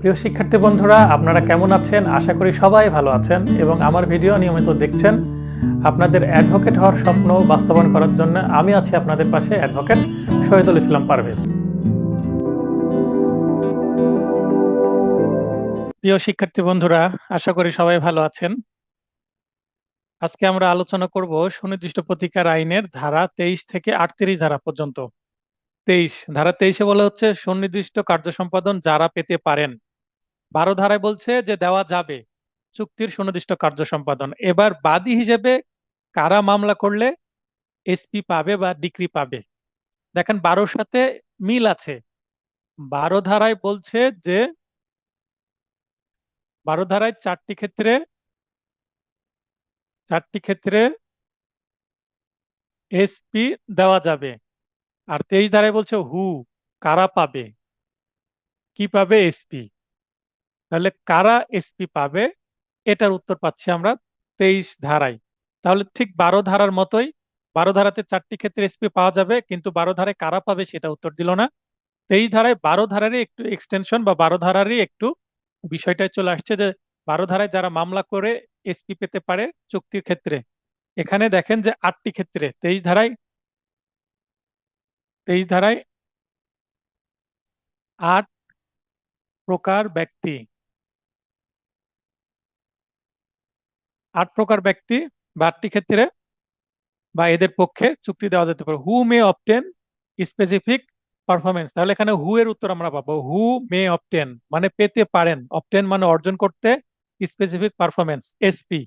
প্রিয় শিক্ষার্থী বন্ধুরা, আপনারা কেমন আছেন? আশা করি সবাই ভালো আছেন এবং আমার ভিডিও নিয়মিত দেখছেন। আপনাদের অ্যাডভোকেট হওয়ার স্বপ্ন বাস্তবায়ন করার জন্য আমি আছি আপনাদের পাশে, অ্যাডভোকেট শহীদুল ইসলাম পারভেজ। প্রিয় শিক্ষার্থী বন্ধুরা, আশা করি সবাই ভালো আছেন। আজকে আমরা আলোচনা করব সুনির্দিষ্ট প্রতিকার আইনের ধারা 23 থেকে 38 ধারা পর্যন্ত। ধারা 23-এ বলা হচ্ছে সুনির্দিষ্ট কার্য সম্পাদন যারা পেতে পারেন। 12 ধারায় বলছে যে দেওয়া যাবে চুক্তির সুনির্দিষ্ট কার্য সম্পাদন। এবার বাদী হিসেবে কারা মামলা করলে এসপি পাবে বা ডিক্রি পাবে? দেখেন 12-র সাথে মিল আছে। 12 ধারায় বলছে যে 12 ধারায় চারটি ক্ষেত্রে এসপি দেওয়া যাবে। আর 23 ধারায় বলছে কারা পাবে, কি পাবে? এসপি। তাহলে কারা এসপি পাবে, এটার উত্তর পাচ্ছি আমরা 23 ধারায়। তাহলে ঠিক 12 ধারার মতোই 12 ধারাতে চারটি ক্ষেত্রে এসপি পাওয়া যাবে, কিন্তু 12 ধারায় কারা পাবে সেটা উত্তর দিল না। 23 ধারায় 12 ধারারই একটু এক্সটেনশন বা 12 ধারারই একটু বিষয়টাই চলে আসছে যে 12 ধারায় যারা মামলা করে এসপি পেতে পারে চুক্তির ক্ষেত্রে। এখানে দেখেন যে 8টি ক্ষেত্রে 23 ধারায় 8 প্রকার ব্যক্তি 8 প্রকার ব্যক্তি বা 8টি ক্ষেত্রে বা এদের পক্ষে চুক্তি দেওয়া যেতে পারে। হু মে অবটেন স্পেসিফিক পারফরমেন্স। তাহলে এখানে হু এর উত্তর আমরা পাবো হু মে অবটেন মানে পেতে পারেন, অবটেন মানে অর্জন করতে, স্পেসিফিক পারফরমেন্স এসপি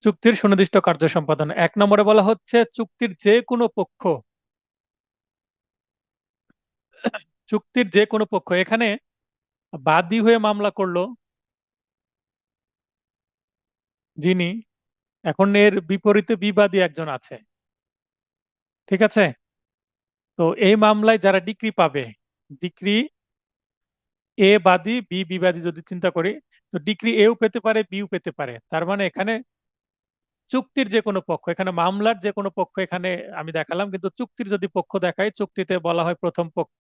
চুক্তির সুনির্দিষ্ট কার্য সম্পাদন। 1 নম্বরে বলা হচ্ছে চুক্তির যে কোনো পক্ষ এখানে বাদী হয়ে মামলা করলো যিনি, এখন এর বিপরীতে বিবাদী একজন আছে, ঠিক আছে? তো এই মামলায় যারা ডিক্রি পাবে, ডিক্রি এ বাদী বি বিবাদী যদি চিন্তা করি, তো ডিক্রি এও পেতে পারে বিও পেতে পারে। তার মানে এখানে চুক্তির যে কোনো পক্ষ, এখানে মামলার যে কোনো পক্ষ এখানে আমি দেখালাম, কিন্তু চুক্তির যদি পক্ষ দেখাই, চুক্তিতে বলা হয় প্রথম পক্ষ,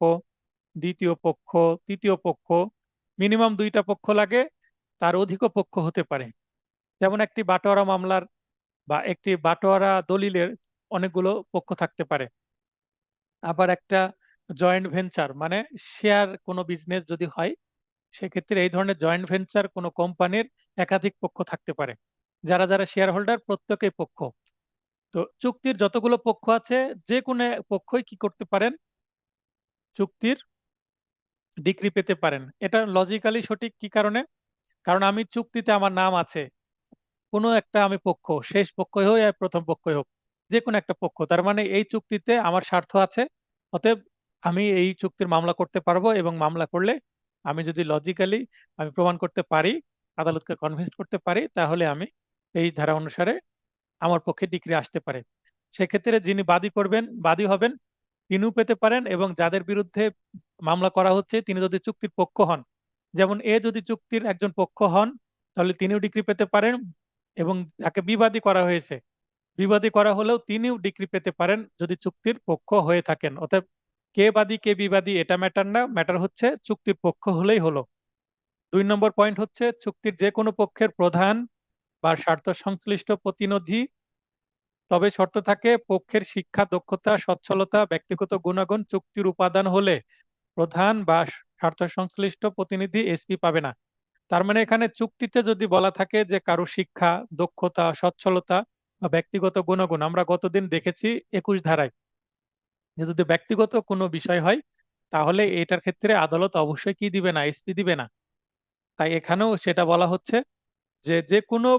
দ্বিতীয় পক্ষ, তৃতীয় পক্ষ, মিনিমাম 2টা পক্ষ লাগে, তার অধিকও পক্ষ হতে পারে। যেমন একটি বাটোয়ারা মামলার বা একটি বাটোয়ারা দলিলের অনেকগুলো পক্ষ থাকতে পারে। আবার একটা জয়েন্ট ভেঞ্চার মানে শেয়ার কোনো বিজনেস যদি হয়, সেক্ষেত্রে এই ধরনের জয়েন্ট ভেঞ্চার কোনো কোম্পানির একাধিক পক্ষ থাকতে পারে। যারা যারা শেয়ার হোল্ডার প্রত্যেকেই পক্ষ। তো চুক্তির যতগুলো পক্ষ আছে, যে কোনো পক্ষই কি করতে পারেন? চুক্তির ডিক্রি পেতে পারেন। এটা লজিক্যালি সঠিক। কি কারণে? কারণ আমি চুক্তিতে আমার নাম আছে, কোনো একটা আমি পক্ষ, শেষ পক্ষই হোক আর প্রথম পক্ষই হোক, যে কোনো একটা পক্ষ, তার মানে এই চুক্তিতে আমার স্বার্থ আছে। অতএব আমি এই চুক্তির মামলা করতে পারবো, এবং মামলা করলে আমি যদি লজিক্যালি আমি প্রমাণ করতে পারি, আদালতকে কনভিন্স করতে পারি, তাহলে আমি এই ধারা অনুসারে আমার পক্ষে ডিক্রি আসতে পারে। সেক্ষেত্রে যিনি বাদী হবেন তিনিও পেতে পারেন, এবং যাদের বিরুদ্ধে মামলা করা হচ্ছে তিনি যদি চুক্তির পক্ষ হন, যেমন এ যদি চুক্তির একজন পক্ষ হন, তাহলে তিনিও ডিক্রি পেতে পারেন, এবং যাকে বিবাদী করা হলেও তিনিও ডিক্রি পেতে পারেন যদি চুক্তির পক্ষ হয়ে থাকেন। অতএব কে বাদী কে বিবাদী এটা ম্যাটার না, ম্যাটার হচ্ছে চুক্তির পক্ষ হলেই হলো। 2 নম্বর পয়েন্ট হচ্ছে চুক্তির যে কোনো পক্ষের প্রধান বা স্বার্থ সংশ্লিষ্ট প্রতিনিধি, তবে শর্ত থাকে পক্ষের শিক্ষা, দক্ষতা, সচ্ছলতা, ব্যক্তিগত গুণাগুণ চুক্তির উপাদান হলে প্রধান বা স্বার্থ সংশ্লিষ্ট প্রতিনিধি এসপি পাবে না। তার মানে এখানে চুক্তিতে যদি বলা থাকে যে কারো শিক্ষা, দক্ষতা, সচ্ছলতা বা ব্যক্তিগত গুণাগুণ, আমরা গতদিন দেখেছি 21 ধারায় যে যদি ব্যক্তিগত কোনো বিষয় হয়, তাহলে এটার ক্ষেত্রে আদালত অবশ্যই কি দিবে না? এসপি দিবে না। তাই এখানেও সেটা বলা হচ্ছে যে যে কোনো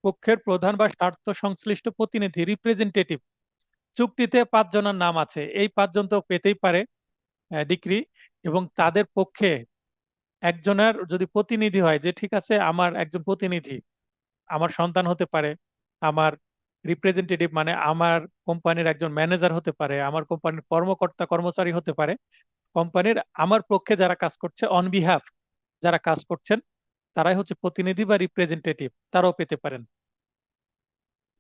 পক্ষের প্রধান বা স্বার্থ সংশ্লিষ্ট প্রতিনিধি, রিপ্রেজেন্টেটিভ, চুক্তিতে 5 জনের নাম আছে, এই 5 জন তো পেতেই পারে ডিক্রি, এবং তাদের পক্ষে একজনের যদি প্রতিনিধি হয়, যে ঠিক আছে আমার একজন প্রতিনিধি, আমার সন্তান হতে পারে, আমার রিপ্রেজেন্টেটিভ মানে আমার কোম্পানির একজন ম্যানেজার হতে পারে, আমার কোম্পানির কর্মকর্তা কর্মচারী হতে পারে, কোম্পানির আমার পক্ষে যারা কাজ করছে, অন বিহাফ যারা কাজ করছেন, তারাই হচ্ছে প্রতিনিধি বা রিপ্রেজেন্টেটিভ, তারাও পেতে পারেন।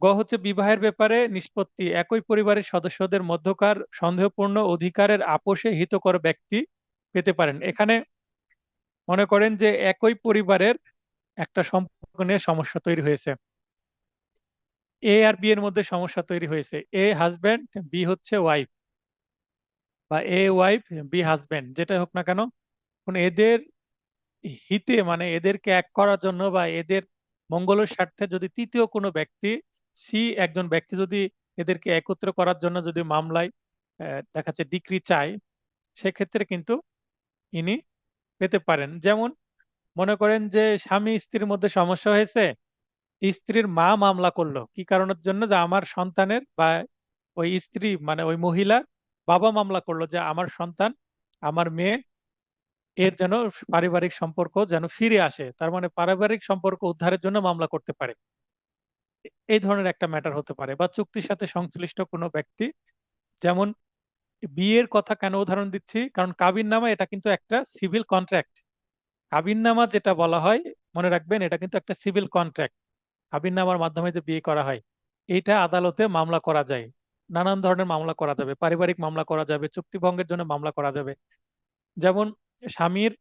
গ হচ্ছে বিবাহের ব্যাপারে নিষ্পত্তি, একই পরিবারের সদস্যদের মধ্যকার সন্দেহপূর্ণ অধিকারের আপোষে হিতকর ব্যক্তি পেতে পারেন। এখানে মনে করেন যে একই পরিবারের একটা সম্পর্ক নিয়ে সমস্যা তৈরি হয়েছে, এ আর বি এর মধ্যে সমস্যা তৈরি হয়েছে, এ হাজবেন্ড বি হচ্ছে ওয়াইফ, বা এ ওয়াইফ বি হাজবেন্ড, যেটা হোক না কেন। এখন এদের হিতে মানে এদেরকে এক করার জন্য বা এদের মঙ্গলের স্বার্থে যদি তৃতীয় কোনো ব্যক্তি, সি একজন ব্যক্তি যদি এদেরকে একত্র করার জন্য যদি মামলায় দেখা যাচ্ছে ডিক্রি চায়, সেক্ষেত্রে কিন্তু ইনি পেতে পারেন। যেমন মনে করেন যে স্বামী স্ত্রীর মধ্যে সমস্যা হয়েছে, স্ত্রীর মা মামলা করলো কি কারণের জন্য, যে আমার সন্তানের, বা ওই স্ত্রী মানে ওই মহিলা বাবা মামলা করলো যে আমার সন্তান, আমার মেয়ে এর যেন পারিবারিক সম্পর্ক যেন ফিরে আসে, তার মানে পারিবারিক সম্পর্ক উদ্ধারের জন্য মামলা করতে পারে। এই ধরনের একটা ম্যাটার হতে পারে। বা চুক্তির সাথে সংশ্লিষ্ট কোনো ব্যক্তি, যেমন বিয়ের কথা কেন উদাহরণ দিচ্ছি, কারণ কাবিননামা এটা কিন্তু একটা সিভিল কন্ট্রাক্ট। কাবিননামা যেটা বলা হয়, মনে রাখবেন এটা কিন্তু একটা সিভিল কন্ট্রাক্ট। কাবিননামার মাধ্যমে যে বিয়ে করা হয়, এইটা আদালতে মামলা করা যায়। নানান ধরনের মামলা করা যাবে, পারিবারিক মামলা করা যাবে, চুক্তি ভঙ্গের জন্য মামলা করা যাবে। যেমন স্বামীর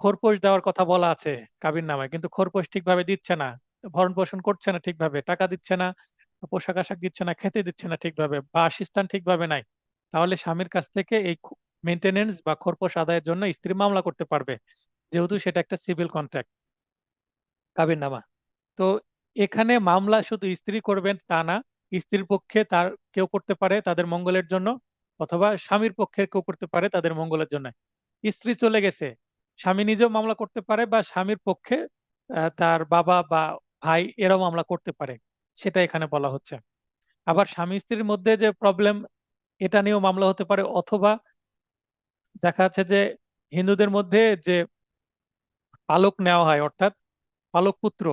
খোরপোশ দেওয়ার কথা বলা আছে কাবিন নামায়, কিন্তু খোরপোশ ঠিকভাবে দিচ্ছে না, ভরণ পোষণ করছে না ঠিকভাবে, টাকা দিচ্ছে না, পোশাক আশাক দিচ্ছে না, খেতে দিচ্ছে না ঠিকভাবে, বা বাসস্থান ঠিকভাবে নাই, তাহলে স্বামীর কাছ থেকে এই মেনটেনেন্স বা খোরপোশ আদায়ের জন্য স্ত্রী মামলা করতে পারবে, যেহেতু সেটা একটা সিভিল কন্ট্রাক্ট, কাবিন নামা। তো এখানে মামলা শুধু স্ত্রী করবেন তা না, স্ত্রীর পক্ষে তার কেউ করতে পারে তাদের মঙ্গলের জন্য, অথবা স্বামীর পক্ষে কেউ করতে পারে তাদের মঙ্গলের জন্য। স্ত্রী চলে গেছে, স্বামী নিজেও মামলা করতে পারে, বা স্বামীর পক্ষে তার বাবা বা ভাই এরাও মামলা করতে পারে, সেটা এখানে বলা হচ্ছে। আবার স্বামী স্ত্রীর মধ্যে যে প্রবলেম, এটা নিয়েও মামলা হতে পারে। অথবা দেখা যাচ্ছে যে হিন্দুদের মধ্যে যে পালক নেওয়া হয়, অর্থাৎ পালক পুত্র,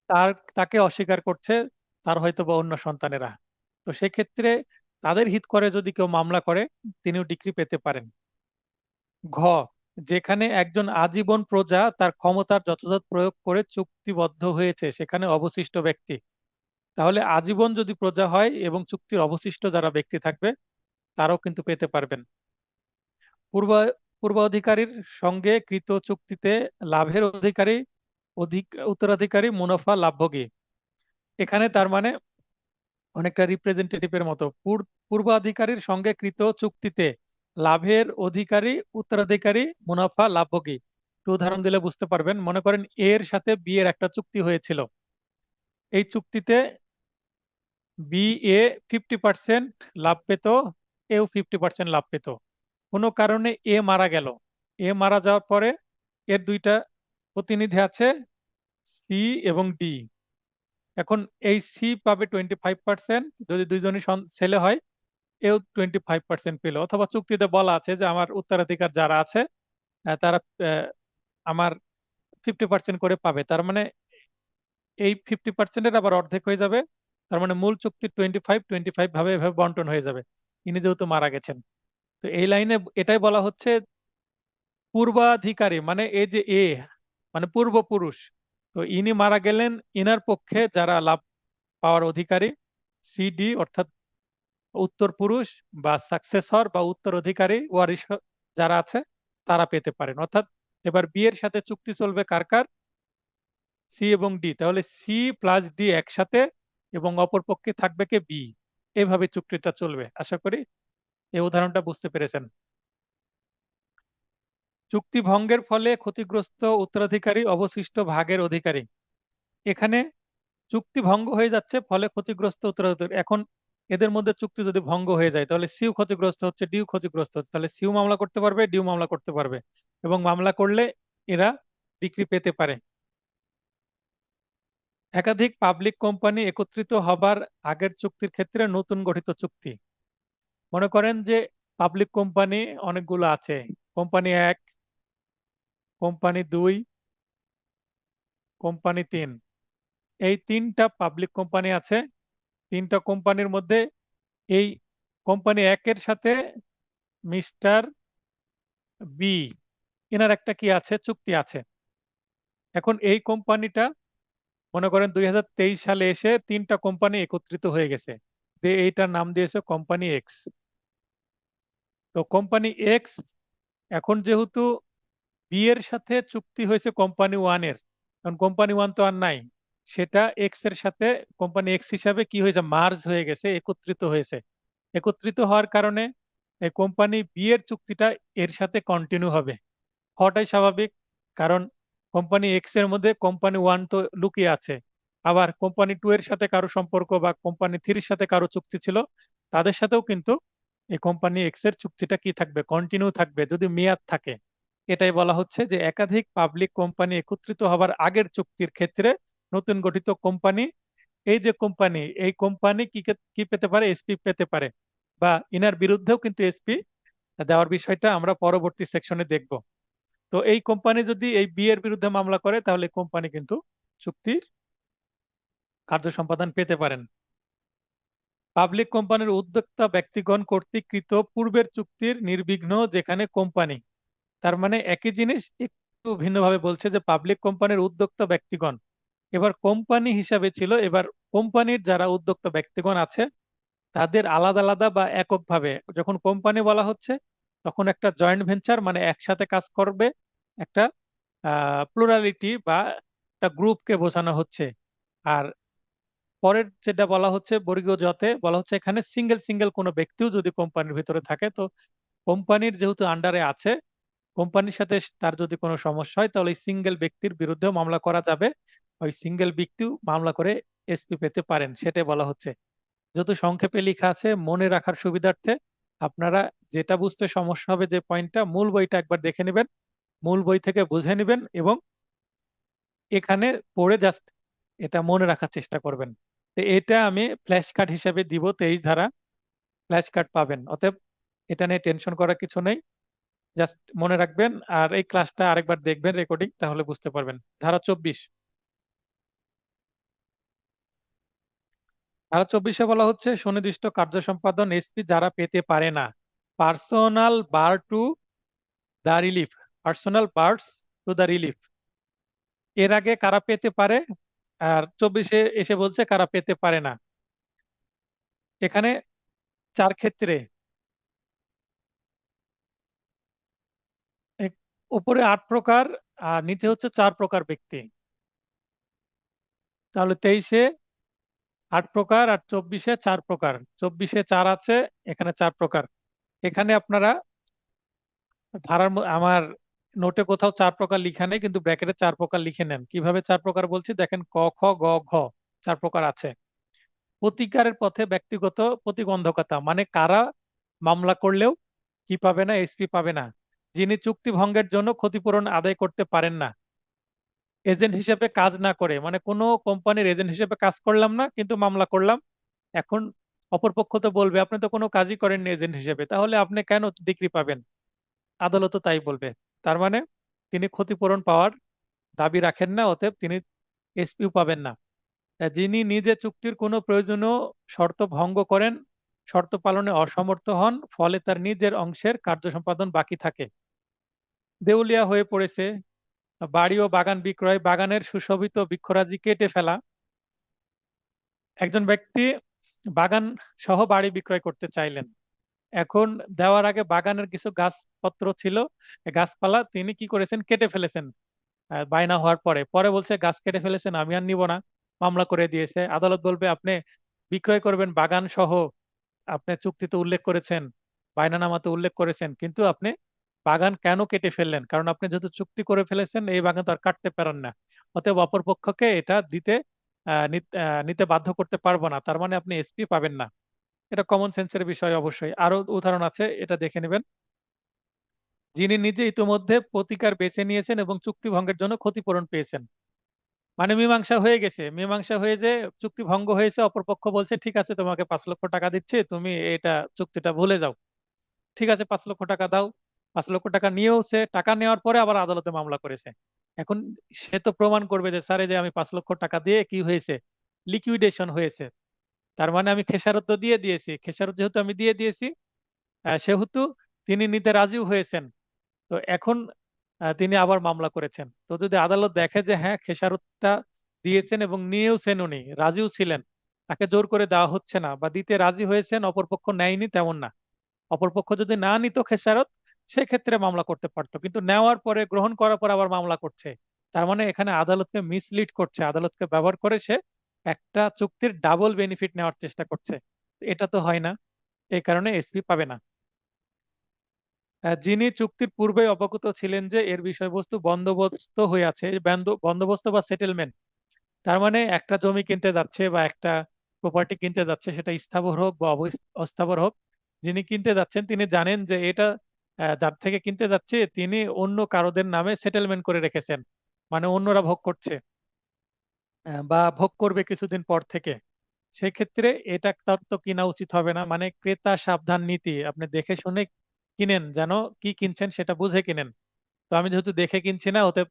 তার তাকে অস্বীকার করছে তার হয়তো বা অন্য সন্তানেরা, তো সেক্ষেত্রে তাদের হিত করে যদি কেউ মামলা করে, তিনিও ডিক্রি পেতে পারেন। ঘ, যেখানে একজন আজীবন প্রজা তার ক্ষমতার যথাযথ প্রয়োগ করে চুক্তিবদ্ধ হয়েছে সেখানে অবশিষ্ট ব্যক্তি, তাহলে আজীবন যদি প্রজা হয় এবং চুক্তির অবশিষ্ট যারা ব্যক্তি থাকবে, তারাও কিন্তু পেতে পারবেন। পূর্ব পূর্বাধিকারীর সঙ্গে কৃত চুক্তিতে লাভের অধিকারী, উত্তরাধিকারী মুনাফা লাভভোগী। এখানে তার মানে অনেকটা রিপ্রেজেন্টেটিভের মতো, পূর্বাধিকারীর সঙ্গে কৃত চুক্তিতে লাভের অধিকারী, উত্তরাধিকারী, মুনাফা লাভভোগী। একটু উদাহরণ দিলে বুঝতে পারবেন। মনে করেন এর সাথে বি এর একটা চুক্তি হয়েছিল, এই চুক্তিতে বি এ 50% লাভ পেত, এও 50% লাভ পেত। কোনো কারণে এ মারা গেল, এ মারা যাওয়ার পরে এর দুইটা প্রতিনিধি আছে, সি এবং ডি। এখন এই সি পাবে 25%, যদি দুইজনই ছেলে হয়, এও 25% পেল। অথবা চুক্তিতে বলা আছে যে আমার উত্তরাধিকার যারা আছে তারা আমার 50% করে পাবে, তার মানে এই 50%-এর আবার অর্ধেক হয়ে যাবে। তার মানে মূল চুক্তি 25-25 ভাবে এভাবে বন্টন হয়ে যাবে, ইনি যেহেতু মারা গেছেন। তো এই লাইনে এটাই বলা হচ্ছে পূর্বাধিকারী, মানে এই যে এ মানে পূর্বপুরুষ, তো ইনি মারা গেলেন, ইনার পক্ষে যারা লাভ পাওয়ার অধিকারী, সিডি অর্থাৎ উত্তর পুরুষ বা সাকসেসর বা উত্তরাধিকারী ওয়ারিশ যারা আছে, তারা পেতে পারেন। অর্থাৎ এবার বি এর সাথে চুক্তি চলবে কার কার, সি এবং ডি, তাহলে সি প্লাস ডি একসাথে, এবং অপর পক্ষে থাকবে কে, বি। এভাবে চুক্তিটা চলবে। আশা করি এই উদাহরণটা বুঝতে পেরেছেন। চুক্তি ভঙ্গের ফলে ক্ষতিগ্রস্ত উত্তরাধিকারী অবশিষ্ট ভাগের অধিকারী। এখানে চুক্তি ভঙ্গ হয়ে যাচ্ছে, ফলে ক্ষতিগ্রস্ত উত্তরাধিকারী। এখন এদের মধ্যে চুক্তি যদি ভঙ্গ হয়ে যায়, তাহলে সিও ক্ষতিগ্রস্ত হচ্ছে, ডিও ক্ষতিগ্রস্ত হচ্ছে, তাহলে সিও মামলা করতে পারবে, ডিও মামলা করতে পারবে, এবং মামলা করলে এরা ডিক্রি পেতে পারে। একাধিক পাবলিক কোম্পানি একত্রিত হবার আগের চুক্তির ক্ষেত্রে নতুন গঠিত চুক্তি। মনে করেন যে পাবলিক কোম্পানি অনেকগুলো আছে, কোম্পানি এক, কোম্পানি দুই, কোম্পানি তিন, এই তিনটা পাবলিক কোম্পানি আছে। তিনটা কোম্পানির মধ্যে এই কোম্পানি একের সাথে মিস্টার বি, এনার একটা কি আছে, চুক্তি আছে। এখন এই কোম্পানিটা মনে করেন 2023 সালে এসে তিনটা কোম্পানি একত্রিত হয়ে গেছে, যে এইটার নাম দিয়েছে কোম্পানি এক্স। তো কোম্পানি এক্স এখন যেহেতু বি এর সাথে চুক্তি হয়েছে কোম্পানি ওয়ান এর, কারণ কোম্পানি ওয়ান তো আর নাই, সেটা এক্স এর সাথে কোম্পানি এক্স হিসাবে কি হয়েছে, মার্জ হয়ে গেছে, একত্রিত হয়েছে। একত্রিত হওয়ার কারণে এই কোম্পানি বি এর চুক্তিটা এর সাথে কন্টিনিউ হবে, হওয়াটাই স্বাভাবিক। কারণ কোম্পানি এক্স এর মধ্যে কোম্পানি ওয়ান তো লুকিয়ে আছে, আবার কোম্পানি টু এর সাথে কারো সম্পর্ক বা কোম্পানি থ্রির সাথে কারো চুক্তি ছিল, তাদের সাথেও কিন্তু এই কোম্পানি এক্স এর চুক্তিটা কি থাকবে, কন্টিনিউ থাকবে যদি মেয়াদ থাকে। এটাই বলা হচ্ছে যে একাধিক পাবলিক কোম্পানি একত্রিত হবার আগের চুক্তির ক্ষেত্রে নতুন গঠিত কোম্পানি, এই যে কোম্পানি, এই কোম্পানি কি কি পেতে পারে, এসপি পেতে পারে, বা ইনার বিরুদ্ধেও কিন্তু এসপি দেওয়ার বিষয়টা আমরা পরবর্তী সেকশনে দেখব। তো এই কোম্পানি যদি এই বি এর বিরুদ্ধে মামলা করে, তাহলে কোম্পানি কিন্তু চুক্তির কার্য সম্পাদন পেতে পারেন। পাবলিক কোম্পানির উদ্যোক্তা ব্যক্তিগণ কর্তৃক কৃত পূর্বের চুক্তির নির্বিঘ্ন যেখানে কোম্পানি, তার মানে একই জিনিস একটু ভিন্নভাবে বলছে যে পাবলিক কোম্পানির উদ্যোক্তা ব্যক্তিগণ, এবার কোম্পানি হিসাবে ছিল, এবার কোম্পানির যারা উদ্যোক্তা ব্যক্তিগণ আছে তাদের আলাদা আলাদা বা এককভাবে, যখন কোম্পানি বলা হচ্ছে তখন একটা জয়েন্ট ভেঞ্চার মানে একসাথে কাজ করবে, একটা প্লুরালিটি বা একটা গ্রুপকে বোঝানো হচ্ছে। আর পরের যেটা বলা হচ্ছে বর্গীয় জতে বলা হচ্ছে এখানে সিঙ্গেল সিঙ্গেল কোনো ব্যক্তিও যদি কোম্পানির ভিতরে থাকে, তো কোম্পানির যেহেতু আন্ডারে আছে, কোম্পানির সাথে তার যদি কোনো সমস্যা হয় তাহলে সিঙ্গেল ব্যক্তির বিরুদ্ধেও মামলা করা যাবে, ওই সিঙ্গেল ব্যক্তিও মামলা করে এসপি পেতে পারেন, সেটাই বলা হচ্ছে। যেহেতু সংক্ষেপে লেখা আছে মনে রাখার সুবিধার্থে আপনারা যেটা বুঝতে সমস্যা হবে, যে পয়েন্টটা, মূল বইটা একবার দেখে নেবেন, মূল বই থেকে বুঝে নেবেন এবং এখানে পড়ে জাস্ট এটা মনে রাখার চেষ্টা করবেন। তো এটা আমি ফ্ল্যাশ কার্ড হিসেবে দিব, 23 ধারা ফ্ল্যাশ কার্ড পাবেন, অতএব এটা নিয়ে টেনশন করার কিছু নেই, জাস্ট মনে রাখবেন। আর এই ক্লাসটা আরেকবার দেখবেন রেকর্ডিং, তাহলে বুঝতে পারবেন। ধারা 24, ধারা 24-এ বলা হচ্ছে সুনির্দিষ্ট কার্য সম্পাদন এসপি যারা পেতে পারে না, personal bar to the relief, personal bars to the relief, এর আগে কারা পেতে পারে, আর 24-এ এসে বলছে কারা পেতে পারে না। এখানে চার ক্ষেত্রে, এক- উপরে 8 প্রকার আর নিচে হচ্ছে 4 প্রকার ব্যক্তি, তাহলে 23-এ 8 প্রকার আর 24-এ 4 প্রকার, 24-এ 4 আছে, এখানে 4 প্রকার। এখানে আপনারা আমার নোটে কোথাও 4 প্রকার লিখা নেই, কিন্তু ব্র্যাকেটে 4 প্রকার লিখে নেন। কিভাবে 4 প্রকার বলছি দেখেন, ক খ গ ঘ, 4 প্রকার আছে। প্রতিকারের পথে ব্যক্তিগত প্রতিবন্ধকতা মানে কারা মামলা করলেও কি পাবে না, এসপি পাবে না, যিনি চুক্তি ভঙ্গের জন্য ক্ষতিপূরণ আদায় করতে পারেন না, এজেন্ট হিসেবে কাজ না করে, মানে কোনো কোম্পানির এজেন্ট হিসেবে কাজ করলাম না কিন্তু মামলা করলাম, এখন অপরপক্ষ তো বলবে আপনি তো কোনো কাজই করেননি এজেন্ট হিসেবে, তাহলে আপনি কেন ডিগ্রি পাবেন, আদালতও তাই বলবে। তার মানে তিনি ক্ষতিপূরণ পাওয়ার দাবি রাখেন না, অতএব তিনি এসপিও পাবেন না। যিনি নিজে চুক্তির কোনো প্রয়োজনীয় শর্ত ভঙ্গ করেন, শর্ত পালনে অসমর্থ হন, ফলে তার নিজের অংশের কার্য সম্পাদন বাকি থাকে, দেউলিয়া হয়ে পড়েছে, বাড়ি ও বাগান বিক্রয়, বাগানের সুশোভিত বৃক্ষরাজি কেটে ফেলা, একজন ব্যক্তি বাগান সহ বাড়ি বিক্রয় করতে চাইলেন, এখন দেওয়ার আগে বাগানের কিছু গাছপত্র ছিল, গাছপালা তিনি কি করেছেন, কেটে ফেলেছেন। বায়না হওয়ার পরে পরে বলছে গাছ কেটে ফেলেছেন আমি আর নিব না, মামলা করে দিয়েছে। আদালত বলবে আপনি বিক্রয় করবেন বাগান সহ, আপনি চুক্তিতে উল্লেখ করেছেন, বায়নানামাতে উল্লেখ করেছেন, কিন্তু আপনি বাগান কেন কেটে ফেললেন, কারণ আপনি যেহেতু চুক্তি করে ফেলেছেন এই বাগান তো আর কাটতে পারেন না, অতএব অপর পক্ষকে এটা দিতে নিতে বাধ্য করতে পারবো না, তার মানে আপনি এসপি পাবেন না। এটা কমন সেন্সের বিষয়, অবশ্যই আরো উদাহরণ আছে, এটা দেখে নেবেন। যিনি নিজে ইতিমধ্যে প্রতিকার বেছে নিয়েছেন এবং চুক্তি ভঙ্গের জন্য ক্ষতিপূরণ পেয়েছেন, মানে মীমাংসা হয়ে গেছে, মীমাংসা হয়ে যে চুক্তি ভঙ্গ হয়েছে, অপরপক্ষ বলছে ঠিক আছে তোমাকে 5 লক্ষ টাকা দিচ্ছে, তুমি এটা চুক্তিটা ভুলে যাও, ঠিক আছে 5 লক্ষ টাকা দাও। 5 লক্ষ টাকা নিয়েও সে টাকা নেওয়ার পরে আবার আদালতে মামলা করেছে। এখন সে তো প্রমাণ করবে যে স্যার এই যে আমি 5 লক্ষ টাকা দিয়ে কি হয়েছে, লিকুইডেশন হয়েছে, তার মানে আমি খেসারত তো দিয়ে দিয়েছি, খেসারত যেহেতু আমি দিয়ে দিয়েছি, সেহেতু তিনি নিতে রাজিও হয়েছেন। তো এখন তিনি আবার মামলা করেছেন, তো যদি আদালত দেখে যে হ্যাঁ খেসারতটা দিয়েছেন এবং নিয়েওছেন, উনি রাজিও ছিলেন, তাকে জোর করে দেওয়া হচ্ছে না, বা দিতে রাজি হয়েছেন অপরপক্ষ নেয়নি তেমন না, অপরপক্ষ যদি না নিত খেসারত, সেক্ষেত্রে মামলা করতে পারতো, কিন্তু নেওয়ার পরে গ্রহণ করার পর আবার মামলা করছে। তার মানে এখানে আদালতকে মিসলিড করছে, আদালতকে ব্যবহার করে সে একটা চুক্তির ডাবল বেনিফিট নেওয়ার চেষ্টা করছে। এটা তো হয় না, এই কারণে এসপি পাবে না। যিনি চুক্তির পূর্বে অবগত ছিলেন যে এর বিষয়বস্তু বন্দোবস্ত হয়ে আছে, বন্দোবস্ত বা সেটেলমেন্ট, তার মানে একটা জমি কিনতে যাচ্ছে বা একটা প্রপার্টি কিনতে যাচ্ছে, সেটা স্থাবর হোক বা অস্থাবর হোক, যিনি কিনতে যাচ্ছেন তিনি জানেন যে এটা যার থেকে কিনতে যাচ্ছে তিনি অন্য কারোদের নামে সেটেলমেন্ট করে রেখেছেন, মানে অন্যরা ভোগ করছে বা ভোগ করবে কিছুদিন পর থেকে। সেক্ষেত্রে এটা তার তো কিনা উচিত হবে না। মানে ক্রেতা সাবধান নীতি, আপনি দেখে শুনে কিনেন, যেন কি কিনছেন সেটা বুঝে কিনেন। তো আমি যেহেতু দেখে কিনছি না, ওতে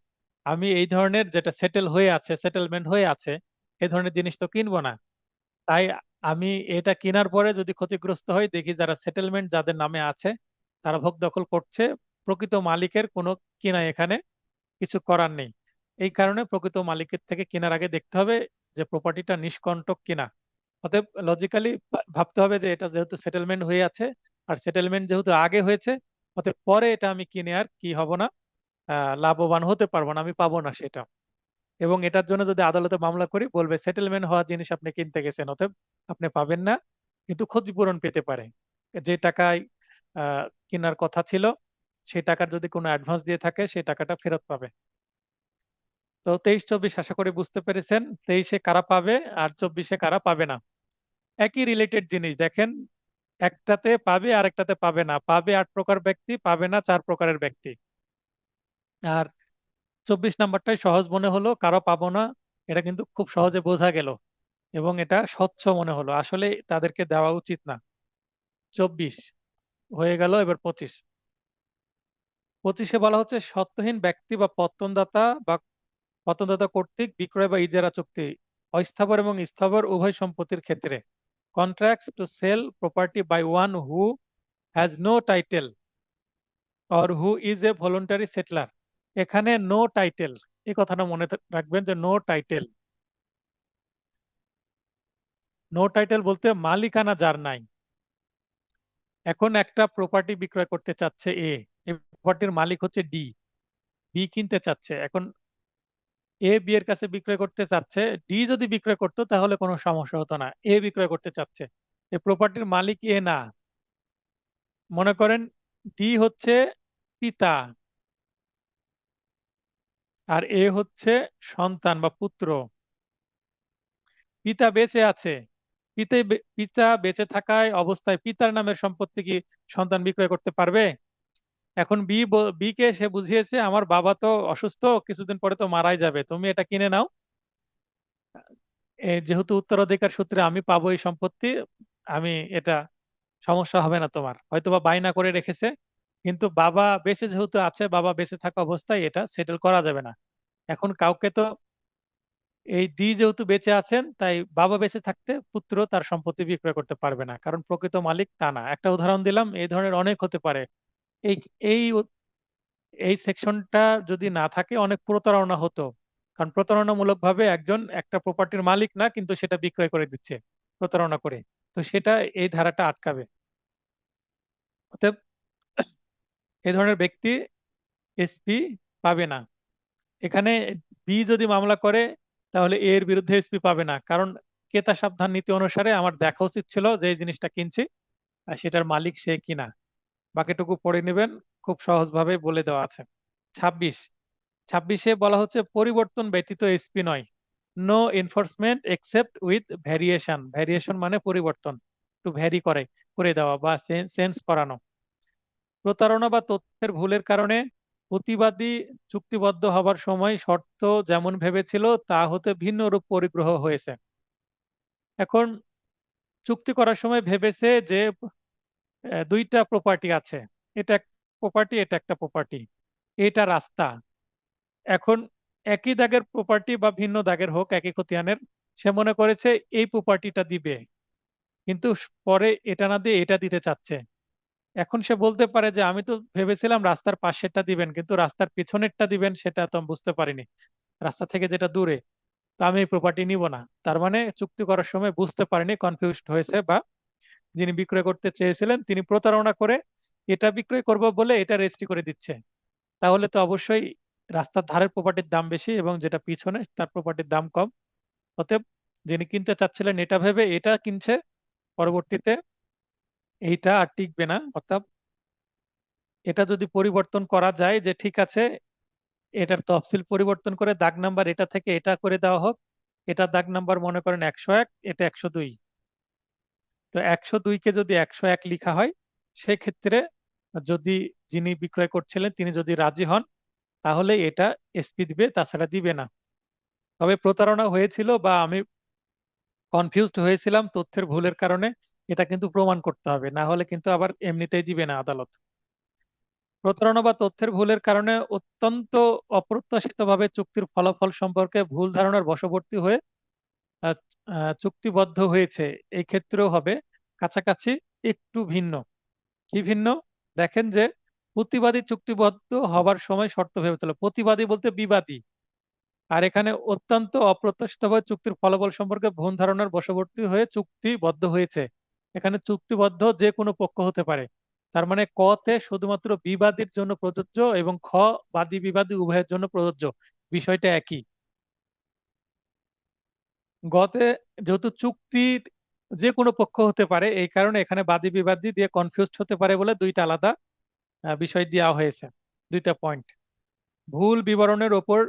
আমি এই ধরনের যেটা সেটেলমেন্ট হয়ে আছে এই ধরনের জিনিস তো কিনবো না। তাই আমি এটা কেনার পরে যদি ক্ষতিগ্রস্ত হই, দেখি যারা সেটেলমেন্ট যাদের নামে আছে তারা ভোগ দখল করছে, প্রকৃত মালিকের কোনো কিনা এখানে কিছু করার নেই। এই কারণে প্রকৃত মালিকের থেকে কেনার আগে দেখতে হবে যে প্রপার্টিটা নিষ্কণ্টক কিনা। অতএব লজিক্যালি ভাবতে হবে যে এটা যেহেতু সেটেলমেন্ট হয়ে আছে, আর সেটেলমেন্ট যেহেতু আগে হয়েছে, অতএব পরে এটা আমি কিনে আর কি হব না, লাভবান হতে পারবো না, আমি পাবো না সেটা। এবং এটার জন্য যদি আদালতে মামলা করি, বলবে সেটেলমেন্ট হওয়া জিনিস আপনি কিনতে গেছেন, অতএব আপনি পাবেন না, কিন্তু ক্ষতিপূরণ পেতে পারে। যে টাকায় আহ, কেনার কথা ছিল সেই টাকার যদি কোনো অ্যাডভান্স দিয়ে থাকে সেই টাকাটা ফেরত পাবে। তো 23-24 আশা করি বুঝতে পেরেছেন। 23-এ কারা পাবে আর 24-এ কারা পাবে না, একই রিলেটেড জিনিস দেখেন। একটাতে পাবে আর একটাতে পাবে না। পাবে 8 প্রকার ব্যক্তি, পাবে না 4 প্রকারের ব্যক্তি। আর 24 নাম্বারটাই সহজ মনে হলো, কারো পাবো না, এটা কিন্তু খুব সহজে বোঝা গেল এবং এটা স্বচ্ছ মনে হলো, আসলে তাদেরকে দেওয়া উচিত না। 24 হয়ে গেল, এবার 25। 25-এ বলা হচ্ছে স্বত্বহীন ব্যক্তি বা পত্তনদাতা কর্তৃক বিক্রয় বা ইজারা চুক্তি, অস্থাবর এবং স্থাবর উভয় সম্পত্তির ক্ষেত্রে, contracts to sell property by one who has no title or who is a voluntary settler. এখানে নো টাইটেল, এই কথাটা মনে রাখবেন যে নো টাইটেল। নো টাইটেল বলতে মালিকানা যার নাই। এখন একটা প্রপার্টি বিক্রয় করতে চাচ্ছে এ, এই প্রপার্টির মালিক হচ্ছে ডি, বি কিনতে চাচ্ছে। এখন এ বি এর কাছে বিক্রয় করতে চাচ্ছে, ডি যদি বিক্রয় করতো তাহলে কোনো সমস্যা হতো না, এ বিক্রয় করতে চাচ্ছে। এই প্রপার্টির মালিক এ না, মনে করেন ডি হচ্ছে পিতা আর এ হচ্ছে সন্তান বা পুত্র। পিতা বেঁচে আছে, পিতা বেঁচে থাকায় অবস্থায় পিতার নামের সম্পত্তি কি সন্তান বিক্রয় করতে পারবে? এখন বি কে সে বুঝিয়েছে আমার বাবা তো অসুস্থ, কিছুদিন পরে তো মারাই যাবে, তুমি এটা কিনে নাও, যেহেতু উত্তরাধিকার সূত্রে আমি পাবো এই সম্পত্তি, আমি এটা সমস্যা হবে না তোমার। হয়তোবা বায়না করে রেখেছে, কিন্তু বাবা বেঁচে যেহেতু আছে, বাবা বেঁচে থাকা অবস্থায় এটা সেটেল করা যাবে না। এখন কাউকে তো, এই ডি যেহেতু বেঁচে আছেন তাই বাবা বেঁচে থাকতে পুত্র তার সম্পত্তি বিক্রয় করতে পারবে না, কারণ প্রকৃত মালিক তা না। একটা উদাহরণ দিলাম, এই ধরনের অনেক হতে পারে। এই এই এই সেকশনটা যদি না থাকে অনেক প্রতারণা হতো, কারণ প্রতারণামূলক ভাবে একজন একটা প্রপার্টির মালিক না কিন্তু সেটা বিক্রয় করে দিচ্ছে প্রতারণা করে। তো সেটা এই ধারাটা আটকাবে। অতএব এই ধরনের ব্যক্তি এসপি পাবে না। এখানে বি যদি মামলা করে তাহলে এ এর বিরুদ্ধে এসপি পাবে না, কারণ ক্রেতা সাবধান নীতি অনুসারে আমার দেখা উচিত ছিল যে এই জিনিসটা কিনছি আর সেটার মালিক সে কিনা। বাকিটুকু পড়ে নেবেন, খুব সহজভাবে বলে দেওয়া আছে। 26, 26-এ বলা হচ্ছে পরিবর্তন ব্যতীত এসপি নয়। No enforcement except with variation. Variation মানে পরিবর্তন, একটু ভ্যারি করে দেওয়া বা চেঞ্জ করানো। প্রতারণা বা তথ্যের ভুলের কারণে প্রতিবাদী চুক্তিবদ্ধ হবার সময় শর্ত যেমন ভেবেছিল তা হতে ভিন্ন রূপ পরিগ্রহ হয়েছে। এখন চুক্তি করার সময় ভেবেছে যে দুইটা প্রপার্টি আছে, এটা এক প্রপার্টি, এটা একটা প্রপার্টি, এটা রাস্তা। এখন একই দাগের প্রপার্টি বা ভিন্ন দাগের হোক, একই খতিয়ানের, সে মনে করেছে এই প্রপার্টিটা দিবে, কিন্তু পরে এটা না দিয়ে এটা দিতে চাচ্ছে। এখন সে বলতে পারে যে আমি তো ভেবেছিলাম রাস্তার পাশেরটা দিবেন, কিন্তু রাস্তার পিছনেরটা দিবেন সেটা তো আমি বুঝতে পারিনি, রাস্তা থেকে যেটা দূরে, তো আমি এই প্রপার্টি নিব না। তার মানে চুক্তি করার সময় বুঝতে পারেনি, কনফিউজড হয়েছে, বা যিনি বিক্রয় করতে চেয়েছিলেন তিনি প্রতারণা করে এটা বিক্রয় করব বলে এটা রেজিস্ট্রি করে দিচ্ছে, তাহলে তো অবশ্যই রাস্তার ধারের প্রপার্টির দাম বেশি এবং যেটা পিছনে তার প্রপার্টির দাম কম। অতএব যিনি কিনতে চাচ্ছিলেন এটা ভেবে এটা কিনছে, পরবর্তীতে এইটা আর টিকবে না। অর্থাৎ এটা যদি পরিবর্তন করা যায় যে ঠিক আছে, এটার তফসিল পরিবর্তন করে দাগ নাম্বার এটা থেকে এটা করে দেওয়া হোক, এটা দাগ নাম্বার মনে করেন 101, এটা 102, তো 102-কে যদি 101 লিখা হয়, সেক্ষেত্রে যদি যিনি বিক্রয় করছিলেন তিনি যদি রাজি হন, তাহলে এটা এসপি দিবে, তাছাড়া দিবে না। তবে প্রতারণা হয়েছিল বা আমি কনফিউজড হয়েছিলাম তথ্যের ভুলের কারণে, এটা কিন্তু প্রমাণ করতে হবে, না হলে কিন্তু আবার এমনিতেই দিবে না আদালত। প্রতারণা বা তথ্যের ভুলের কারণে অত্যন্ত অপ্রত্যাশিতভাবে চুক্তির ফলাফল সম্পর্কে ভুল ধারণার বশবর্তী হয়ে আহ, চুক্তিবদ্ধ হয়েছে, এই ক্ষেত্রেও হবে কাছাকাছি একটু ভিন্ন। কি ভিন্ন? দেখেন যে প্রতিবাদী চুক্তিবদ্ধ হবার সময় শর্ত ভেবে তোলে, প্রতিবাদী বলতে বিবাদী। আর এখানে অত্যন্ত অপ্রত্যাশিতভাবে চুক্তির ফলাফল সম্পর্কে ভুল ধারণার বশবর্তী হয়ে চুক্তিবদ্ধ হয়েছে, এখানে চুক্তিবদ্ধ যে কোনো পক্ষ হতে পারে। তার মানে ক তে শুধুমাত্র বিবাদীর জন্য প্রযোজ্য এবং খ বাদী বিবাদী উভয়ের জন্য প্রযোজ্য, বিষয়টা একই। গতে যেহেতু চুক্তি যে কোনো পক্ষ হতে পারে, এই কারণে এখানে বাদী বিবাদী দিয়ে কনফিউজড হতে পারে বলে দুইটা আলাদা বিষয় দেওয়া হয়েছে, দুইটা পয়েন্ট। ভুল বিবরণের ওপর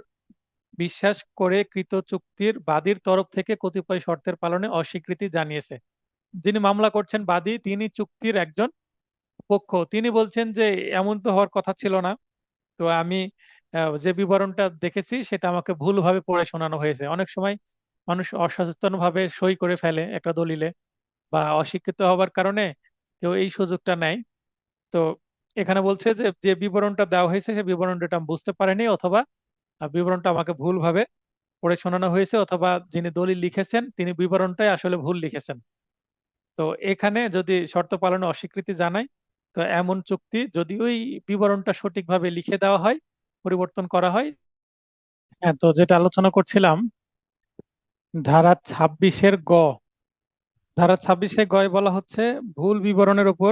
বিশ্বাস করে কৃত চুক্তির বাদীর তরফ থেকে কতিপয় শর্তের পালনে অস্বীকৃতি জানিয়েছে। যিনি মামলা করছেন বাদী, তিনি চুক্তির একজন পক্ষ, তিনি বলছেন যে এমন তো হওয়ার কথা ছিল না। তো আমি যে বিবরণটা দেখেছি সেটা আমাকে ভুলভাবে পড়ে শোনানো হয়েছে। অনেক সময় মানুষ অসচেতন ভাবে সই করে ফেলে একটা দলিলে, বা অশিক্ষিত হওয়ার কারণে কেউ এই সুযোগটা নেয়। তো এখানে বলছে যে যে বিবরণটা দেওয়া হয়েছে সে বিবরণটা আমি বুঝতে পারিনি, অথবা বিবরণটা আমাকে ভুলভাবে পড়ে শোনানো হয়েছে, অথবা যিনি দলিল লিখেছেন তিনি বিবরণটাই আসলে ভুল লিখেছেন। তো এখানে যদি শর্ত পালনে অস্বীকৃতি জানায়, তো এমন চুক্তি যদি ওই বিবরণটা সঠিকভাবে লিখে দেওয়া হয়, পরিবর্তন করা হয়। হ্যাঁ, তো যেটা আলোচনা করছিলাম, ধারা 26-এর গ, ধারা 26-এ গয় বলা হচ্ছে ভুল বিবরণের উপর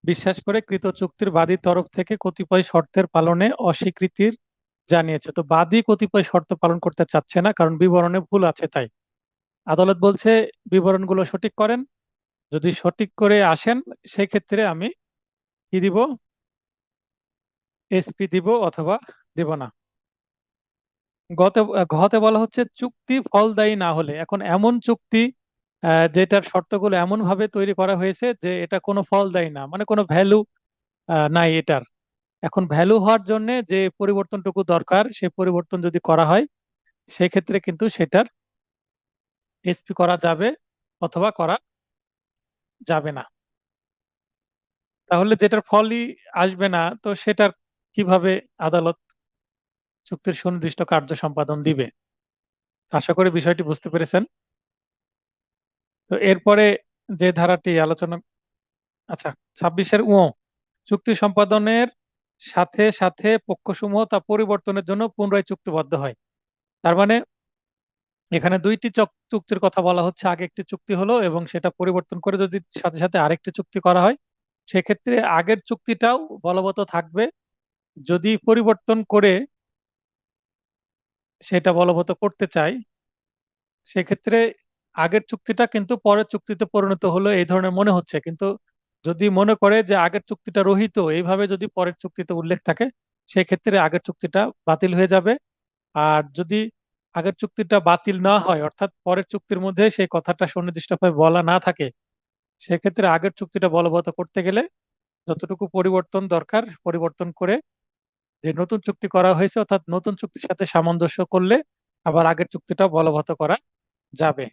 বিশ্বাস করে কৃত চুক্তির বাদী তরফ থেকে কতিপয় শর্তের পালনে অস্বীকৃতির জানিয়েছে। তো বাদী কতিপয় শর্ত পালন করতে চাচ্ছে না, কারণ বিবরণে ভুল আছে তাই। আদালত বলছে বিবরণগুলো সঠিক করেন, যদি সঠিক করে আসেন সেক্ষেত্রে আমি কি দিব, এসপি দিব অথবা দিব না। গতে ঘতে বলা হচ্ছে চুক্তি ফলদায়ী না হলে, এখন এমন চুক্তি যেটার শর্তগুলো এমন ভাবে তৈরি করা হয়েছে যে এটা কোনো ফলদায়ী না, মানে কোনো ভ্যালু নাই এটার। এখন ভ্যালু হওয়ার জন্য যে পরিবর্তনটুকু দরকার সেই পরিবর্তন যদি করা হয়, সেক্ষেত্রে কিন্তু সেটার এসপি করা যাবে অথবা করা যাবে না। তাহলে যেটার ফলই আসবে না, তো সেটার কিভাবে আদালত চুক্তির সুনির্দিষ্ট কার্য সম্পাদন দিবে? আশা করি বিষয়টি বুঝতে পেরেছেন। তো এরপরে যে ধারাটি আলোচনা, আচ্ছা, 26-এর চুক্তি সম্পাদনের সাথে সাথে পক্ষসমূহ তা পরিবর্তনের জন্য পুনরায় চুক্তিবদ্ধ হয়। তার মানে এখানে দুইটি চুক্তির কথা বলা হচ্ছে, আগে একটি চুক্তি হলো এবং সেটা পরিবর্তন করে যদি সাথে সাথে আরেকটি চুক্তি করা হয়, সেক্ষেত্রে আগের চুক্তিটাও বলবৎ থাকবে। যদি পরিবর্তন করে সেটা বলবৎ করতে চাই, সেক্ষেত্রে আগের চুক্তিটা কিন্তু পরের চুক্তিতে পরিণত হলো এই ধরনের মনে হচ্ছে, কিন্তু যদি মনে করে যে আগের চুক্তিটা রহিত এইভাবে যদি পরের চুক্তিতে উল্লেখ থাকে, সেক্ষেত্রে আগের চুক্তিটা বাতিল হয়ে যাবে। আর যদি আগের চুক্তিটা বাতিল না হয়, অর্থাৎ পরের চুক্তির মধ্যে সেই কথাটা সুনির্দিষ্টভাবে বলা না থাকে, সেক্ষেত্রে আগের চুক্তিটা বলবৎ করতে গেলে যতটুকু পরিবর্তন দরকার পরিবর্তন করে যে নতুন চুক্তি করা হয়েছে, অর্থাৎ নতুন চুক্তির সাথে সামঞ্জস্য করলে আবার আগের চুক্তিটা বলবৎ করা যাবে।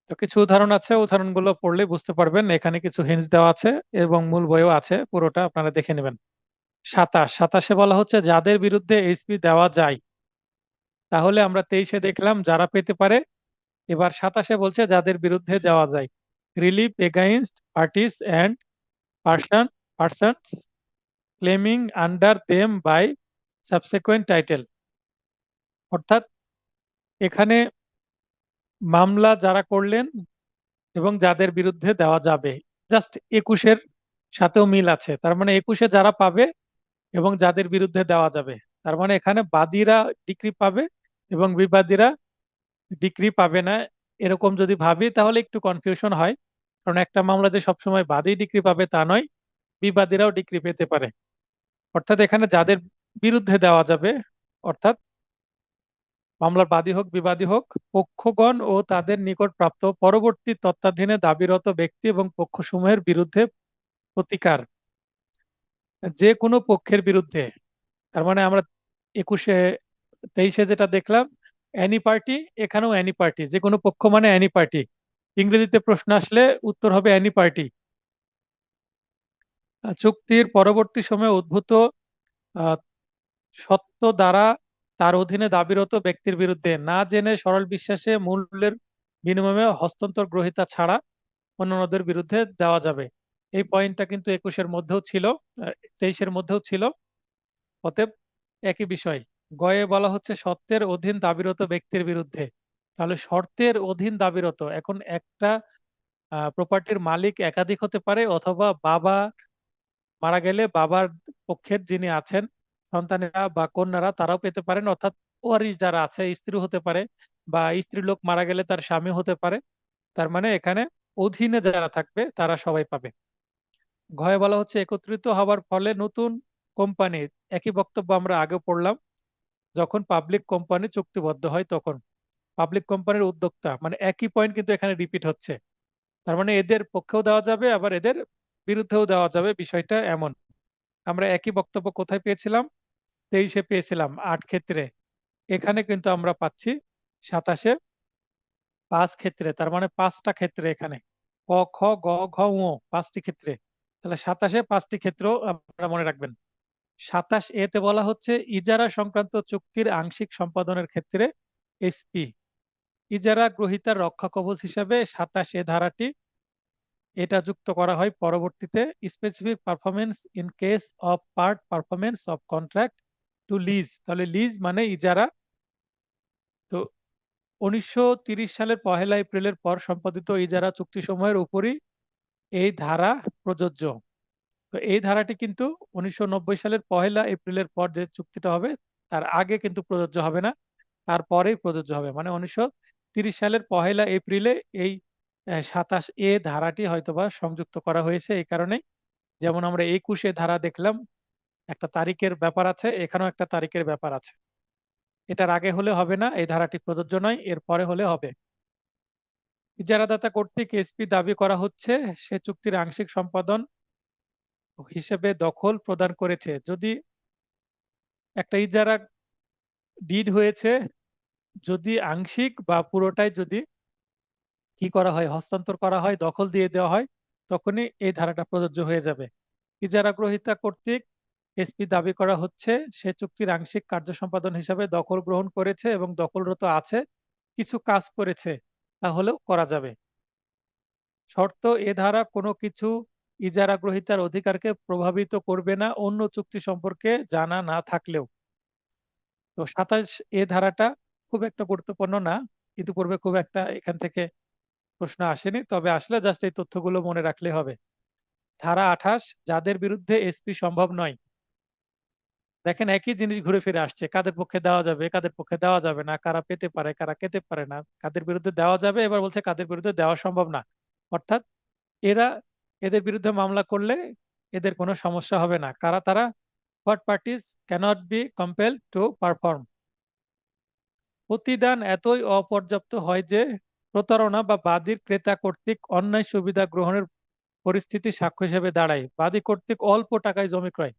তো কিছু উদাহরণ আছে, উদাহরণগুলো পড়লে বুঝতে পারবেন, এখানে কিছু হিন্টস দেওয়া আছে এবং মূল বইও আছে, পুরোটা আপনারা দেখে নেবেন। 27-এ বলা হচ্ছে যাদের বিরুদ্ধে এইচপি দেওয়া যায়, তাহলে আমরা 23-এ দেখলাম যারা পেতে পারে, এবার 27-এ বলছে যাদের বিরুদ্ধে দেওয়া যায়, relief against parties and person persons claiming under them by subsequent title. অর্থাৎ এখানে মামলা যারা করলেন এবং যাদের বিরুদ্ধে দেওয়া যাবে, জাস্ট 21-এর সাথেও মিল আছে, তার মানে 21-এ যারা পাবে এবং যাদের বিরুদ্ধে দেওয়া যাবে, তার মানে এখানে বাদীরা ডিক্রি পাবে এবং বিবাদীরা ডিক্রি পাবে না। এরকম যদি ভাবি তাহলে একটু কনফিউশন হয়, কারণ একটা মামলা যে সবসময় বাদী ডিক্রি পাবে তা নয়, বিবাদীরাও ডিক্রি পেতে পারে। অর্থাৎ এখানে যাদের বিরুদ্ধে দেওয়া যাবে, অর্থাৎ মামলার বাদী হোক বিবাদী হোক, পক্ষগণ ও তাদের নিকট প্রাপ্ত পরবর্তী তত্ত্বাধীনে দাবিরত ব্যক্তি এবং পক্ষসমূহের বিরুদ্ধে প্রতিকার যে কোনো পক্ষের বিরুদ্ধে। তার মানে আমরা 21-এ 23-এ যেটা দেখলাম অ্যানি পার্টি, এখানেও অ্যানি পার্টি, যে কোনো পক্ষ মানে অ্যানি পার্টি। ইংরেজিতে প্রশ্ন আসলে উত্তর হবে অ্যানি পার্টি। চুক্তির পরবর্তী সময়ে উদ্ভূত আহ, সত্য দ্বারা তার অধীনে দাবিরত ব্যক্তির বিরুদ্ধে না জেনে সরল বিশ্বাসে মূল্যের বিনিময়ে হস্তান্তর গ্রহীতা ছাড়া অন্যান্যদের বিরুদ্ধে দেওয়া যাবে। এই পয়েন্টটা কিন্তু 21-এর মধ্যেও ছিল, 23-এর মধ্যেও ছিল। অতএব একই বিষয়। গয়ে বলা হচ্ছে সত্যের অধীন দাবিরত ব্যক্তির বিরুদ্ধে। তাহলে শর্তের অধীন দাবিরত, এখন একটা প্রপার্টির মালিক একাধিক হতে পারে, অথবা বাবা মারা গেলে বাবার পক্ষের যিনি আছেন সন্তানেরা বা কন্যারা তারাও পেতে পারেন, অর্থাৎ ওয়ারিশ যারা আছে স্ত্রী হতে পারে, বা স্ত্রী লোক মারা গেলে তার স্বামী হতে পারে। তার মানে এখানে অধীনে যারা থাকবে তারা সবাই পাবে। ঘয়ে বলা হচ্ছে একত্রিত হবার ফলে নতুন কোম্পানি, একই বক্তব্য আমরা আগে পড়লাম, যখন পাবলিক কোম্পানি চুক্তিবদ্ধ হয় তখন পাবলিক কোম্পানির উদ্যোক্তা, মানে একই পয়েন্ট কিন্তু এখানে রিপিট হচ্ছে। তার মানে এদের পক্ষেও দেওয়া যাবে আবার এদের বিরুদ্ধেও দেওয়া যাবে, বিষয়টা এমন। আমরা একই বক্তব্য কোথায় পেয়েছিলাম? 23-এ পেয়েছিলাম 8 ক্ষেত্রে। এখানে কিন্তু আমরা পাচ্ছি 27-এ 5 ক্ষেত্রে, তার মানে 5টা ক্ষেত্রে এখানে, ক খ গ ঘ ঙ 5টি ক্ষেত্রে। তাহলে 27-এ 5টি ক্ষেত্র আপনারা মনে রাখবেন। 27 এতে বলা হচ্ছে ইজারা সংক্রান্ত চুক্তির আংশিক সম্পাদনের ক্ষেত্রে এসপি ইজারা গ্রহীতার রক্ষা কবচ হিসাবে 27-এ ধারাটি এটা যুক্ত করা হয় পরবর্তীতে, specific performance in case of part performance of contract to lease. তাহলে লিজ মানে ইজারা। তো 1930 সালের 1 এপ্রিলের পর সম্পাদিত ইজারা চুক্তিসমূহের উপরই এই ধারা প্রযোজ্য। তো এই ধারাটি কিন্তু 1990 সালের 1 এপ্রিলের পর যে চুক্তিটা হবে তার আগে কিন্তু প্রযোজ্য হবে না, তারপরেই প্রযোজ্য হবে। মানে 1930 সালের 1 এপ্রিলে এই 27-এ ধারাটি হয়তোবা সংযুক্ত করা হয়েছে এই কারণে। যেমন আমরা 21-এ ধারা দেখলাম একটা তারিখের ব্যাপার আছে, এখানেও একটা তারিখের ব্যাপার আছে। এটার আগে হলে হবে না, এই ধারাটি প্রযোজ্য নয়, এর পরে হলে হবে। ইজারাদাতা কর্তৃক এসপি দাবি করা হচ্ছে সে চুক্তির আংশিক সম্পাদন হিসেবে দখল প্রদান করেছে। যদি একটা ইজারা ডিড হয়েছে, যদি আংশিক বা পুরোটাই যদি কি করা হয়, হস্তান্তর করা হয়, দখল দিয়ে দেওয়া হয়, তখনই এই ধারাটা প্রযোজ্য হয়ে যাবে। ইজারা গ্রহীতা কর্তৃক এসপি দাবি করা হচ্ছে সে চুক্তির আংশিক কার্য সম্পাদন হিসাবে দখল গ্রহণ করেছে এবং দখলরত আছে, কিছু কাজ করেছে, তাহলেও করা যাবে। শর্ত এ ধারা কোনো কিছু ইজারা গ্রহীতার অধিকারকে প্রভাবিত করবে না অন্য চুক্তি সম্পর্কে জানা না থাকলেও। তো 27 এ ধারাটা খুব একটা গুরুত্বপূর্ণ না, ইতিপূর্বে খুব একটা এখান থেকে প্রশ্ন আসেনি, তবে আসলে জাস্ট এই তথ্যগুলো মনে রাখলে হবে। ধারা 28 যাদের বিরুদ্ধে এসপি সম্ভব নয়। দেখেন একই জিনিস ঘুরে ফিরে আসছে, কাদের পক্ষে দেওয়া যাবে কাদের পক্ষে দেওয়া যাবে না, কারা পেতে পারে কারা পেতে পারে না, কাদের বিরুদ্ধে দেওয়া যাবে এবার বলছে কাদের বিরুদ্ধে দেওয়া সম্ভব না। অর্থাৎ এরা, এদের বিরুদ্ধে মামলা করলে এদের কোনো সমস্যা হবে না। কারা তারা? What parties cannot be compel to perform. প্রতিদান এতই অপর্যাপ্ত হয় যে প্রতারণা বা বাদীর ক্রেতা কর্তৃক অন্যায় সুবিধা গ্রহণের পরিস্থিতি সাক্ষ্য হিসেবে দাঁড়ায়। বাদী কর্তৃক অল্প টাকায় জমি ক্রয়,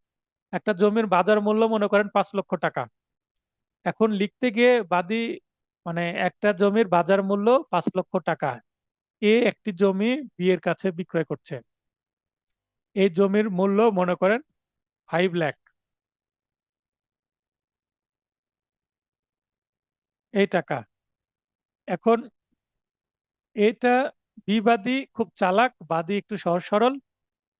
একটা জমির বাজার মূল্য মনে করেন 5 লক্ষ টাকা। এখন লিখতে গিয়ে বাদী মানে একটা জমির বাজার মূল্য 5 লক্ষ টাকা, এ একটি জমি বিয়ের কাছে বিক্রয় করছে, এই জমির মূল্য মনে করেন 5 লাখ, এই টাকা। এখন এটা বিবাদী খুব চালাক, বাদী একটু সহজ সরল,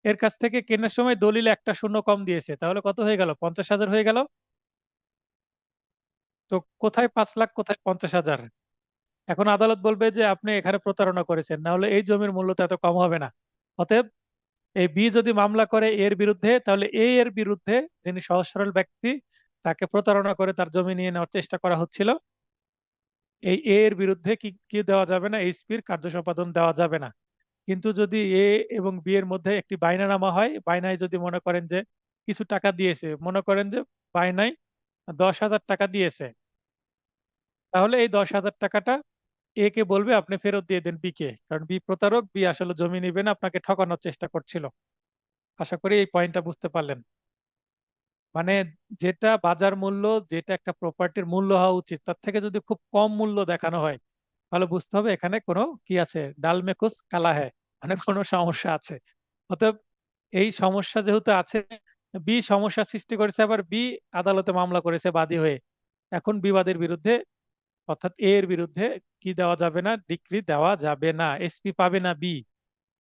এর কাছ থেকে কেনার সময় দলিল একটা শূন্য কম দিয়েছে, তাহলে কত হয়ে গেল? 50,000 হয়ে গেল। তো কোথায় 5 লাখ কোথায় 50,000? এখন আদালত বলবে যে আপনি এখানে প্রতারণা করেছেন, না হলে এই জমির মূল্য তো এত কম হবে না। অতএব এই বি যদি মামলা করে এর বিরুদ্ধে, তাহলে এ এর বিরুদ্ধে, যিনি সহজ সরল ব্যক্তি, তাকে প্রতারণা করে তার জমি নিয়ে নেওয়ার চেষ্টা করা হচ্ছিল, এই এ এর বিরুদ্ধে কি কি দেওয়া যাবে না, এসপির কার্য সম্পাদন দেওয়া যাবে না। কিন্তু যদি এ এবং বি এর মধ্যে একটি বাইনানামা হয়, বাইনায় যদি মনে করেন যে কিছু টাকা দিয়েছে, মনে করেন যে বাইনায় 10,000 টাকা দিয়েছে, তাহলে এই 10,000 টাকাটা এ কে বলবে আপনি ফেরত দিয়ে দেন বি কে, কারণ বি প্রতারক, বি আসলে জমি নিবে না, আপনাকে ঠকানোর চেষ্টা করছিল। আশা করি এই পয়েন্টটা বুঝতে পারলেন। মানে যেটা বাজার মূল্য, যেটা একটা প্রপার্টির মূল্য হওয়া উচিত, তার থেকে যদি খুব কম মূল্য দেখানো হয়, তাহলে বুঝতে হবে এখানে কোনো কি আছে, ডাল মে কুছ কালা হ্যায়, মানে কোনো সমস্যা আছে। অতএব এই সমস্যা যেহেতু আছে, বি সমস্যা সৃষ্টি করেছে, আবার বি আদালতে মামলা করেছে বাদী হয়ে, এখন বিবাদের বিরুদ্ধে, অর্থাৎ এ এর বিরুদ্ধে কি দেওয়া যাবে না, ডিক্রি দেওয়া যাবে না, এসপি পাবে না বি,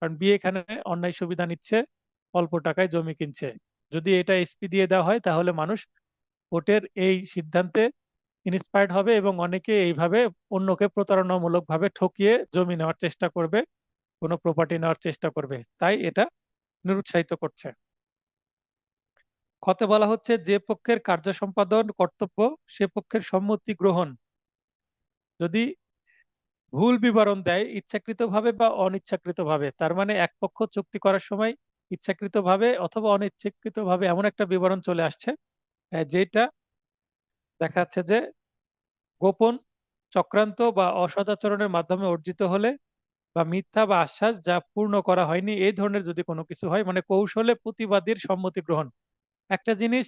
কারণ বি এখানে অন্যায় সুবিধা নিচ্ছে, অল্প টাকায় জমি কিনছে। যদি এটা এসপি দিয়ে দেওয়া হয়, তাহলে মানুষ কোর্টের এই সিদ্ধান্তে ইন্সপায়ার্ড হবে এবং অনেকে এইভাবে অন্যকে প্রতারণামূলক ভাবে ঠকিয়ে জমি নেওয়ার চেষ্টা করবে, কোনো প্রপার্টি নেওয়ার চেষ্টা করবে, তাই এটা নিরুৎসাহিত করছে। খতে বলা হচ্ছে যে পক্ষের কার্য সম্পাদন কর্তব্য সে পক্ষের সম্মতি গ্রহণ। যদি ভুল বিবরণ দেয় ইচ্ছাকৃতভাবে বা অনিচ্ছাকৃতভাবে, তার মানে এক পক্ষ চুক্তি করার সময় ইচ্ছাকৃতভাবে অথবা অনিচ্ছাকৃতভাবে এমন একটা বিবরণ চলে আসছে, যেটা দেখা যাচ্ছে যে গোপন, চক্রান্ত বা অসদাচরণের মাধ্যমে অর্জিত হলে, বা মিথ্যা বা আশ্বাস যা পূর্ণ করা হয়নি, এই ধরনের যদি কোনো কিছু হয়, মানে কৌশলে প্রতিবাদীর সম্মতি গ্রহণ। একটা জিনিস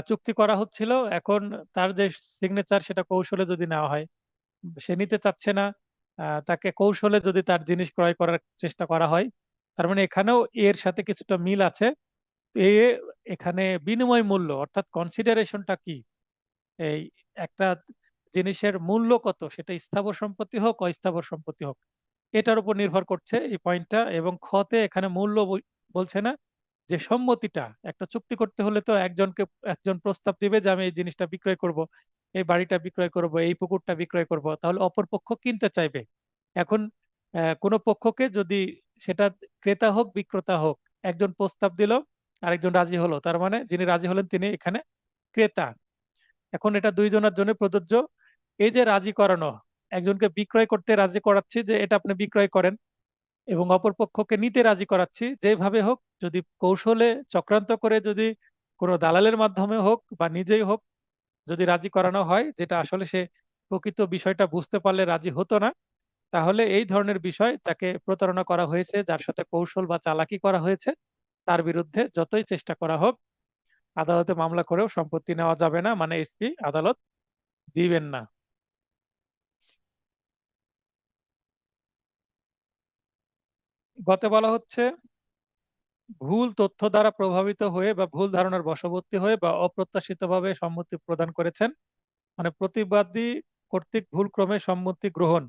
চুক্তি করা হচ্ছিল, এখন তার যে সিগনেচার সেটা কৌশলে যদি নেওয়া হয়, সে নিতে চাচ্ছে না, তাকে কৌশলে যদি তার জিনিস ক্রয় করার চেষ্টা করা হয়, তার মানে এখানেও এর সাথে কিছুটা মিল আছে। এ এখানে বিনিময় মূল্য, অর্থাৎ কনসিডারেশনটা কি, এই একটা জিনিসের মূল্য কত, সেটা স্থাবর সম্পত্তি হোক অস্থাবর সম্পত্তি হোক, এটার উপর নির্ভর করছে এই পয়েন্টটা। এবং খতে এখানে মূল্য বলছে না, যে সম্মতিটা, একটা চুক্তি করতে হলে তো একজন প্রস্তাব দিবে যে আমি এই জিনিসটা বিক্রয় করব, এই বাড়িটা বিক্রয় করব, এই পুকুরটা বিক্রয় করব, তাহলে অপর পক্ষ কিনতে চাইবে। এখন কোনো পক্ষকে যদি, সেটা ক্রেতা হোক বিক্রেতা হোক, একজন প্রস্তাব দিল, আরেকজন রাজি হলো, তার মানে যিনি রাজি হলেন তিনি এখানে ক্রেতা। এখন এটা দুইজনের জন্য প্রযোজ্য। এই যে রাজি করানো, একজনকে বিক্রয় করতে রাজি করাচ্ছি যে এটা আপনি বিক্রয় করেন, এবং অপর পক্ষকে নিতে রাজি করাচ্ছি, যেভাবে হোক, যদি কৌশলে চক্রান্ত করে, যদি কোনো দালালের মাধ্যমে হোক বা নিজেই হোক, যদি রাজি করানো হয়, যেটা আসলে সে প্রকৃত বিষয়টা বুঝতে পারলে রাজি হতো না, তাহলে এই ধরনের বিষয়, তাকে প্রতারণা করা হয়েছে, যার সাথে কৌশল বা চালাকি করা হয়েছে, তার বিরুদ্ধে যতই চেষ্টা করা হোক, আদালতে মামলা করেও সম্পত্তি নেওয়া যাবে না, মানে এসপি আদালত দিবেন না। গতে বলা হচ্ছে ভুল তথ্য দ্বারা প্রভাবিত হয়ে বা ভুল ধারণার বশবর্তী হয়ে বা অপ্রত্যাশিতভাবে সম্মতি প্রদান করেছেন, মানে প্রতিবাদী কর্তৃক ভুলক্রমে সম্মতি গ্রহণ।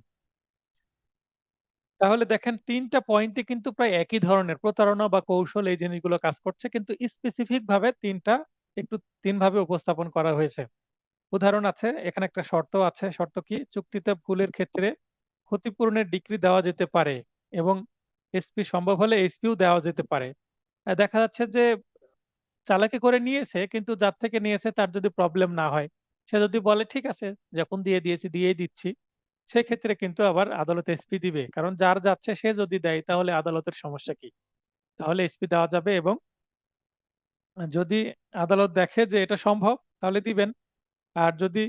তাহলে দেখেন তিনটা পয়েন্টে কিন্তু প্রায় একই ধরনের প্রতারণা বা কৌশল, এই জিনিসগুলো কাজ করছে, কিন্তু স্পেসিফিক ভাবে তিনটা একটু তিন ভাবে উপস্থাপন করা হয়েছে। উদাহরণ আছে, এখানে একটা শর্ত আছে, শর্ত কি, চুক্তিতে ভুলের ক্ষেত্রে ক্ষতিপূরণের ডিক্রি দেওয়া যেতে পারে, এবং এসপি সম্ভব হলে এসপিও দেওয়া যেতে পারে। দেখা যাচ্ছে যে চালাকি করে নিয়েছে, কিন্তু যার থেকে নিয়েছে তার যদি প্রবলেম না হয়, সে যদি বলে ঠিক আছে, যখন দিয়ে দিয়েছি দিয়েই দিচ্ছি, সেক্ষেত্রে কিন্তু আবার আদালত এসপি দিবে, কারণ যার যাচ্ছে সে যদি দেয় তাহলে আদালতের সমস্যা কি, তাহলে এসপি দেওয়া যাবে। এবং যদি আদালত দেখে যে এটা সম্ভব, তাহলে দিবেন। আর যদি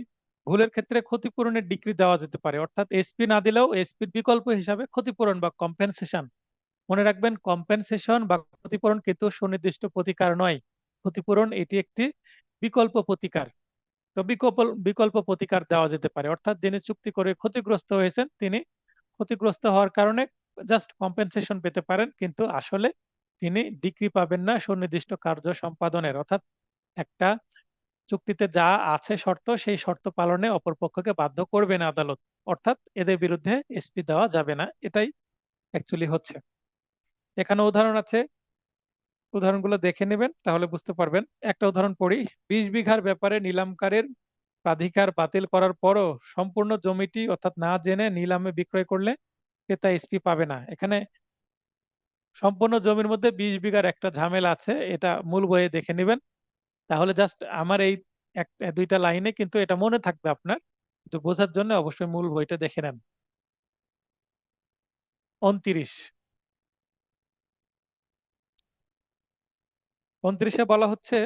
ভুলের ক্ষেত্রে ক্ষতিপূরণের ডিক্রি দেওয়া যেতে পারে, অর্থাৎ এসপি না দিলেও এসপির বিকল্প হিসাবে ক্ষতিপূরণ বা কম্পেনসেশন। মনে রাখবেন, কম্পেনসেশন বা ক্ষতিপূরণ কিন্তু সুনির্দিষ্ট প্রতিকার নয়, ক্ষতিপূরণ এটি একটি বিকল্প প্রতিকার। তো বিকল্প বিকল্প প্রতিকার দেওয়া যেতে পারে, অর্থাৎ যিনি চুক্তি করে ক্ষতিগ্রস্ত হয়েছেন, তিনি ক্ষতিগ্রস্ত হওয়ার কারণে জাস্ট কম্পেনসেশন পেতে পারেন, কিন্তু আসলে তিনি ডিক্রি পাবেন না সুনির্দিষ্ট কার্য সম্পাদনের। অর্থাৎ একটা চুক্তিতে যা আছে শর্ত, সেই শর্ত পালনে অপর পক্ষকে বাধ্য করবে না আদালত, অর্থাৎ এদের বিরুদ্ধে এসপি দেওয়া যাবে না, এটাই অ্যাকচুয়ালি হচ্ছে। এখানে উদাহরণ আছে, উদাহরণগুলো দেখে নেবেন তাহলে বুঝতে পারবেন। একটা উদাহরণ পড়ি। 20 বিঘার ব্যাপারে নিলামকারীর প্রাধিকার বাতিল করার পরও সম্পূর্ণ জমিটি অর্থাৎ না জেনে নিলামে বিক্রয় করলে ক্রেতা এসপি পাবে না। এখানে সম্পূর্ণ জমির মধ্যে 20 বিঘার একটা ঝামেলা আছে, এটা মূল বইয়ে দেখে নেবেন। তাহলে জাস্ট আমার এই দুইটা লাইনে কিন্তু এটা মনে থাকবে আপনার, তো বোঝার জন্য অবশ্যই মূল বইটা দেখে নেন। 29। 29-এ বলা হচ্ছে,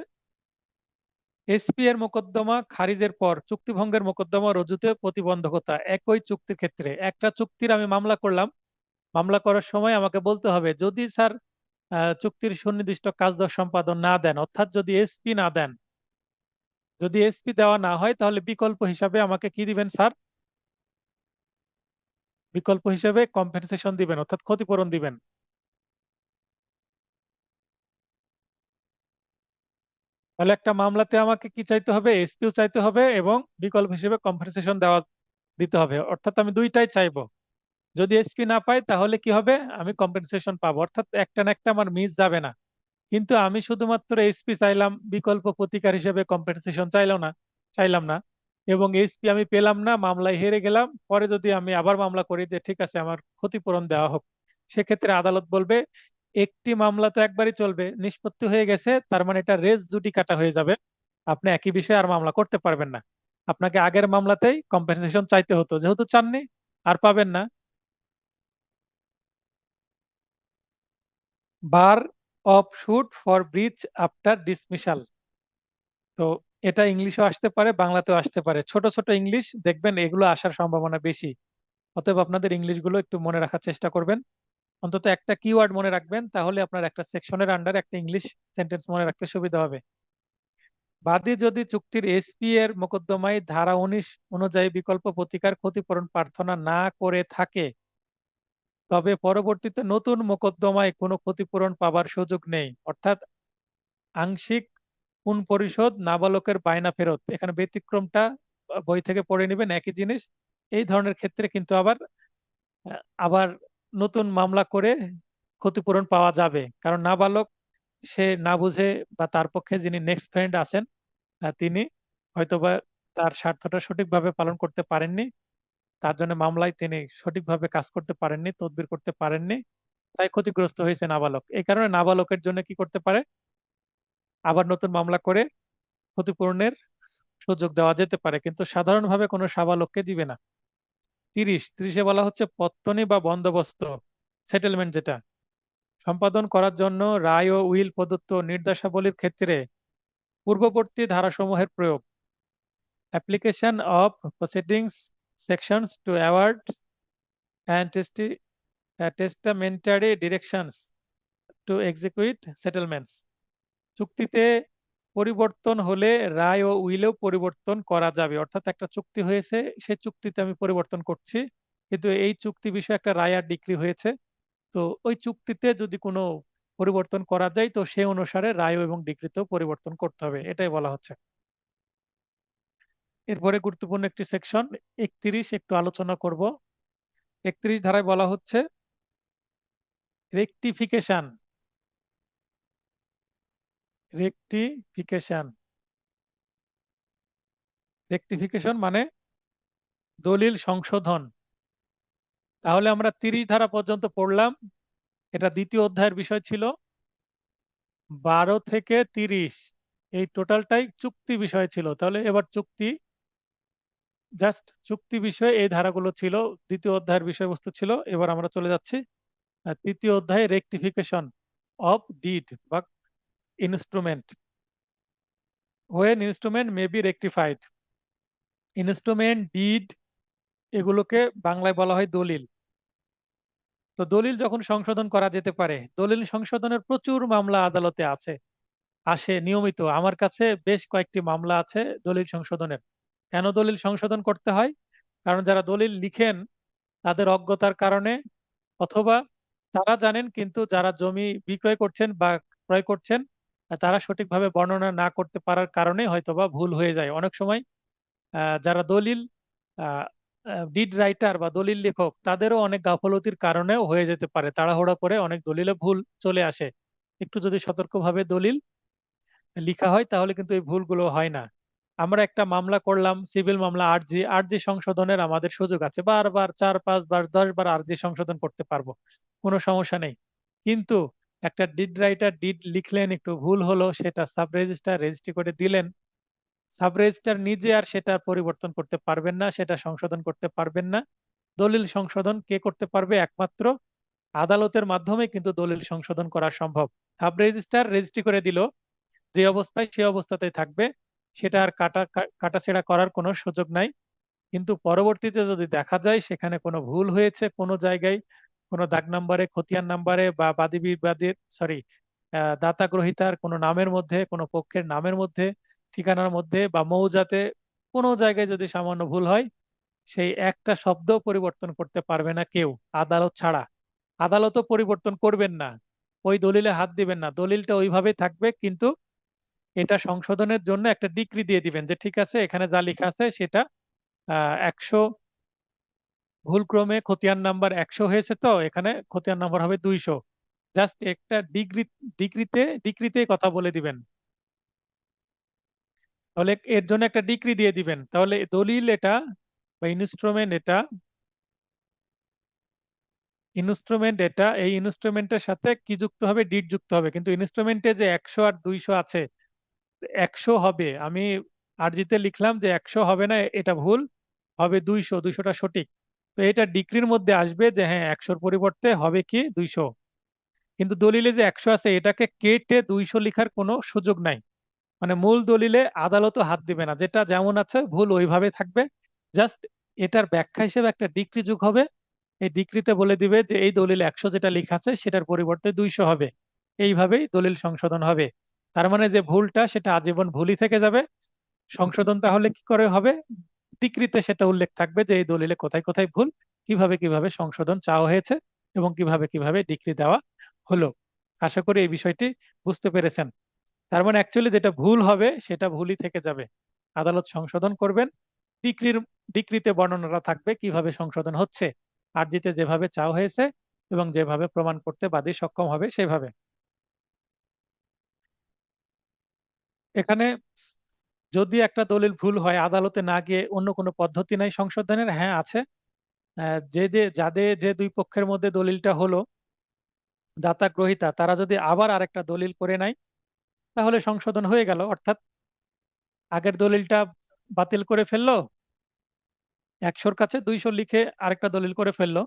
এসপি এর মোকদ্দমা খারিজের পর চুক্তিভঙ্গের মোকদ্দমা রুজুতে প্রতিবন্ধকতা। একই চুক্তির ক্ষেত্রে একটা চুক্তির আমি মামলা করলাম, মামলা করার সময় আমাকে বলতে হবে যদি স্যার চুক্তির সুনির্দিষ্ট কার্য সম্পাদন না দেন, অর্থাৎ যদি এসপি না দেন, যদি এসপি দেওয়া না হয় তাহলে বিকল্প হিসাবে আমাকে কি দিবেন স্যার? বিকল্প হিসাবে কম্পেনসেশন দিবেন, অর্থাৎ ক্ষতিপূরণ দিবেন। তাহলে একটা মামলাতে আমাকে কি চাইতে হবে? এসপিও চাইতে হবে এবং বিকল্প হিসেবে কম্পেনসেশন দিতে হবে, অর্থাৎ আমি দুইটাই চাইবো। যদি এসপি না পাই তাহলে কি হবে? আমি কম্পেনসেশন পাবো, অর্থাৎ একটা না একটা আমার মিস যাবে না। কিন্তু আমি শুধুমাত্র এসপি চাইলাম, বিকল্প প্রতিকার হিসেবে কম্পেনসেশন চাইলাম না, এবং এসপি আমি পেলাম না, মামলায় হেরে গেলাম। পরে যদি আমি আবার মামলা করি যে ঠিক আছে আমার ক্ষতিপূরণ দেওয়া হোক, সেক্ষেত্রে আদালত বলবে একটি মামলা তো একবারই চলবে, নিষ্পত্তি হয়ে গেছে, তার মানে এটা রেস জুডিকাটা হয়ে যাবে, আপনি একই বিষয়ে আর মামলা করতে পারবেন না। আপনাকে আগের মামলাতেই কম্পেনসেশন চাইতে হতো, যেহেতু চাননি আর পাবেন না। Bar of suit for breach after dismissal. তো এটা ইংলিশেও আসতে পারে, বাংলাতেও আসতে পারে। ছোট ছোট ইংলিশ দেখবেন এগুলো আসার সম্ভাবনা বেশি। অতএব আপনাদের ইংলিশগুলো একটু মনে রাখার চেষ্টা করবেন। অন্তত একটা কিওয়ার্ড মনে রাখবেন, তাহলে আপনার একটা সেকশনের আন্ডারে একটা ইংলিশ সেন্টেন্স মনে রাখতে সুবিধা হবে। বাদী যদি চুক্তির এসপি এর মোকদ্দমায় ধারা 19 অনুযায়ী বিকল্প প্রতিকার ক্ষতিপূরণ প্রার্থনা না করে থাকে, তবে পরবর্তীতে নতুন মোকদ্দমায় কোনো ক্ষতিপূরণ পাবার সুযোগ নেই। অর্থাৎ আংশিক পুনঃপরিশোধ, নাবালকের বায়না ফেরত, এখানে ব্যতিক্রমটা বই থেকে পড়ে নেবেন, একই জিনিস। এই ধরনের ক্ষেত্রে কিন্তু আবার নতুন মামলা করে ক্ষতিপূরণ পাওয়া যাবে, কারণ নাবালক সে না বুঝে, বা তার পক্ষে যিনি নেক্সট ফ্রেন্ড আছেন তিনি হয়তোবা তার স্বার্থটা সঠিকভাবে পালন করতে পারেননি, তার জন্য মামলায় তিনি সঠিকভাবে কাজ করতে পারেননি, তদবির করতে পারেননি, তাই ক্ষতিগ্রস্ত হয়েছে নাবালক। এই কারণে নাবালকের জন্য কি করতে পারে? আবার নতুন মামলা করে ক্ষতিপূরণের সুযোগ দেওয়া যেতে পারে, কিন্তু সাধারণভাবে কোনো সাবালককে দিবে না। 30-30-এ বলা হচ্ছে পত্তনি বা বন্দোবস্ত, সেটেলমেন্ট যেটা সম্পাদন করার জন্য রায় ও উইল প্রদত্ত নির্দেশাবলীর ক্ষেত্রে পূর্ববর্তী ধারাসমূহের প্রয়োগ। Application of proceedings sections to awards and testamentary directions to execute settlements. চুক্তিতে পরিবর্তন হলে রায় ও উইলেও পরিবর্তন করা যাবে, অর্থাৎ একটা চুক্তি হয়েছে, সেই চুক্তিতে আমি পরিবর্তন করছি, কিন্তু এই চুক্তি বিষয়ে একটা রায় আর ডিক্রি হয়েছে, তো ওই চুক্তিতে যদি কোনো পরিবর্তন করা যায় তো সেই অনুসারে রায় এবং ডিক্রিতেও পরিবর্তন করতে হবে, এটাই বলা হচ্ছে। এরপরে গুরুত্বপূর্ণ একটি সেকশন 31 একটু আলোচনা করব। 31 ধারায় বলা হচ্ছে রেকটিফিকেশন। রেকটিফিকেশন রেকটিফিকেশন মানে দলিল সংশোধন। তাহলে আমরা 30 ধারা পর্যন্ত পড়লাম, এটা দ্বিতীয় অধ্যায়ের বিষয় ছিল। 12 থেকে 30 এই টোটালটাই চুক্তি বিষয় ছিল। তাহলে এবার জাস্ট চুক্তি বিষয়ে এই ধারাগুলো ছিল, দ্বিতীয় অধ্যায়ের বিষয়বস্তু ছিল। এবার আমরা চলে যাচ্ছি তৃতীয় অধ্যায়ে, রেকটিফিকেশন অফ ডিড বা instrument. When instrument may be rectified. Instrument, did, এগুলোকে বাংলায় বলা হয় দলিল। তো দলিল যখন সংশোধন করা যেতে পারে, দলিল সংশোধনের প্রচুর মামলা আদালতে আসে নিয়মিত। আমার কাছে বেশ কয়েকটি মামলা আছে দলিল সংশোধনের। কেন দলিল সংশোধন করতে হয়? কারণ যারা দলিল লিখেন তাদের অজ্ঞতার কারণে, অথবা তারা জানেন কিন্তু যারা জমি বিক্রয় করছেন বা ক্রয় করছেন তারা সঠিকভাবে বর্ণনা না করতে পারার কারণে হয়তোবা ভুল হয়ে যায় অনেক সময়। যারা দলিল ডিড রাইটার বা দলিল লেখক তাদেরও অনেক গাফলতির কারণেও হয়ে যেতে পারে, তাড়াহুড়া করে অনেক দলিলে ভুল চলে আসে। একটু যদি সতর্কভাবে দলিল লিখা হয় তাহলে কিন্তু এই ভুলগুলো হয় না। আমরা একটা মামলা করলাম, সিভিল মামলা, আরজি, আরজি সংশোধনের আমাদের সুযোগ আছে, বারবার 4-5 বার 10 বার আরজি সংশোধন করতে পারবো, কোনো সমস্যা নেই। কিন্তু একটা ডিড রাইটার ডিড লিখলেন, একটু ভুল হলো, সেটা সাব রেজিস্ট্রার রেজিস্ট্রি করে দিলেন। সাব রেজিস্ট্রার নিজে আর সেটা পরিবর্তন করতে পারবেন না, সেটা সংশোধন করতে পারবেন না। দলিল সংশোধন কে করতে পারবে? একমাত্র আদালতের মাধ্যমে কিন্তু দলিল সংশোধন করা সম্ভব। সাব রেজিস্ট্রার রেজিস্ট্রি করে দিল, যে অবস্থায় সে অবস্থাতেই থাকবে, সেটা আর কাটাছেঁড়া করার কোনো সুযোগ নাই। কিন্তু পরবর্তীতে যদি দেখা যায় সেখানে কোনো ভুল হয়েছে, কোনো জায়গায় কোনো দাগ নাম্বারে, খতিয়ান নাম্বারে বা বাদী বিবাদীর সরি দাতা গ্রহীতার কোনো নামের মধ্যে, কোনো পক্ষের নামের মধ্যে, ঠিকানার মধ্যে বা মৌজাতে কোনো জায়গায় যদি সামান্য ভুল হয়, সেই একটা শব্দ পরিবর্তন করতে পারবে না কেউ, আদালত ছাড়া। আদালতও পরিবর্তন করবেন না, ওই দলিলে হাত দিবেন না, দলিলটা ওইভাবেই থাকবে। কিন্তু এটা সংশোধনের জন্য একটা ডিক্রি দিয়ে দিবেন যে ঠিক আছে, এখানে যা লেখা আছে সেটা 100, ভুলক্রমে খতিয়ান নাম্বার 100 হয়েছে, তো এখানে খতিয়ান নাম্বার হবে 200। জাস্ট একটা ডিক্রিতে কথা বলে দিবেন। তাহলে এর জন্য একটা ডিক্রি দিয়ে দিবেন, তাহলে দলিল এটা বা ইনস্ট্রুমেন্ট এটা, এই ইনস্ট্রুমেন্টের সাথে কি যুক্ত হবে? ডিড যুক্ত হবে। কিন্তু ইনস্ট্রুমেন্টে যে 100 আর 200 আছে, 100 হবে, আমি আরজিতে লিখলাম যে 100 হবে না, এটা ভুল, হবে 200, 200টা সঠিক। তো এটা ডিক্রির মধ্যে আসবে যে হ্যাঁ 100-র পরিবর্তে হবে কি 200। কিন্তু দলিলে যে 100 আছে এটাকে কেটে 200 লেখার কোনো সুযোগ নাই। মানে মূল দলিলে আদালতও হাত দিবে না, যেটা যেমন আছে ভুল ওইভাবে থাকবে। জাস্ট এটার ব্যাখ্যা হিসেবে একটা ডিক্রি যোগ হবে। এই ডিক্রিতে বলে দিবে যে এই দলিলে 100 যেটা লেখা আছে সেটার পরিবর্তে 200 হবে। এইভাবেই দলিল সংশোধন হবে। তার মানে যে ভুলটা সেটা আজীবন ভুলই থেকে যাবে। সংশোধন তাহলে কি করে হবে? ডিক্রিতে সেটা উল্লেখ থাকবে যে এই দলিলে কোথায় কোথায় ভুল, কিভাবে কিভাবে সংশোধন চাওয়া হয়েছে এবং কিভাবে কিভাবে ডিক্রি দেওয়া হলো। আশা করি এই বিষয়টি বুঝতে পেরেছেন। তার মানে অ্যাকচুয়ালি যেটা ভুল হবে সেটা ভুলই থেকে যাবে, আদালত সংশোধন করবেন। ডিক্রির ডিক্রিতে বর্ণনাটা থাকবে কিভাবে সংশোধন হচ্ছে, আরজিতে যেভাবে চাওয়া হয়েছে এবং যেভাবে প্রমাণ করতে বাদী সক্ষম হবে সেভাবে। এখানে যদি একটা দলিল ভুল হয়, আদালতে না গিয়ে অন্য কোনো পদ্ধতি নাই সংশোধনের? হ্যাঁ আছে। যে দুই পক্ষের মধ্যে দলিলটা হলো, দাতা গ্রহীতা, তারা যদি আবার আরেকটা দলিল করে নেয় তাহলে সংশোধন হয়ে গেল। অর্থাৎ আগের দলিলটা বাতিল করে ফেললো, 100-র কাছে 200 লিখে আরেকটা দলিল করে ফেললো।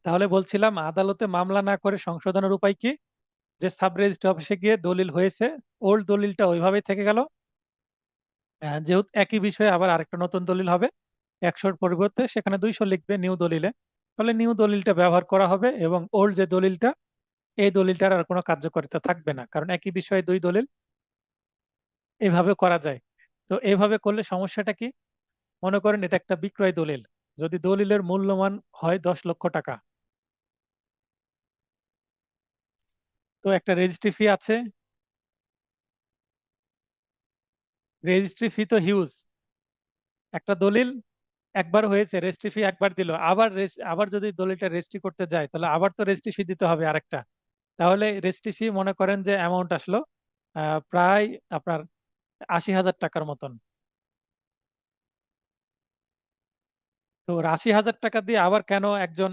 তাহলে বলছিলাম আদালতে মামলা না করে সংশোধনের উপায় কি? যে সাব রেজিস্ট্রি অফিসে গিয়ে দলিল হয়েছে, ওল্ড দলিলটা ওইভাবেই থেকে গেল। যেহেতু একই বিষয়ে আবার আরেকটা নতুন দলিল হবে, 100-র পরিবর্তে সেখানে 200 লিখবে নিউ দলিলে। তাহলে নিউ দলিলটা ব্যবহার করা হবে এবং ওল্ড যে দলিলটা, এই দলিলটার আর কোনো কার্যকারিতা থাকবে না, কারণ একই বিষয়ে দুই দলিল। এইভাবে করা যায়। তো এইভাবে করলে সমস্যাটা কি? মনে করেন এটা একটা বিক্রয় দলিল, যদি দলিলের মূল্যমান হয় 10 লক্ষ টাকা, তো একটা রেজিস্ট্রি ফি আছে। রেজিস্ট্রি ফি তো হিউজ। একটা দলিল একবার হয়েছে, রেজিস্ট্রি ফি একবার দিল, আবার যদি দলিলটা রেজিস্ট্রি করতে যায় তাহলে আবার তো রেজিস্ট্রি ফি দিতে হবে আরেকটা। তাহলে রেজিস্ট্রি ফি মনে করেন যে অ্যামাউন্ট আসলো প্রায় আপনার 80,000 টাকার মতন। তো 80,000 টাকা দিয়ে আবার কেন একজন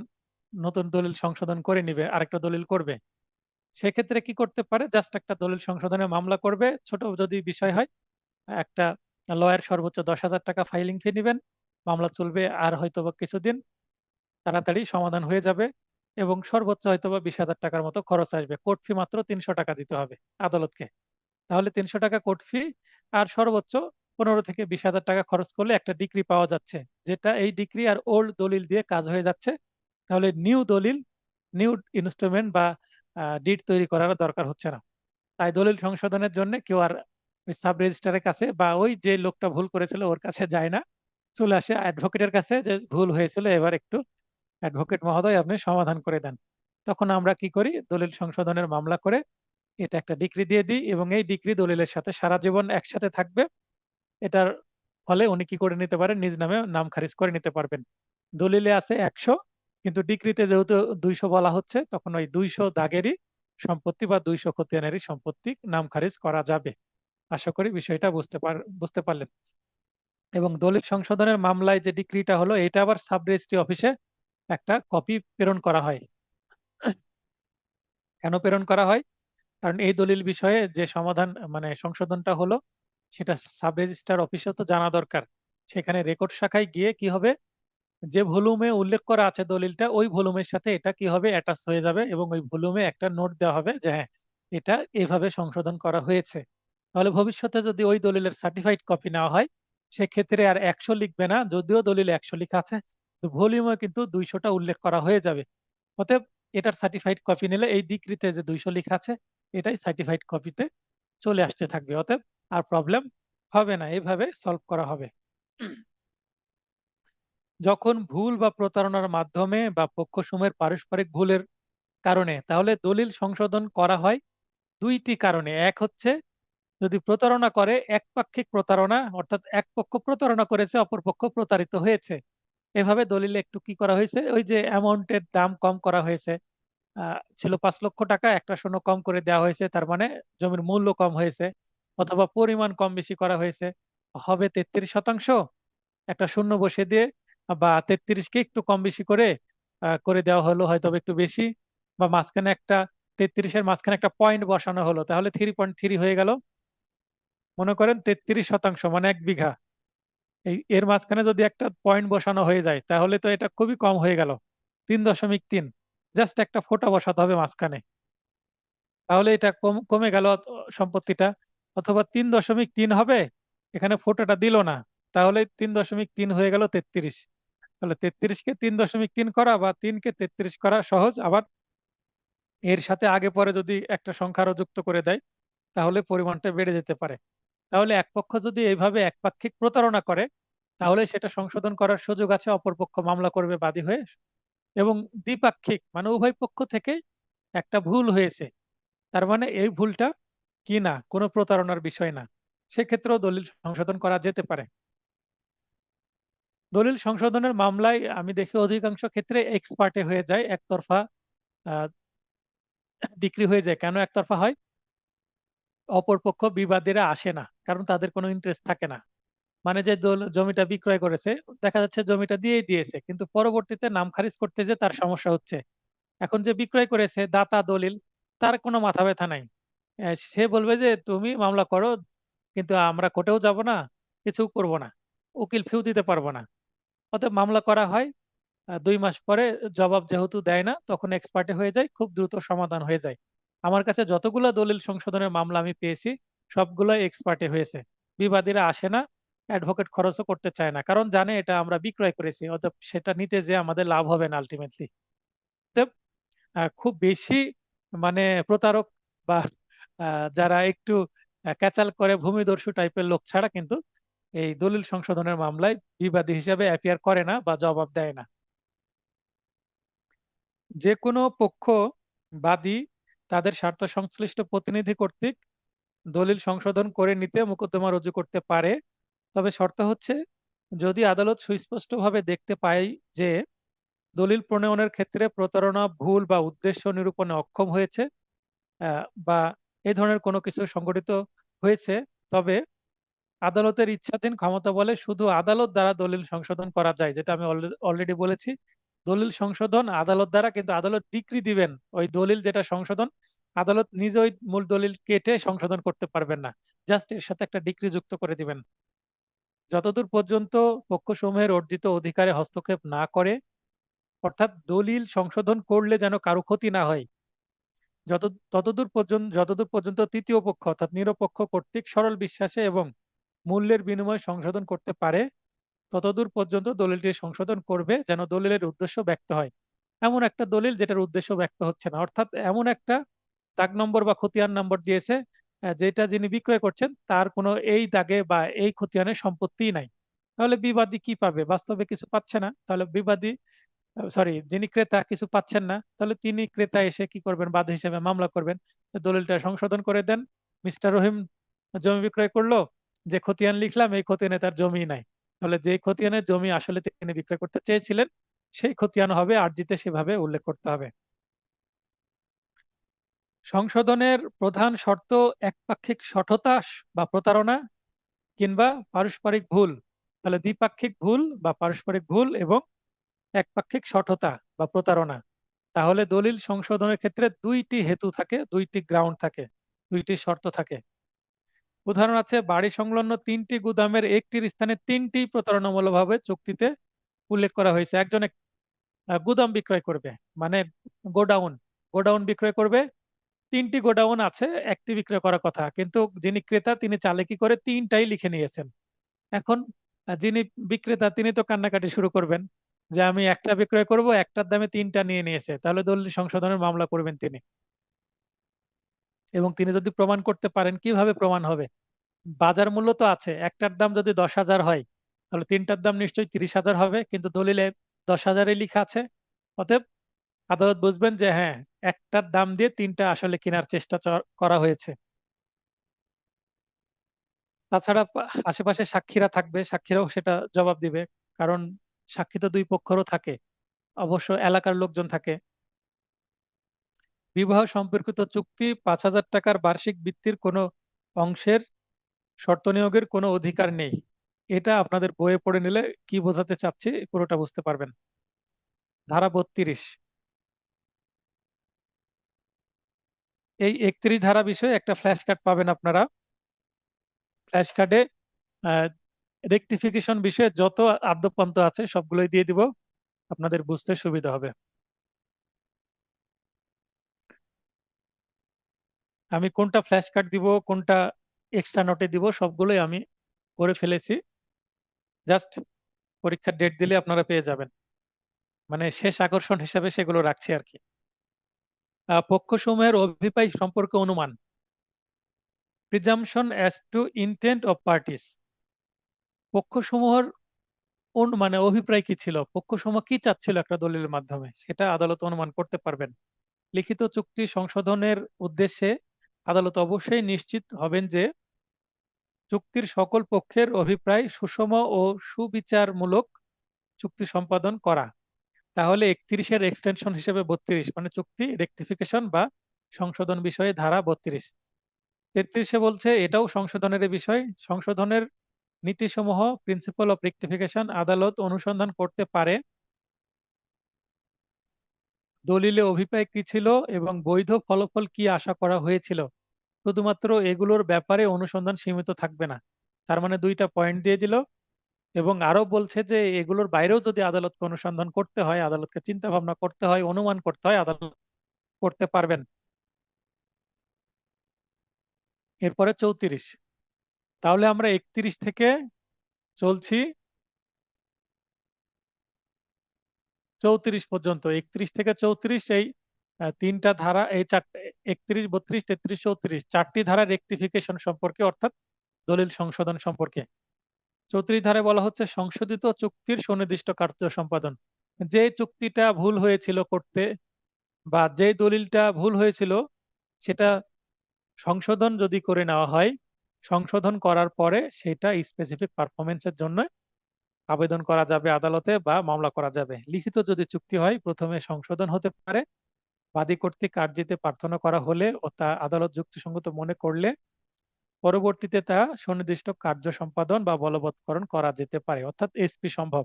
নতুন দলিল সংশোধন করে নিবে, আরেকটা দলিল করবে? সেক্ষেত্রে কি করতে পারে? জাস্ট একটা দলিল সংশোধনের মামলা করবে, ছোট যদি বিষয় হয়। একটা লয়ার সর্বোচ্চ 10,000 টাকা ফাইলিং ফি নেবেন, মামলা চলবে আর হয়তোবা কিছুদিন, তাড়াতাড়ি সমাধান হয়ে যাবে। এবং সর্বোচ্চ হয়তোবা 20,000 টাকার মতো খরচ আসবে। কোর্ট ফি মাত্র 300 টাকা দিতে হবে আদালতকে। তাহলে 300 টাকা কোর্ট ফি আর সর্বোচ্চ 15 থেকে 20,000 টাকা খরচ করলে একটা ডিক্রি পাওয়া যাচ্ছে, যেটা এই ডিক্রি আর ওল্ড দলিল দিয়ে কাজ হয়ে যাচ্ছে। তাহলে নিউ দলিল, নিউ ইনস্ট্রুমেন্ট বা ডিড তৈরি করার দরকার হচ্ছে না। তাই দলিল সংশোধনের জন্য কেউ আর ওই সাব রেজিস্ট্রারের কাছে বা ওই যে লোকটা ভুল করেছিল ওর কাছে যায় না, চলে আসে অ্যাডভোকেটের কাছে যে ভুল হয়েছিল, এবার একটু অ্যাডভোকেট মহোদয় আপনি সমাধান করে দেন। তখন আমরা কি করি? দলিল সংশোধনের মামলা করে এটা একটা ডিক্রি দিয়ে দিই এবং এই ডিক্রি দলিলের সাথে সারা জীবন একসাথে থাকবে। এটার ফলে উনি কি করে নিতে পারেন? নিজ নামে নাম খারিজ করে নিতে পারবেন। দলিলে আছে 100, কিন্তু ডিক্রিতে যেহেতু 200 বলা হচ্ছে, তখন ওই 200 দাগেরই সম্পত্তি বা 200 খতিয়ানেরই সম্পত্তি নাম খারিজ করা যাবে। আশা করি বিষয়টা বুঝতে পারলেন। এবং দলিল সংশোধনের মামলায় যে ডিক্রিটা হলো এটা আবার সাব রেজিস্ট্রি অফিসে একটা কপি প্রেরণ করা হয়। কেন প্রেরণ করা হয়? কারণ এই দলিল বিষয়ে যে সমাধান মানে সংশোধনটা হলো সেটা সাব রেজিস্ট্রার অফিসে তো জানা দরকার। সেখানে রেকর্ড শাখায় গিয়ে কি হবে, যে ভলিউমে উল্লেখ করা আছে দলিলটা ওই ভলিউমের সাথে এটা কি হবে অ্যাটাচ হয়ে যাবে এবং ওই ভলিউমে একটা নোট দেওয়া হবে যে হ্যাঁ এটা এভাবে সংশোধন করা হয়েছে। তাহলে ভবিষ্যতে যদি ওই দলিলের সার্টিফাইড কপি নেওয়া হয় সেক্ষেত্রে আর 100 লিখবে না, যদিও দলিলে 100 লেখা আছে ভলিউমে কিন্তু 200টা উল্লেখ করা হয়ে যাবে। অতএব এটার সার্টিফাইড কপি নিলে এই ডিক্রিতে যে 200 লেখা আছে এটাই সার্টিফাইড কপিতে চলে আসতে থাকবে। অতএব আর প্রবলেম হবে না, এইভাবে সলভ করা হবে। যখন ভুল বা প্রতারণার মাধ্যমে বা পক্ষসমূহের পারস্পরিক ভুলের কারণে তাহলে দলিল সংশোধন করা হয় দুইটি কারণে। এক হচ্ছে যদি প্রতারণা করে, একপাক্ষিক প্রতারণা অর্থাৎ এক পক্ষ প্রতারণা করেছে অপর পক্ষ প্রতারিত হয়েছে। এভাবে দলিলে একটু কি করা হয়েছে, ওই যে অ্যামাউন্টের দাম কম করা হয়েছে, ছিল 5 লক্ষ টাকা, একটা শূন্য কম করে দেওয়া হয়েছে, তার মানে জমির মূল্য কম হয়েছে, অথবা পরিমাণ কম বেশি করা হয়েছে, হবে 33%, একটা শূন্য বসে দিয়ে বা 33কে একটু কম বেশি করে করে দেওয়া হলো হয়তো একটু বেশি, বা মাঝখানে একটা 33-এর মাঝখানে একটা পয়েন্ট বসানো হলো, তাহলে 3.3 হয়ে গেল। মনে করেন 33% মানে 1 বিঘা, এর মাঝখানে যদি একটা পয়েন্ট বসানো হয়ে যায় তাহলে তো এটা খুবই কম হয়ে গেল, 3.3, জাস্ট একটা ফোঁটা বসাতে হবে মাঝখানে, তাহলে এটা কমে গেল সম্পত্তিটা। অথবা 3.3 হবে, এখানে ফোঁটাটা দিল না, তাহলে 3.3 হয়ে গেল 33। তাহলে 33কে 3.3 করা বা 3কে 33 করা সহজ, আবার এর সাথে আগে পরে যদি একটা সংখ্যা আরো যুক্ত করে দেয় তাহলে পরিমাণটা বেড়ে যেতে পারে। তাহলে এক পক্ষ যদি এইভাবে একপাক্ষিক প্রতারণা করে তাহলে সেটা সংশোধন করার সুযোগ আছে, অপর পক্ষ মামলা করবে বাদী হয়ে। এবং দ্বিপাক্ষিক মানে উভয় পক্ষ থেকে একটা ভুল হয়েছে, তার মানে এই ভুলটা কি না কোনো প্রতারণার বিষয় না, সেক্ষেত্রেও দলিল সংশোধন করা যেতে পারে। দলিল সংশোধনের মামলায় আমি দেখি অধিকাংশ ক্ষেত্রে এক্সপার্টে হয়ে যায়, একতরফা ডিক্রি হয়ে যায়। কেন একতরফা হয়? অপরপক্ষ বিবাদীরা আসে না, কারণ তাদের কোনো ইন্টারেস্ট থাকে না। মানে যে জমিটা বিক্রয় করেছে দেখা যাচ্ছে জমিটা দিয়েই দিয়েছে, কিন্তু পরবর্তীতে নাম খারিজ করতে যে তার সমস্যা হচ্ছে। এখন যে বিক্রয় করেছে দাতা দলিল, তার কোনো মাথা ব্যথা নাই। সে বলবে যে তুমি মামলা করো, কিন্তু আমরা কোর্টেও যাব না, কিছু করব না, উকিল ফিও দিতে পারবো না। অতএব মামলা করা হয়, 2 মাস পরে জবাব যেহেতু দেয় না তখন এক্সপার্টে হয়ে যায়, খুব দ্রুত সমাধান হয়ে যায়। আমার কাছে যতগুলো দলিল সংশোধনের মামলা আমি পেয়েছি সবগুলো এক্সপার্টে হয়েছে। বিবাদীরা আসে না, অ্যাডভোকেট খরচও করতে চায় না, কারণ জানে এটা আমরা বিক্রয় করেছি, অতএব সেটা নিতে যে আমাদের লাভ হবে না আলটিমেটলি। খুব বেশি মানে প্রতারক বা যারা একটু ক্যাচাল করে ভূমিদস্যু টাইপের লোক ছাড়া কিন্তু এই দলিল সংশোধনের মামলায় বিবাদী হিসাবে অ্যাপিয়ার করে না বা জবাব দেয় না। যে কোনো পক্ষ বাদী তাদের স্বার্থ সংশ্লিষ্ট প্রতিনিধি কর্তৃক দলিল সংশোধন করে নিতে মোকদ্দমা রুজু করতে পারে, তবে শর্ত হচ্ছে যদি আদালত সুস্পষ্টভাবে দেখতে পায় যে দলিল প্রণয়নের ক্ষেত্রে প্রতারণা, ভুল বা উদ্দেশ্য নিরূপণে অক্ষম হয়েছে, বা এই ধরনের কোনো কিছু সংঘটিত হয়েছে, তবে আদালতের ইচ্ছাধীন ক্ষমতা বলে শুধু আদালত দ্বারা দলিল সংশোধন করা যায়। যেটা আমি অলরেডি বলেছি, দলিল সংশোধন আদালত দ্বারা, কিন্তু আদালত ডিক্রি দিবেন ওই দলিল যেটা সংশোধন, আদালত নিজে ওই মূল দলিল কেটে সংশোধন করতে পারবেন না, জাস্ট এর সাথে একটা ডিক্রি যুক্ত করে দিবেন। যতদূর পর্যন্ত পক্ষসমূহের অর্জিত অধিকারে হস্তক্ষেপ না করে, অর্থাৎ দলিল সংশোধন করলে যেন কারো ক্ষতি না হয়, যতদূর পর্যন্ত তৃতীয় পক্ষ অর্থাৎ নিরপেক্ষ কর্তৃক সরল বিশ্বাসে এবং মূল্যের বিনিময়ে সংশোধন করতে পারে ততদূর পর্যন্ত দলিলটি সংশোধন করবে যেন দলিলের উদ্দেশ্য ব্যক্ত হয়। এমন একটা দলিল যেটার উদ্দেশ্য ব্যক্ত হচ্ছে না, অর্থাৎ এমন একটা দাগ নম্বর বা খতিয়ান নম্বর দিয়েছে যেটা যিনি বিক্রয় করছেন তার কোনো এই দাগে বা এই খতিয়ানের সম্পত্তিই নাই, তাহলে বিবাদী কি পাবে? বাস্তবে কিছু পাচ্ছে না। তাহলে বিবাদী যিনি ক্রেতা কিছু পাচ্ছেন না, তাহলে তিনি ক্রেতা এসে কি করবেন, বাদী হিসেবে মামলা করবেন, দলিলটা সংশোধন করে দেন। মিস্টার রহিম জমি বিক্রয় করলো, যে খতিয়ান লিখলাম এই খতিয়ানে তার জমি নাই, তাহলে যে খতিয়ানের জমি আসলে তিনি বিক্রয় করতে চেয়েছিলেন সেই খতিয়ান হবে, আর্জিতে সেভাবে উল্লেখ করতে হবে। সংশোধনের প্রধান শর্ত একপাক্ষিক সঠতা বা প্রতারণা কিংবা পারস্পরিক ভুল। তাহলে দ্বিপাক্ষিক ভুল বা পারস্পরিক ভুল এবং একপাক্ষিক সঠতা বা প্রতারণা। তাহলে দলিল সংশোধনের ক্ষেত্রে দুইটি হেতু থাকে, দুইটি গ্রাউন্ড থাকে, দুইটি শর্ত থাকে। উদাহরণ আছে, বাড়ি সংলগ্ন তিনটি গুদামের একটির স্থানে তিনটি প্রতারণামূলকভাবে চুক্তিতে উল্লেখ করা হয়েছে। একজনে গুদাম বিক্রয় করবে, মানে গোডাউন, গোডাউন বিক্রয় করবে। তিনটি গোডাউন আছে, একটি বিক্রয় করার কথা, কিন্তু যিনি ক্রেতা তিনি চালাকি করে তিনটাই লিখে নিয়েছেন। এখন যিনি বিক্রেতা তিনি তো কান্নাকাটি শুরু করবেন যে আমি একটা বিক্রয় করব, একটার দামে তিনটা নিয়ে নিয়েছে। তাহলে দলিল সংশোধনের মামলা করবেন তিনি। এবং তিনি যদি প্রমাণ করতে পারেন, কিভাবে প্রমাণ হবে? বাজার মূল্য তো আছে, একটার দাম যদি 10,000 হয় তাহলে তিনটার দাম নিশ্চয়ই 30,000 হবে, কিন্তু দলিলে 10,000-ই লেখা আছে। অতএব আদালত বুঝবেন যে হ্যাঁ, একটার দাম দিয়ে তিনটা আসলে কেনার চেষ্টা করা হয়েছে। তাছাড়া আশেপাশে সাক্ষীরা থাকবে, সাক্ষীরাও সেটা জবাব দিবে, কারণ সাক্ষী তো দুই পক্ষেরও থাকে, অবশ্য এলাকার লোকজন থাকে। বিবাহ সম্পর্কিত চুক্তি 5,000 টাকার বার্ষিক বৃত্তির কোনো অংশের শর্ত নিয়োগের কোনো অধিকার নেই। এটা আপনাদের বইয়ে পড়ে নিলে কি বোঝাতে চাচ্ছি পুরোটা বুঝতে পারবেন। ধারা 32, এই 31 ধারা বিষয়ে একটা ফ্ল্যাশ কার্ড পাবেন আপনারা। ফ্ল্যাশ কার্ডে রেকটিফিকেশন বিষয়ে যত আদ্যোপান্ত আছে সবগুলোই দিয়ে দিব, আপনাদের বুঝতে সুবিধা হবে। আমি কোনটা ফ্ল্যাশ কার্ড দিব, কোনটা এক্সট্রা নোটে দিব, সবগুলোই আমি করে ফেলেছি। জাস্ট পরীক্ষার ডেট দিলে আপনারা পেয়ে যাবেন, মানে শেষ আকর্ষণ হিসাবে সেগুলো রাখছি আর কি। পক্ষসমূহের অভিপ্রায় সম্পর্কে অনুমান, presumption as to intent of parties. পক্ষসমূহের মানে অভিপ্রায় কি ছিল, পক্ষসমূহ কি চাচ্ছিল একটা দলিলের মাধ্যমে, সেটা আদালত অনুমান করতে পারবেন। লিখিত চুক্তি সংশোধনের উদ্দেশ্যে আদালত অবশ্যই নিশ্চিত হবেন যে চুক্তির সকল পক্ষের অভিপ্রায় সুষম ও সুবিচারমূলক চুক্তি সম্পাদন করা। তাহলে 31-এর এক্সটেনশন হিসেবে 32, মানে চুক্তি রেকটিফিকেশন বা সংশোধন বিষয়ে ধারা 32। 33-এ বলছে এটাও সংশোধনের বিষয়। সংশোধনের নীতিসমূহ, প্রিন্সিপাল অফ রেকটিফিকেশন, আদালত অনুসন্ধান করতে পারে দলিলে অভিপ্রায় কি ছিল এবং বৈধ ফলাফল কি আশা করা হয়েছিল। শুধুমাত্র এগুলোর ব্যাপারে অনুসন্ধান সীমিত থাকবে না। তার মানে দুইটা পয়েন্ট দিয়ে দিল, এবং আরো বলছে যে এগুলোর বাইরেও যদি আদালতকে অনুসন্ধান করতে হয়, আদালতকে চিন্তা ভাবনা করতে হয়, অনুমান করতে হয়, আদালত করতে পারবেন। এরপরে 34। তাহলে আমরা 31 থেকে চলছি 34 পর্যন্ত। 31 থেকে 34 এই তিনটা ধারা, এই চারটে, 31, 32, 33, 34, চারটি ধারা রেকটিফিকেশন সম্পর্কে, অর্থাৎ দলিল সংশোধন সম্পর্কে। 34 ধারায় বলা হচ্ছে সংশোধিত চুক্তির সুনির্দিষ্ট কার্য সম্পাদন। যে চুক্তিটা ভুল হয়েছিল করতে, বা যে দলিলটা ভুল হয়েছিল সেটা সংশোধন যদি করে নেওয়া হয়, সংশোধন করার পরে সেটা স্পেসিফিক পারফরমেন্সের জন্য আবেদন করা যাবে আদালতে বা মামলা করা যাবে। লিখিত যদি চুক্তি হয় প্রথমে সংশোধন হতে পারে, বাদী কর্তৃক আর্জিতে প্রার্থনা করা হলে ও তা আদালত যুক্তিসঙ্গত মনে করলে পরবর্তীতে তা সুনির্দিষ্ট কার্য সম্পাদন বা বলবৎকরণ করা যেতে পারে, অর্থাৎ এসপি সম্ভব।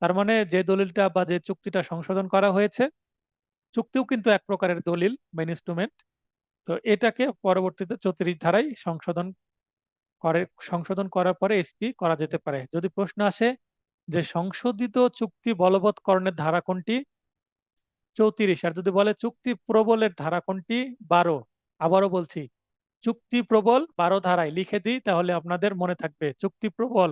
তার মানে যে দলিলটা বা যে চুক্তিটা সংশোধন করা হয়েছে, চুক্তিও কিন্তু এক প্রকারের দলিল বা ইনস্ট্রুমেন্ট, তো এটাকে পরবর্তীতে 34 ধারায় করে সংশোধন করার পরে এসপি করা যেতে পারে। যদি প্রশ্ন আসে যে সংশোধিত চুক্তি বলবৎকরণের ধারা কোনটি, 34। আর যদি বলে চুক্তি প্রবলের ধারা কোনটি, 12। আবারও বলছি, চুক্তি প্রবল 12 ধারায় লিখে দিই তাহলে আপনাদের মনে থাকবে। চুক্তি প্রবল,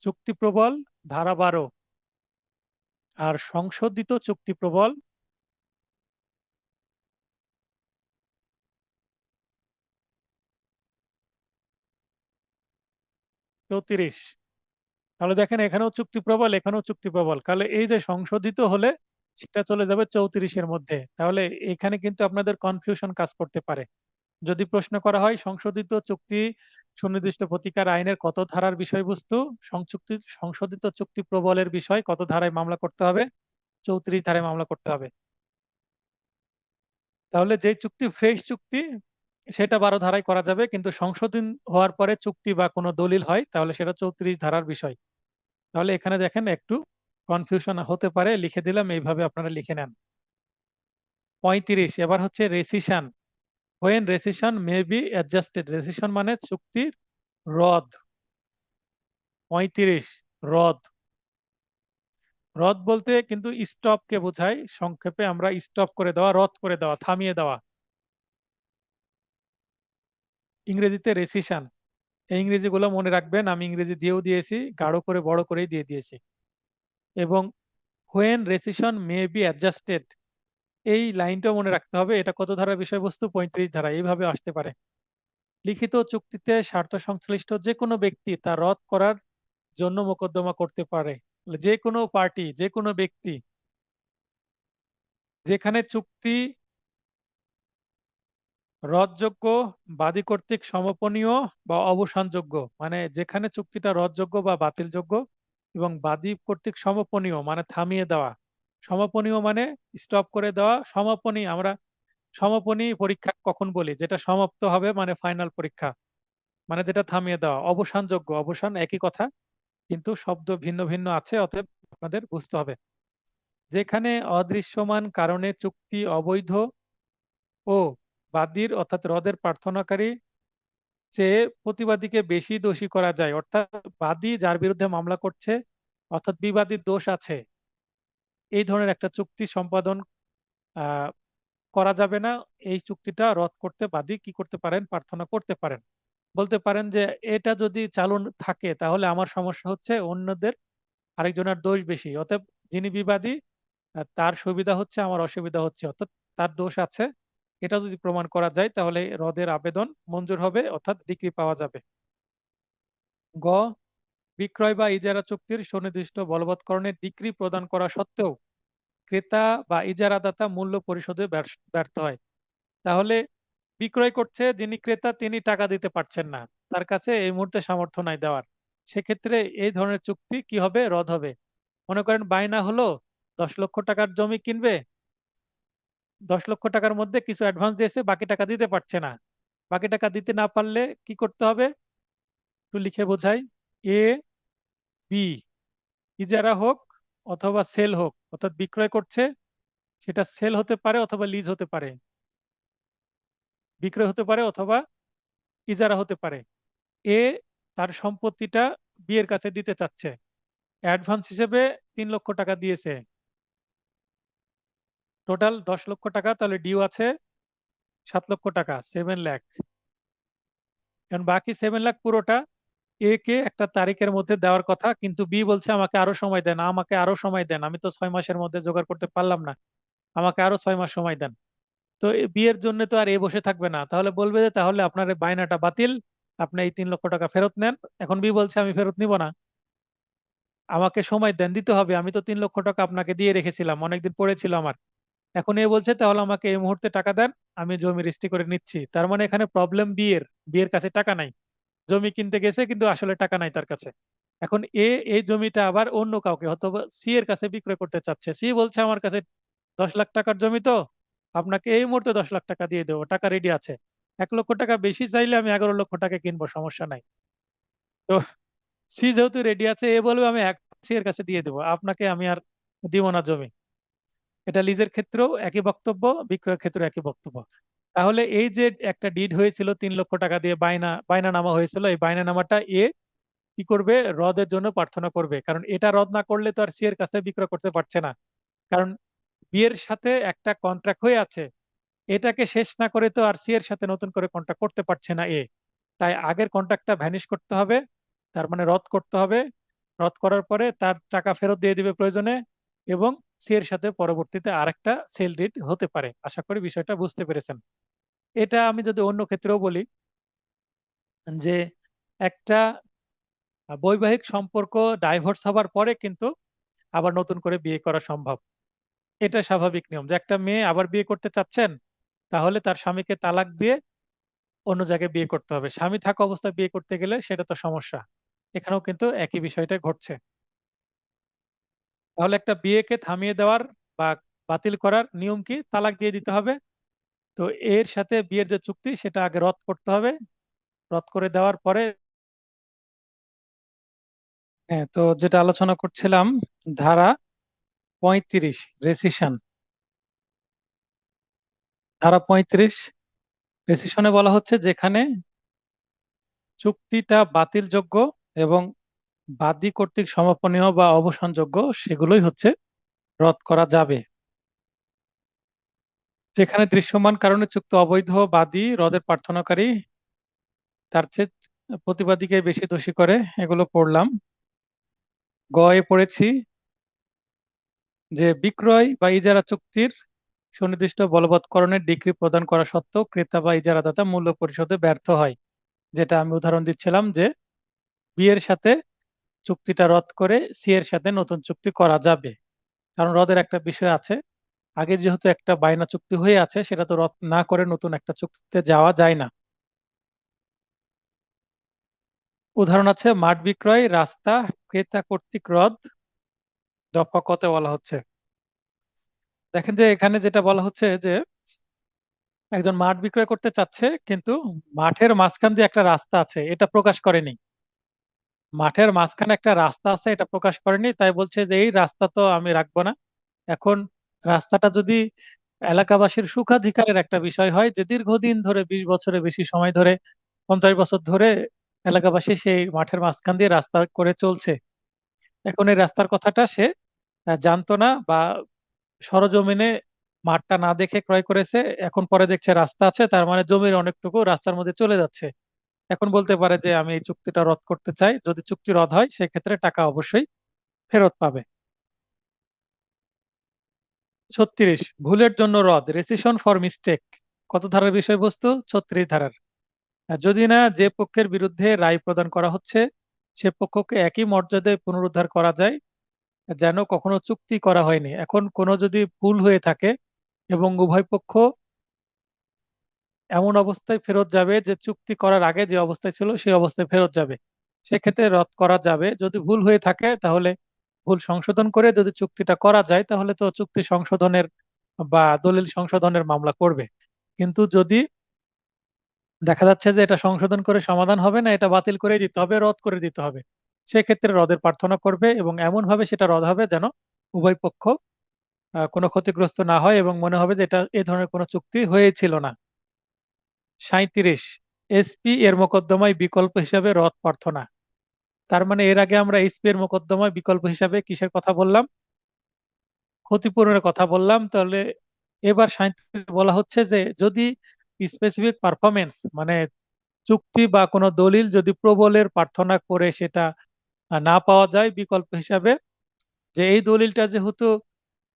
চুক্তি প্রবল ধারা 12, আর সংশোধিত চুক্তি প্রবল 34। তাহলে দেখেন এখানেও চুক্তি প্রবল, এখানেও চুক্তি প্রবল, তাহলে এই যে সংশোধিত হলে সেটা চলে যাবে 34-এর মধ্যে। তাহলে এখানে কিন্তু আপনাদের কনফিউশন কাজ করতে পারে। যদি প্রশ্ন করা হয় সংশোধিত চুক্তি সুনির্দিষ্ট প্রতিকার আইনের কত ধারার বিষয়বস্তু, সংশোধিত চুক্তি প্রবলের বিষয় কত ধারায় মামলা করতে হবে, 34 ধারায় মামলা করতে হবে। তাহলে যে চুক্তি ফ্রেশ চুক্তি সেটা 12 ধারায় করা যাবে, কিন্তু সংশোধন হওয়ার পরে চুক্তি বা কোনো দলিল হয় তাহলে সেটা 34 ধারার বিষয়। তাহলে এখানে দেখেন একটু কনফিউশন হতে পারে, লিখে দিলাম, এইভাবে আপনারা লিখে নেন। 35 এবার হচ্ছে rescission. When rescission may be adjusted, rescission মানে চুক্তির রদ। 35 রদ। রদ বলতে কিন্তু স্টপ কে বোঝায়, সংক্ষেপে আমরা স্টপ করে দেওয়া, রদ করে দেওয়া, থামিয়ে দেওয়া, ইংরেজিতে রেসিশন। এই ইংরেজি গুলো মনে রাখবেন, আমি ইংরেজি দিয়েও দিয়েছি, গাঢ় করে বড় করেই দিয়ে দিয়েছি। এবং when rescission may be adjusted, এই লাইনটাও মনে রাখতে হবে। এটা কত ধারার বিষয়বস্তু? 35 ধারা। এইভাবে আসতে পারে, লিখিত চুক্তিতে স্বার্থ সংশ্লিষ্ট যে কোনো ব্যক্তি তা রদ করার জন্য মোকদ্দমা করতে পারে। যে কোনো পার্টি, যে কোনো ব্যক্তি, যেখানে চুক্তি রদযোগ্য, বাদী কর্তৃক সমপনীয় বা অবসানযোগ্য, মানে যেখানে চুক্তিটা রদযোগ্য বা বাতিলযোগ্য এবং বাদী কর্তৃক সমপনীয় মানে থামিয়ে দেওয়া। সমপনীয় মানে স্টপ করে দেওয়া। সমাপনী আমরা সমাপনী পরীক্ষা কখন বলি? যেটা সমাপ্ত হবে, মানে ফাইনাল পরীক্ষা, মানে যেটা থামিয়ে দেওয়া। অবসানযোগ্য, অবসান একই কথা, কিন্তু শব্দ ভিন্ন ভিন্ন আছে, অতএব আপনাদের বুঝতে হবে। যেখানে অদৃশ্যমান কারণে চুক্তি অবৈধ ও বাদীর অর্থাৎ রদের প্রার্থনাকারী চেয়ে প্রতিবাদীকে বেশি দোষী করা যায়, অর্থাৎ বাদী যার বিরুদ্ধে মামলা করছে অর্থাৎ বিবাদীর দোষ আছে, এই ধরনের একটা চুক্তি সম্পাদন আহ, করা যাবে না। এই চুক্তিটা রদ করতে বাদী কি করতে পারেন? প্রার্থনা করতে পারেন। বলতে পারেন যে এটা যদি চালু থাকে তাহলে আমার সমস্যা হচ্ছে, অন্যদের আরেকজনের দোষ বেশি, অতএব যিনি বিবাদী তার সুবিধা হচ্ছে, আমার অসুবিধা হচ্ছে, অর্থাৎ তার দোষ আছে। এটা যদি প্রমাণ করা যায় তাহলে রদের আবেদন মঞ্জুর হবে, অর্থাৎ ডিক্রি পাওয়া যাবে। গ, বিক্রয় বা ইজারা চুক্তির সুনির্দিষ্ট বলবৎকরণের ডিক্রি প্রদান করা সত্ত্বেও ক্রেতা বা ইজারাদাতা মূল্য পরিশোধে ব্যর্থ হয়। তাহলে বিক্রয় করছে যিনি ক্রেতা, তিনি টাকা দিতে পারছেন না, তার কাছে এই মুহূর্তে সামর্থ্য নাই দেওয়ার, সেক্ষেত্রে এই ধরনের চুক্তি কি হবে? রদ হবে। মনে করেন বায়না হলো 10 লক্ষ টাকার জমি কিনবে, 10 লক্ষ টাকার মধ্যে কিছু অ্যাডভান্স দিয়েছে, বাকি টাকা দিতে পারছে না। বাকি টাকা দিতে না পারলে কি করতে হবে? একটু লিখে বোঝাই। এ, বি, ইজারা হোক অথবা সেল হোক, অর্থাৎ বিক্রয় করছে, সেটা সেল হতে পারে অথবা লিজ হতে পারে, বিক্রয় হতে পারে অথবা ইজারা হতে পারে। এ তার সম্পত্তিটা বি এর কাছে দিতে চাচ্ছে, অ্যাডভান্স হিসেবে 3 লক্ষ টাকা দিয়েছে, টোটাল 10 লক্ষ টাকা, তাহলে ডিউ আছে 7 লক্ষ টাকা, 7 লাখ। কারণ বাকি 7 লাখ পুরোটা এ কে একটা তারিখের মধ্যে দেওয়ার কথা, কিন্তু বি বলছে আমাকে আরো সময় দেন, আমাকে আরো সময় দেন, আমি তো 6 মাসের মধ্যে জোগাড় করতে পারলাম না, আমাকে আরো 6 মাস সময় দেন। তো বিয়ের জন্য তো আর এ বসে থাকবে না, তাহলে বলবে যে তাহলে আপনার এই বায়নাটা বাতিল, আপনি এই 3 লক্ষ টাকা ফেরত নেন। এখন বি বলছে আমি ফেরত নিব না, আমাকে সময় দেন, দিতে হবে, আমি তো 3 লক্ষ টাকা আপনাকে দিয়ে রেখেছিলাম, অনেকদিন পড়েছিল আমার। এখন এ বলছে তাহলে আমাকে এই মুহূর্তে টাকা দেন, আমি জমি রেজিস্ট্রি করে নিচ্ছি। তার মানে এখানে প্রবলেম বিয়ের, বিয়ের কাছে টাকা নাই, জমি কিনতে গেছে কিন্তু আসলে টাকা নাই তার কাছে। এখন এ এই জমিটা আবার অন্য কাউকে অথবা সি এর কাছে বিক্রয় করতে চাচ্ছে। সি বলছে আমার কাছে 10 লাখ টাকার জমি, তো আপনাকে এই মুহূর্তে 10 লাখ টাকা দিয়ে দেবো, টাকা রেডি আছে। 1 লক্ষ টাকা বেশি চাইলে আমি 11 লক্ষ টাকা কিনবো, সমস্যা নাই। তো সি যেহেতু রেডি আছে, এ বলবে আমি সি এর কাছে দিয়ে দেবো, আপনাকে আমি আর দিব না জমি। এটা লিজের ক্ষেত্রেও একই বক্তব্য, বিক্রয়ের ক্ষেত্রেও একই বক্তব্য। তাহলে এই যে একটা ডিড হয়েছিল 3 লক্ষ টাকা দিয়ে, বায়না বায়না নামা হয়েছিল, এই বায়না নামাটা এ কি করবে? রদের জন্য প্রার্থনা করবে, কারণ এটা রদ না করলে তো আর সি এর কাছে বিক্রয় করতে পারছে না। কারণ বি এর সাথে একটা কন্ট্রাক্ট হয়ে আছে, এটাকে শেষ না করে তো আর সি এর সাথে নতুন করে কন্ট্রাক্ট করতে পারছে না এ। তাই আগের কন্ট্রাক্টটা ভ্যানিশ করতে হবে, তার মানে রদ করতে হবে। রদ করার পরে তার টাকা ফেরত দিয়ে দিবে প্রয়োজনে, এবং সি এর সাথে পরবর্তীতে আরেকটা সেল ডিড হতে পারে। আশা করি বিষয়টা বুঝতে পেরেছেন। এটা আমি যদি অন্য ক্ষেত্রেও বলি, যে একটা বৈবাহিক সম্পর্ক ডাইভোর্স হবার পরে কিন্তু আবার নতুন করে বিয়ে করা সম্ভব। এটা স্বাভাবিক নিয়ম, যে একটা মেয়ে আবার বিয়ে করতে চাচ্ছেন, তাহলে তার স্বামীকে তালাক দিয়ে অন্য জায়গায় বিয়ে করতে হবে। স্বামী থাকা অবস্থায় বিয়ে করতে গেলে সেটা তো সমস্যা। এখানেও কিন্তু একই বিষয়টা ঘটছে। তাহলে একটা বিয়েকে থামিয়ে দেওয়ার বা বাতিল করার নিয়ম কি? তালাক দিয়ে দিতে হবে। তো এর সাথে বিয়ের যে চুক্তি সেটা আগে রদ করতে হবে। রদ করে দেওয়ার পরে, হ্যাঁ, তো যেটা আলোচনা করছিলাম, ধারা 35, রেসিশন। ধারা 35 রেসিশনে বলা হচ্ছে যেখানে চুক্তিটা বাতিলযোগ্য এবং বাদী কর্তৃক সমাপনীয় বা অবসানযোগ্য, সেগুলোই হচ্ছে রদ করা যাবে। যেখানে দৃশ্যমান কারণে চুক্তি অবৈধ, বাদী রদের প্রার্থনাকারী তার চেয়ে প্রতিবাদীকে বেশি দোষী করে, এগুলো পড়লাম। গয়ে পড়েছি যে বিক্রয় বা ইজারা চুক্তির সুনির্দিষ্ট বলবৎকরণের ডিক্রি প্রদান করা সত্ত্বেও ক্রেতা বা ইজারাদাতা মূল্য পরিশোধে ব্যর্থ হয়। যেটা আমি উদাহরণ দিচ্ছিলাম যে বি এর সাথে চুক্তিটা রদ করে সি এর সাথে নতুন চুক্তি করা যাবে। কারণ রদের একটা বিষয় আছে, আগে যেহেতু একটা বায়না চুক্তি হয়ে আছে সেটা তো রদ না করে নতুন একটা চুক্তিতে যাওয়া যায় না। উদাহরণ আছে মাঠ বিক্রয়, রাস্তা ক্রেতা কর্তৃক রদ, দফা কতে বলা হচ্ছে। দেখেন যে এখানে যেটা বলা হচ্ছে যে একজন মাঠ বিক্রয় করতে চাচ্ছে, কিন্তু মাঠের মাঝখান দিয়ে একটা রাস্তা আছে এটা প্রকাশ করেনি। মাঠের মাঝখানে একটা রাস্তা আছে এটা প্রকাশ করেনি, তাই বলছে যে এই রাস্তা তো আমি রাখবো না। এখন রাস্তাটা যদি এলাকাবাসীর সুখাধিকারের একটা বিষয় হয়, যে দীর্ঘদিন ধরে 20 বছরের বেশি সময় ধরে, 50 বছর ধরে এলাকাবাসী সেই মাঠের মাঝখান দিয়ে রাস্তা করে চলছে, এখন এই রাস্তার কথাটা সে জানতো না বা সরজমিনে মাঠটা না দেখে ক্রয় করেছে, এখন পরে দেখছে রাস্তা আছে, তার মানে জমির অনেকটুকু রাস্তার মধ্যে চলে যাচ্ছে। এখন বলতে পারে যে আমি এই চুক্তিটা রদ করতে চাই, যদি চুক্তি রদ হয় সেক্ষেত্রে টাকা অবশ্যই ফেরত পাবে। 36, ভুলের জন্য রদ, রেসিশন ফর মিস্টেক। কত ধারার বিষয়বস্তু? 36 ধারার। আর যদি না যে পক্ষের বিরুদ্ধে রায় প্রদান করা হচ্ছে সে পক্ষকে একই মর্যাদায় পুনরুদ্ধার করা যায় যেন কখনো চুক্তি করা হয়নি। এখন কোনো যদি ভুল হয়ে থাকে এবং উভয় পক্ষ এমন অবস্থায় ফেরত যাবে যে চুক্তি করার আগে যে অবস্থায় ছিল সেই অবস্থায় ফেরত যাবে, সেক্ষেত্রে রদ করা যাবে। যদি ভুল হয়ে থাকে তাহলে ভুল সংশোধন করে যদি চুক্তিটা করা যায় তাহলে তো চুক্তি সংশোধনের বা দলিল সংশোধনের মামলা করবে। কিন্তু যদি দেখা যাচ্ছে যে এটা সংশোধন করে সমাধান হবে না, এটা বাতিল করে দিতে হবে, রদ করে দিতে হবে, সেক্ষেত্রে রদের প্রার্থনা করবে এবং এমন ভাবে সেটা রদ হবে যেন উভয় পক্ষ কোনো ক্ষতিগ্রস্ত না হয় এবং মনে হবে যে এটা এই ধরনের কোনো চুক্তি হয়েছিল না। 37, এসপি এর মোকদ্দমায় বিকল্প হিসাবে রদ প্রার্থনা। তার মানে এর আগে আমরা এসপি এর মোকদ্দমায় বিকল্প হিসাবে কিসের কথা বললাম? ক্ষতিপূরণের কথা বললাম। তাহলে এবার 37 বলা হচ্ছে যে যদি স্পেসিফিক পারফরমেন্স মানে চুক্তি বা কোনো দলিল যদি প্রবলের প্রার্থনা করে সেটা না পাওয়া যায় বিকল্প হিসাবে, যে এই দলিলটা যেহেতু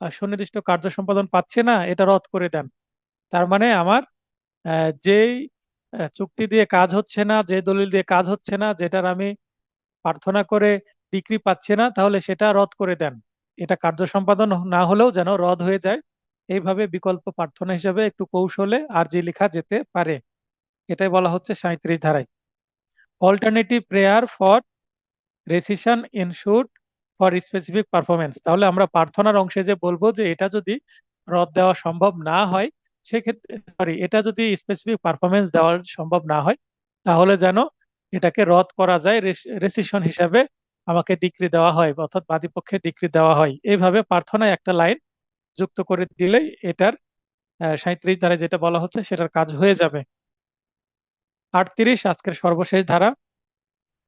সুনির্দিষ্ট কার্য সম্পাদন পাচ্ছে না, এটা রদ করে দেন। তার মানে আমার যেই চুক্তি দিয়ে কাজ হচ্ছে না, যে দলিল দিয়ে কাজ হচ্ছে না, যেটার আমি প্রার্থনা করে ডিক্রি পাচ্ছি না, তাহলে সেটা রদ করে দেন। এটা কার্য সম্পাদন না হলেও যেন রদ হয়ে যায়, এইভাবে বিকল্প প্রার্থনা হিসেবে একটু কৌশলে আর্জি লেখা যেতে পারে। এটাই বলা হচ্ছে 37 ধারায়। Alternative prayer for rescission in suit for specific performance. তাহলে আমরা প্রার্থনার অংশে যে বলবো যে এটা যদি রদ দেওয়া সম্ভব না হয়, সেক্ষেত্রে সরি, এটা যদি স্পেসিফিক পারফরমেন্স দেওয়া সম্ভব না হয় তাহলে যেন এটাকে রদ করা যায়, রেসিশন হিসাবে আমাকে ডিক্রি দেওয়া হয়, অর্থাৎ বাদীপক্ষে ডিক্রি দেওয়া হয়। এইভাবে প্রার্থনায় একটা লাইন যুক্ত করে দিলেই এটার 37 ধারায় যেটা বলা হচ্ছে সেটার কাজ হয়ে যাবে। 38, আজকের সর্বশেষ ধারা,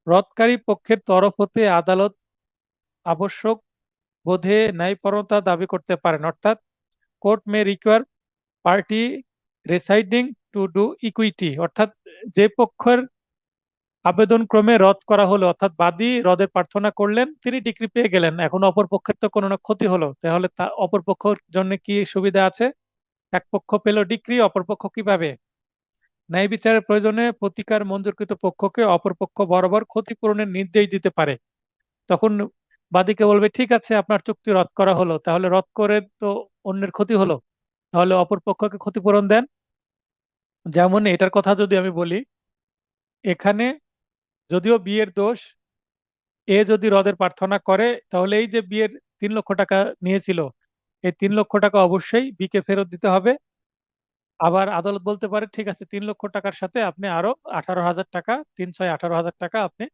রদকারী পক্ষের তরফ হতে আদালত আবশ্যক বোধে ন্যায়পরতা দাবি করতে পারেন, অর্থাৎ court May require party রেসাইডিং to do equity, অর্থাৎ যে পক্ষের আবেদন ক্রমে রদ করা হলো, অর্থাৎ বাদী রদের প্রার্থনা করলেন, তিনি ডিক্রি পেয়ে গেলেন, এখন অপর পক্ষের তো কোনো না ক্ষতি হলো, তাহলে তা অপর পক্ষের জন্য কি সুবিধা আছে? এক পক্ষ পেল ডিক্রি, অপর পক্ষ কি পাবে? ন্যায় বিচারের প্রয়োজনে প্রতিকার মঞ্জুরকৃত পক্ষকে অপর পক্ষ বরাবর ক্ষতিপূরণের নির্দেশ দিতে পারে। তখন বাদীকে বলবে ঠিক আছে আপনার চুক্তি রদ করা হলো, তাহলে রদ করে তো অন্যের ক্ষতি হলো, তাহলে অপর পক্ষকে ক্ষতিপূরণ দেন। যেমন এটার কথা যদি আমি বলি, এখানে যদিও বিয়ের দোষ, এ যদি রদের প্রার্থনা করে তাহলে এই যে বিয়ের 3 লক্ষ টাকা নিয়েছিল, এই 3 লক্ষ টাকা অবশ্যই বি কে ফেরত দিতে হবে। আবার আদালত বলতে পারে ঠিক আছে, 3 লক্ষ টাকার সাথে আপনি আরো 18,000 টাকা, 3 6 18,000 টাকা আপনি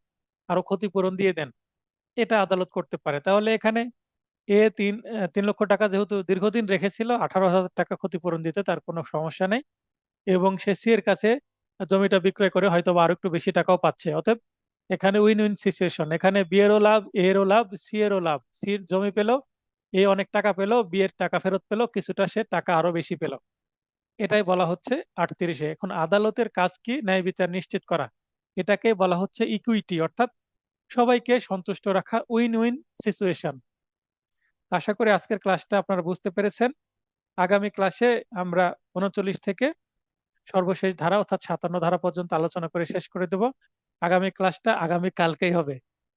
আরো ক্ষতিপূরণ দিয়ে দেন। এটা আদালত করতে পারে। তাহলে এখানে এ 3 লক্ষ টাকা যেহেতু দীর্ঘদিন রেখেছিল, 18,000 টাকা ক্ষতিপূরণ দিতে তার কোনো সমস্যা নেই। এবং সে সি এর কাছে জমিটা বিক্রয় করে হয়তো বা আরো একটু বেশি টাকাও পাচ্ছে। অতএব এখানে উইন উইন সিচুয়েশন। এখানে বি এরও লাভ, এ এরও লাভ, সি এরও লাভ। সি এর জমি পেলো, এ অনেক টাকা পেলো, বি এর টাকা ফেরত পেলো, কিছুটা সে টাকা আরো বেশি পেলো। এটাই বলা হচ্ছে 38-এ। এখন আদালতের কাজ কি? ন্যায় বিচার নিশ্চিত করা। এটাকে বলা হচ্ছে ইকুইটি, অর্থাৎ সবাইকে সন্তুষ্ট রাখা, উইন উইন সিচুয়েশন। আশা করি আজকের ক্লাসটা আপনারা বুঝতে পেরেছেন। আগামী ক্লাসে আমরা 39 থেকে সর্বশেষ ধারা অর্থাৎ 57 ধারা পর্যন্ত আলোচনা করে শেষ করে দেব। আগামী ক্লাসটা আগামী কালকেই হবে।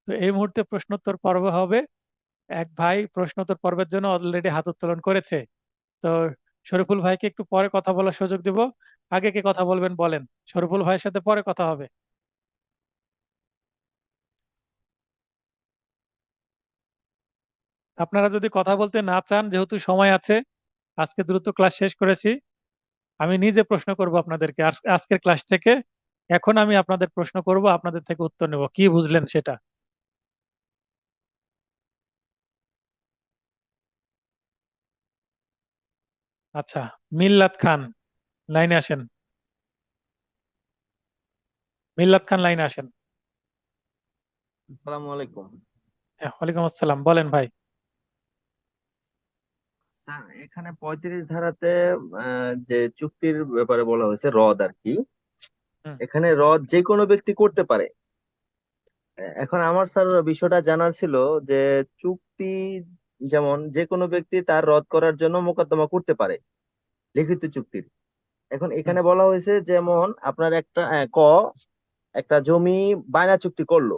তো এই মুহূর্তে প্রশ্নোত্তর পর্ব হবে। এক ভাই প্রশ্নোত্তর পর্বের জন্য অলরেডি হাত উত্তোলন করেছে। তো শরীফুল ভাইকে একটু পরে কথা বলার সুযোগ দিব। আগে কে কথা বলবেন বলেন? শরীফুল ভাইয়ের সাথে পরে কথা হবে। আপনারা যদি কথা বলতে না চান, যেহেতু সময় আছে, আজকে দ্রুত ক্লাস শেষ করেছি, আমি নিজে প্রশ্ন করব আপনাদেরকে আজকের ক্লাস থেকে। এখন আমি আপনাদের প্রশ্ন করব, আপনাদের থেকে উত্তর নেব, কি বুঝলেন সেটা। আচ্ছা, মিল্লাত খান লাইনে আসেন। মিল্লাত খান লাইনে আসেন। আসসালামু আলাইকুম। হ্যাঁ, ওয়ালাইকুম আসসালাম, বলেন ভাই। স্যার, এখানে 35 ধারাতে যে চুক্তির ব্যাপারে বলা হয়েছে রদ আর কি, হুম, এখানে রদ যে কোনো ব্যক্তি করতে পারে। এখন আমার স্যার বিষয়টা জানার ছিল যে চুক্তি যেমন যে কোনো ব্যক্তি তার রদ করার জন্য মোকদ্দমা করতে পারে লিখিত চুক্তির। এখন হুম, এখানে বলা হয়েছে যেমন আপনার একটা একটা জমি বায়না চুক্তি করলো,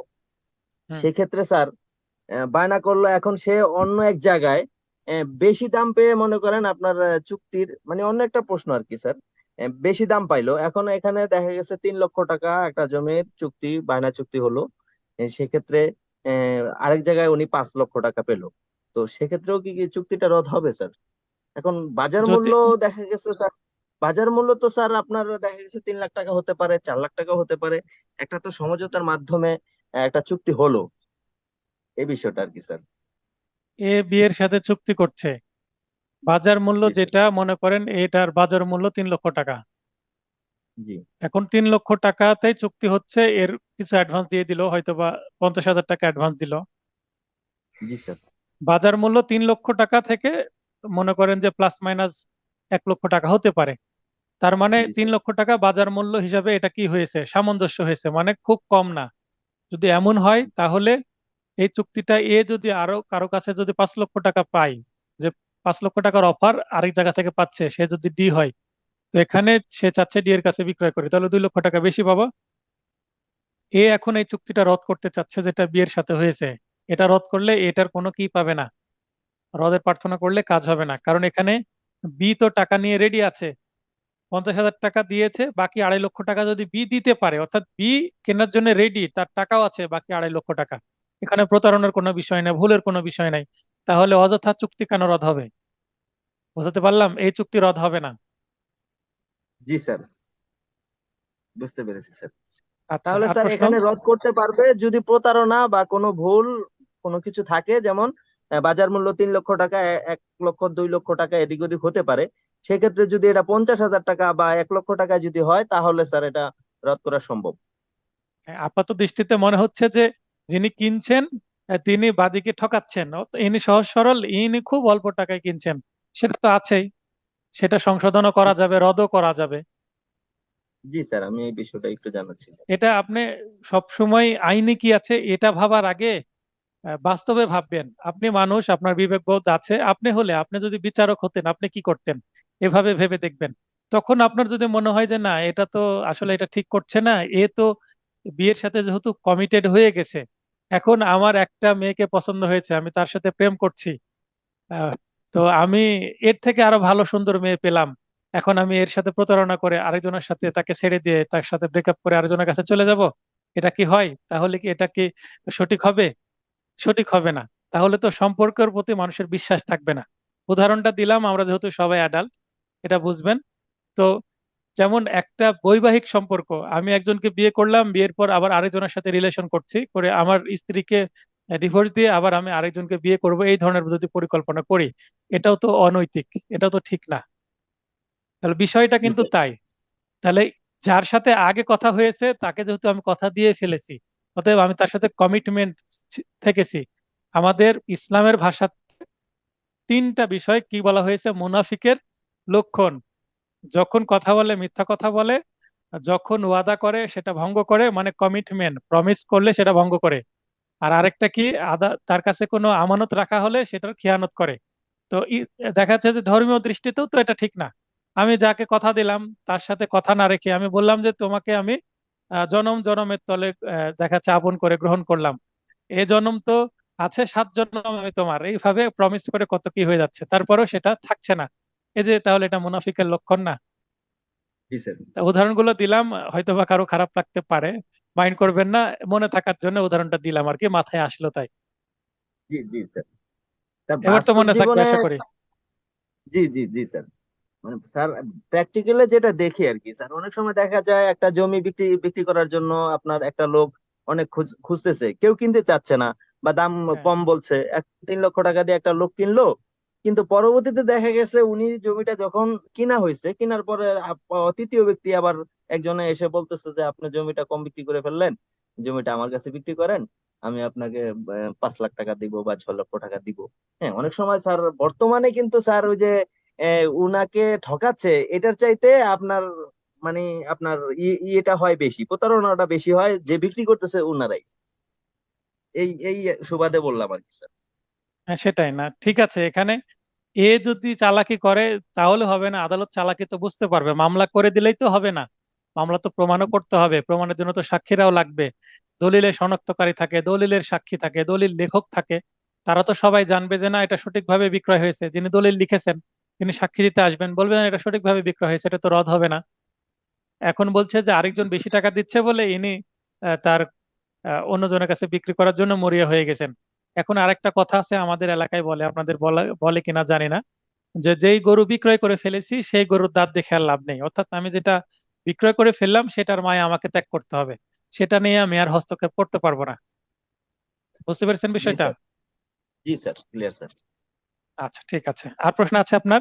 হুম। সেক্ষেত্রে স্যার বায়না করলো, এখন সে অন্য এক জায়গায় বেশি দাম পেয়ে মনে করেন আপনার চুক্তির মানে অন্য একটা প্রশ্ন আর কি স্যার, বেশি দাম পাইলো। এখন এখানে দেখা গেছে 3 লক্ষ টাকা একটা জমির চুক্তি বায়না চুক্তি হলো, সেক্ষেত্রে আরেক জায়গায় উনি 5 লক্ষ টাকা পেলো। তো সেক্ষেত্রেও কি কি চুক্তিটা রদ হবে স্যার? এখন বাজার যদি মূল্য দেখা গেছে স্যার, বাজার মূল্য তো স্যার আপনার দেখা গেছে 3 লাখ টাকা হতে পারে, 4 লাখ টাকা হতে পারে। একটা তো সমঝোতার মাধ্যমে একটা চুক্তি হলো, এই বিষয়টা আর কি স্যার। এ বিয়ের সাথে চুক্তি করছে, বাজার মূল্য জি স্যার। যেটা মনে করেন, এটার বাজার মূল্য 3 লক্ষ টাকা। জি। এখন 3 লক্ষ টাকাতেই চুক্তি হচ্ছে, এর কিছু অ্যাডভান্স দিয়ে দিল, হয়তো বা 50,000 টাকা অ্যাডভান্স দিল। জি স্যার। বাজার মূল্য 3 লক্ষ টাকা থেকে মনে করেন যে প্লাস মাইনাস 1 লক্ষ টাকা হতে পারে। তার মানে জি তিন স্যার। লক্ষ টাকা বাজার মূল্য হিসাবে এটা কি হয়েছে, সামঞ্জস্য হয়েছে, মানে খুব কম না। যদি এমন হয় তাহলে এই চুক্তিটা এ যদি আরো কারো কাছে যদি 5 লক্ষ টাকা পায়, যে 5 লক্ষ টাকার অফার আরেক জায়গা থেকে পাচ্ছে, সে যদি ডি হয়, তো এখানে সে চাচ্ছে ডি এর কাছে বিক্রয় করে, তাহলে 2 লক্ষ টাকা বেশি পাবো। এ এখন এই চুক্তিটা রদ করতে চাচ্ছে যেটা বি এর সাথে হয়েছে। এটা রদ করলে এটার কোনো কি পাবে না, রদের প্রার্থনা করলে কাজ হবে না, কারণ এখানে বি তো টাকা নিয়ে রেডি আছে। 50,000 টাকা দিয়েছে, বাকি 2.5 লক্ষ টাকা যদি বি দিতে পারে, অর্থাৎ বি কেনার জন্য রেডি, তার টাকাও আছে বাকি 2.5 লক্ষ টাকা। এখানে প্রতারণার কোনো বিষয় নাই, ভুলের কোনো বিষয় নাই। তাহলে অযথা চুক্তি কেন রদ হবে? বুঝতে পারলাম, এই চুক্তি রদ হবে না। জি স্যার, বুঝতে পেরেছি স্যার। আচ্ছা, তাহলে আর স্যার প্রশ্ন? এখানে রদ করতে পারবে যদি প্রতারণা বা কোনো ভুল কোনো কিছু থাকে, যেমন বাজার মূল্য 3 লক্ষ টাকা, 1 লক্ষ 2 লক্ষ টাকা এদিক ওদিক হতে পারে। সেক্ষেত্রে যদি এটা 50,000 টাকা বা 1 লক্ষ টাকায় যদি হয় তাহলে স্যার এটা রদ করা সম্ভব। আপাত দৃষ্টিতে মনে হচ্ছে যে যিনি কিনছেন তিনি বাদীকে ঠকাচ্ছেন। ইনি সহজ সরল, ইনি খুব অল্প টাকায় কিনছেন, সেটা তো আছেই। সেটা সংশোধনও করা যাবে, রদও করা যাবে। জি স্যার, আমি এই বিষয়টা একটু জানার ছিল। এটা আপনি সব সময় আইনে কি আছে এটা ভাবার আগে বাস্তবে ভাববেন। আপনি মানুষ, আপনার বিবেক বোধ আছে, আপনি হলে, আপনি যদি বিচারক হতেন আপনি কি করতেন? এভাবে ভেবে দেখবেন। তখন আপনার যদি মনে হয় যে না, এটা তো আসলে এটা ঠিক করছে না, এ তো বিয়ের সাথে যেহেতু কমিটেড হয়ে গেছে, এখন আমার একটা মেয়েকে পছন্দ হয়েছে, আমি তার সাথে প্রেম করছি, আহ, তো আমি এর থেকে আরো ভালো সুন্দর মেয়ে পেলাম, এখন আমি এর সাথে প্রতারণা করে আরেকজনের সাথে তাকে ছেড়ে দিয়ে তার সাথে ব্রেকআপ করে আরেকজনের কাছে চলে যাব? এটা কি হয়? তাহলে কি এটা কি সঠিক হবে? সঠিক হবে না। তাহলে তো সম্পর্কের প্রতি মানুষের বিশ্বাস থাকবে না। উদাহরণটা দিলাম, আমরা যেহেতু সবাই অ্যাডাল্ট, এটা বুঝবেন। তো যেমন একটা বৈবাহিক সম্পর্ক, আমি একজনকে বিয়ে করলাম, বিয়ের পর আবার আরেকজনের সাথে রিলেশন করছি, করে আমার স্ত্রীকে ডিভোর্স দিয়ে আবার আমি আরেকজনকে বিয়ে করব, এই ধরনের যদি পরিকল্পনা করি, এটাও তো অনৈতিক, এটাও তো ঠিক না। তাহলে বিষয়টা জি কিন্তু স্যার। তাই। তাহলে যার সাথে আগে কথা হয়েছে তাকে যেহেতু আমি কথা দিয়ে ফেলেছি, অতএব আমি তার সাথে কমিটমেন্ট থেকেছি। আমাদের ইসলামের ভাষা তিনটা বিষয় কি বলা হয়েছে মুনাফিকের লক্ষণ: যখন কথা বলে মিথ্যা কথা বলে, যখন ওয়াদা করে সেটা ভঙ্গ করে, মানে কমিটমেন্ট প্রমিস করলে সেটা ভঙ্গ করে, আর আরেকটা কি, তার কাছে কোনো আমানত রাখা হলে সেটার খেয়ানত করে। তো দেখা যাচ্ছে যে ধর্মীয় দৃষ্টিতেও তো এটা ঠিক না। আমি যাকে কথা দিলাম তার সাথে কথা না রেখে আমি বললাম যে তোমাকে আমি জনম জনমের তলে দেখা যাচ্ছে আপন করে গ্রহণ করলাম, এ জনম তো আছে, 7 জনম আমি তোমার, এইভাবে প্রমিস করে কত কি হয়ে যাচ্ছে, তারপরেও সেটা থাকছে না। এই যে, তাহলে এটা মুনাফিকের লক্ষণ না? জি স্যার। তা উদাহরণগুলো দিলাম, হয়তো বা কারো খারাপ লাগতে পারে, মাইন্ড করবেন না, মনে থাকার জন্য উদাহরণটা দিলাম আর কি, মাথায় আসলো তাই। জি জি স্যার। তা এবার তো বাস্তব মনে থাকবে জীবনে, আশা করি। জি জি জি স্যার, মানে স্যার প্র্যাকটিক্যালি যেটা দেখি আর কি স্যার, অনেক সময় দেখা যায় একটা জমি বিক্রি বিক্রি করার জন্য আপনার একটা লোক অনেক খুঁজতেছে, কেউ কিনতে চাচ্ছে না বা দাম হ্যাঁ, কম বলছে, 3 লক্ষ টাকা দিয়ে একটা লোক কিনলো। কিন্তু পরবর্তীতে দেখা গেছে উনি জমিটা যখন কিনা হয়েছে, কেনার পরে তৃতীয় ব্যক্তি আবার একজনে এসে বলতেছে যে আপনি জমিটা কম বিক্রি করে ফেললেন, জমিটা আমার কাছে বিক্রি করেন, আমি আপনাকে 5 লাখ টাকা দিব বা 6 লক্ষ টাকা দিব। হ্যাঁ, অনেক সময় স্যার বর্তমানে কিন্তু স্যার ওই যে উনাকে ঠকাচ্ছে, এটার চাইতে আপনার মানে আপনার ইয়েটা হয় বেশি, প্রতারণাটা বেশি হয়, যে বিক্রি করতেছে উনারাই। এই সুবাদে বললাম আর কি স্যার। হ্যাঁ, সেটাই না, ঠিক আছে। এখানে এ যদি চালাকি করে তাহলে হবে না, আদালত চালাকি তো বুঝতে পারবে, মামলা করে দিলেই তো হবে না। মামলা তো প্রমাণও করতে হবে, প্রমাণের জন্য তো সাক্ষীরাও লাগবে। দলিলের শনাক্তকারী থাকে, দলিলের সাক্ষী থাকে, দলিল লেখক থাকে, তারা তো সবাই জানবে যে না এটা সঠিকভাবে বিক্রয় হয়েছে। যিনি দলিল লিখেছেন তিনি সাক্ষী দিতে আসবেন, বলবেন এটা সঠিকভাবে বিক্রয় হয়েছে, এটা তো রদ হবে না। এখন বলছে যে আরেকজন বেশি টাকা দিচ্ছে বলে ইনি তার অন্যজনের কাছে বিক্রি করার জন্য মরিয়া হয়ে গেছেন। এখন আরেকটা কথা আছে আমাদের এলাকায় বলে, আপনাদের বলে বলে কিনা জানি না, যে যেই গরু বিক্রয় করে ফেলেছি সেই গরুর দাঁত দেখে আর লাভ নেই। অর্থাৎ আমি যেটা বিক্রয় করে ফেললাম সেটার মায় আমাকে ত্যাগ করতে হবে, সেটা নিয়ে আমি আর হস্তক্ষেপ করতে পারবো না। বুঝতে পেরেছেন জি বিষয়টা? স্যার। জি স্যার, ক্লিয়ার স্যার। আচ্ছা, ঠিক আছে। আর প্রশ্ন আছে আপনার?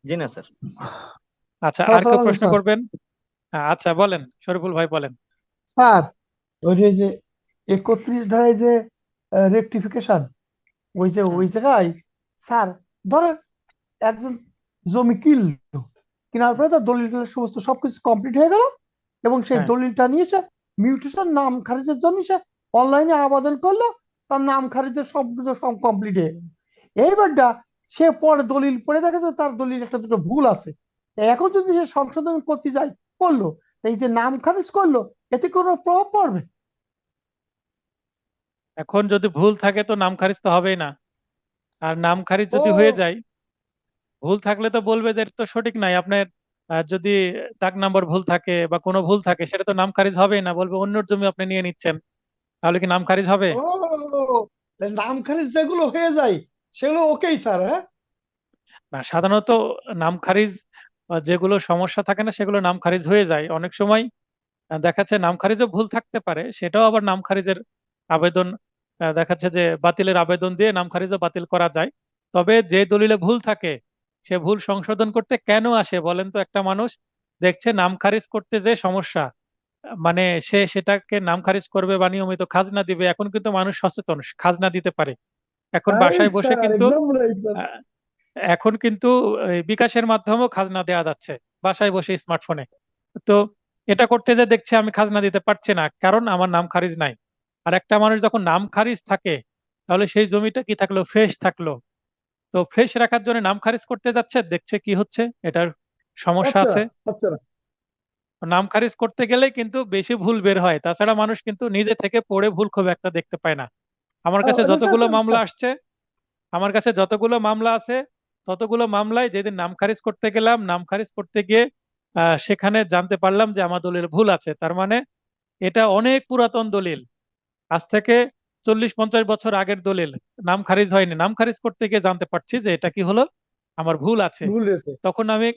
জি না স্যার। আচ্ছা, স্যার আর কেউ আসসালামু আলাইকুম প্রশ্ন স্যার। করবেন? আচ্ছা, বলেন শরীফুল ভাই, বলেন। স্যার, ওই যে 31 ধারায় যে রেকটিফিকেশন, হুম। ওই জায়গায় স্যার, ধরেন একজন জমি কিনলো, কেনার হুম। পরে তার দলিল টলিল সমস্ত সবকিছু কমপ্লিট হয়ে গেল, এবং সেই হ্যাঁ। দলিলটা নিয়ে সে মিউটেশন নাম খারিজের জন্য সে অনলাইনে আবেদন করলো, তার নাম খারিজের সব কিছু সব কমপ্লিট হয়ে গেল। এইবারটা সে পরে দলিল পড়ে দেখেছে তার দলিল একটা দুটো ভুল আছে। এখন যদি সে সংশোধন করতে যায়, করলো, এই যে নাম খারিজ করলো, এতে কোনো প্রভাব পড়বে? এখন যদি ভুল থাকে তো নাম খারিজ তো হবেই না। আর নাম খারিজ যদি হয়ে ও, যায়, ভুল থাকলে তো বলবে যে এটা তো সঠিক নাই আপনার। যদি দাগ নাম্বার ভুল থাকে বা কোনো ভুল থাকে, সেটা তো নাম খারিজ হবেই না, বলবে অন্যের জমি আপনি নিয়ে নিচ্ছেন। তাহলে কি নাম খারিজ হবে? ও, নাম খারিজ যেগুলো হয়ে যায় সেগুলো ওকেই স্যার, হ্যাঁ? না, সাধারণত নাম খারিজ যেগুলো সমস্যা থাকে না সেগুলো নাম খারিজ হয়ে যায় অনেক সময়। দেখা যাচ্ছে নাম খারিজও ভুল থাকতে পারে, সেটাও আবার নাম খারিজের আবেদন, দেখা যাচ্ছে যে বাতিলের আবেদন দিয়ে নাম খারিজও বাতিল করা যায়। তবে যে দলিলে ভুল থাকে সে ভুল সংশোধন করতে কেন আসে বলেন তো? একটা মানুষ দেখছে নাম খারিজ করতে যে সমস্যা, মানে সে সেটাকে নাম খারিজ করবে বা নিয়মিত খাজনা দিবে। এখন কিন্তু মানুষ সচেতন, খাজনা দিতে পারে। এখন বাসায় রাইট বসে স্যার, কিন্তু একদম রাইট স্যার। আহ, এখন কিন্তু এই বিকাশের মাধ্যমেও খাজনা দেওয়া যাচ্ছে বাসায় বসে স্মার্টফোনে। তো এটা করতে যে দেখছে আমি খাজনা দিতে পারছি না, কারণ আমার নাম খারিজ নাই। আর একটা মানুষ যখন নাম খারিজ থাকে, তাহলে সেই জমিটা কি থাকলো, ফ্রেশ থাকলো। তো ফ্রেশ রাখার জন্য নাম খারিজ করতে যাচ্ছে, দেখছে কি হচ্ছে, এটার সমস্যা আচ্ছা, আছে। আচ্ছা। নাম খারিজ করতে গেলে কিন্তু বেশি ভুল বের হয়, তাছাড়া মানুষ কিন্তু নিজে থেকে পড়ে ভুল খুব একটা দেখতে পায় না। আমার কাছে আচ্ছা স্যার, যতগুলো স্যার, মামলা স্যার। আসছে, আমার কাছে যতগুলো মামলা আছে, ততগুলো মামলায় যেদিন নাম খারিজ করতে গেলাম, নাম খারিজ করতে গিয়ে সেখানে জানতে পারলাম যে আমার দলিল ভুল আছে। তার মানে এটা অনেক পুরাতন দলিল, আজ থেকে 40-50 বছর আগের দলিল, নাম খারিজ হয়নি, নাম খারিজ করতে গিয়ে জানতে পারছি যে এটা কি হলো, আমার ভুল আছে। ভুল হয়েছে। তখন আমি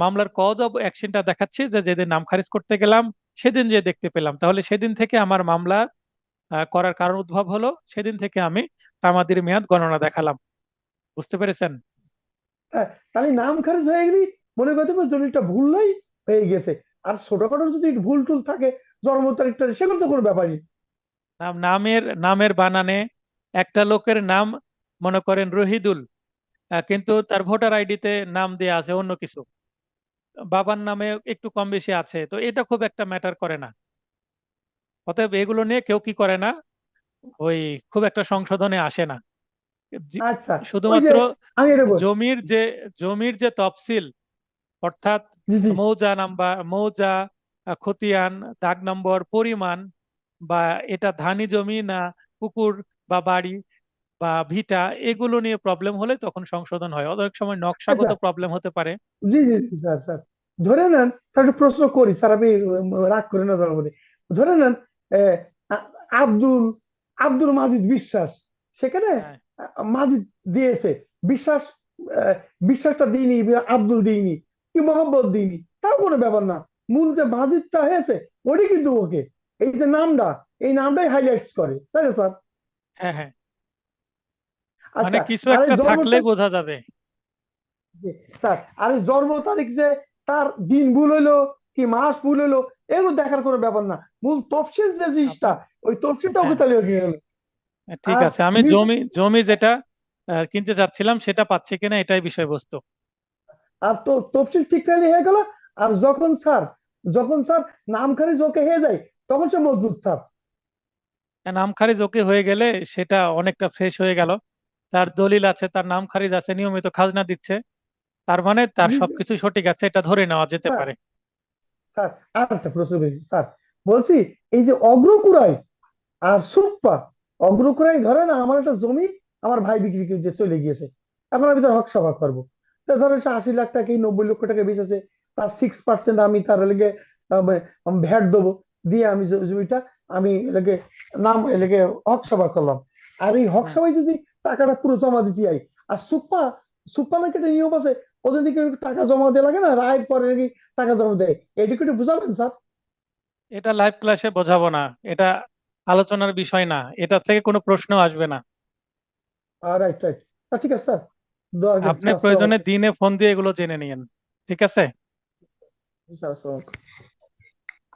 মামলার কজ অব অ্যাকশনটা দেখাচ্ছি যে যেদিন নাম খারিজ করতে গেলাম সেদিন যে দেখতে পেলাম, তাহলে সেদিন থেকে আমার মামলা করার কারণ উদ্ভব হলো, সেদিন থেকে আমি তামাদির মেয়াদ গণনা দেখালাম। বুঝতে পেরেছেন? তাহলে নাম খারিজ হয়ে গেলি মনে করতে হবে জমিটা ভুল নাই, হয়ে গেছে। আর ছোটখাটো যদি ভুল টুল থাকে, জন্ম তারিখটা, সেগুলো তো কোনো ব্যাপারই। নামের নামের বানানে একটা লোকের নাম মনে করেন রহিদুল, কিন্তু তার ভোটার আইডিতে নাম দেয়া আছে অন্য কিছু, বাবার নামে একটু কম বেশি আছে, তো এটা খুব একটা ম্যাটার করে না। অতএব এগুলো নিয়ে কেউ কি করে না, ওই খুব একটা সংশোধনে আসে না। আচ্ছা, ওই যে শুধুমাত্র আমি এটা বল। জমির যে জমির যে তফসিল, অর্থাৎ জি জি। মৌজা নাম্বার, মৌজা, খতিয়ান, দাগ নম্বর, পরিমাণ, বা এটা ধানি জমি না পুকুর বা বাড়ি বা ভিটা, এগুলো নিয়ে প্রবলেম হলে তখন সংশোধন হয়। অনেক সময় আচ্ছা, নকশাগত প্রবলেম হতে পারে। জি জি জি স্যার, স্যার ধরে নেন, স্যার একটা প্রশ্ন করি স্যার, আমি রাগ করে না ধরা বলি। ধরে নেন আহ, আব্দুল আব্দুল মাজিদ বিশ্বাস, সেখানে হ্যাঁ, মাজিদ দিয়েছে, বিশ্বাস আহ, বিশ্বাসটা দিইনি, আব্দুল দিইনি, কি মোহাম্মদ দিইনি, তাও কোনো ব্যাপার না। মূল যে মাজিদটা হয়েছে ওটাই কিন্তু ওকে, এই যে নামটা, এই নামটাই হাইলাইটস করে, তাই না স্যার? হ্যাঁ, হ্যাঁ, মানে আচ্ছা। কিছু আর এই একটা জন্মটা, থাকলেই বোঝা যাবে। জি, স্যার আর এই জন্ম তারিখ যে তার দিন ভুল হইলো কি মাস ভুল হইলো, এগুলো দেখার কোনো ব্যাপার না। মূল তফসিল যে জিনিসটা, আপনি, ওই তফসিলটা ওকে হ্যাঁ, তাহলে হয়ে গেল। ঠিক আর আছে, আমি জমি জমি যেটা কিনতে চাচ্ছিলাম সেটা পাচ্ছি কিনা এটাই বিষয়বস্তু। আর তো তফসিল ঠিক তাহলে হয়ে গেল। আর যখন স্যার নাম খারিজ ওকে হয়ে যায়, তখন সে মজবুত স্যার। নাম খারিজ ওকে হয়ে গেলে সেটা অনেকটা ফ্রেশ হয়ে গেল, তার দলিল আছে, তার নাম খারিজ আছে, নিয়মিত খাজনা দিচ্ছে, তার মানে তার জি, সবকিছু সঠিক আছে, এটা ধরে নেওয়া যেতে স্যার, পারে। স্যার আর একটা প্রশ্ন করি স্যার, বলছি এই যে অগ্রকুড়ায় আর সুপ্পা, অগ্রকুড়ায় ধরে না আমার একটা জমি আমার ভাই বিক্রি করে দিয়ে চলে গিয়েছে, এখন আমি তার হক সভা করবো। তো ধরো সে 80 লাখ টাকা কি 90 লক্ষ টাকা বেচেছে, তার 6% আমি তার লেগে ভ্যাট দেবো, দিয়ে আমি জমিটা আমি এলাকে নাম এলাকে হক সভা করলাম। আর এই হক হ্যাঁ, সভায় যদি টাকাটা পুরো জমা দিতে হয়, আর সুপ্পা সুপ্পা নাকি একটা নিয়ম আছে, ওদের দিকে টাকা জমা দেওয়া লাগে না, রায়ের পরে নাকি টাকা জমা দেয়, এটুকু একটু বুঝাবেন স্যার? এটা লাইভ ক্লাসে বোঝাবো না, এটা আলোচনার বিষয় না, এটা থেকে কোনো প্রশ্ন আসবে না। রাইট রাইট, ঠিক আছে স্যার, দোয়া রাখবেন আপনি স্যার, আসসালামু প্রয়োজনে আলাইকুম। দিনে ফোন দিয়ে এগুলো জেনে নিয়েন। ঠিক আছে? স্যার, আসসালামু আলাইকুম।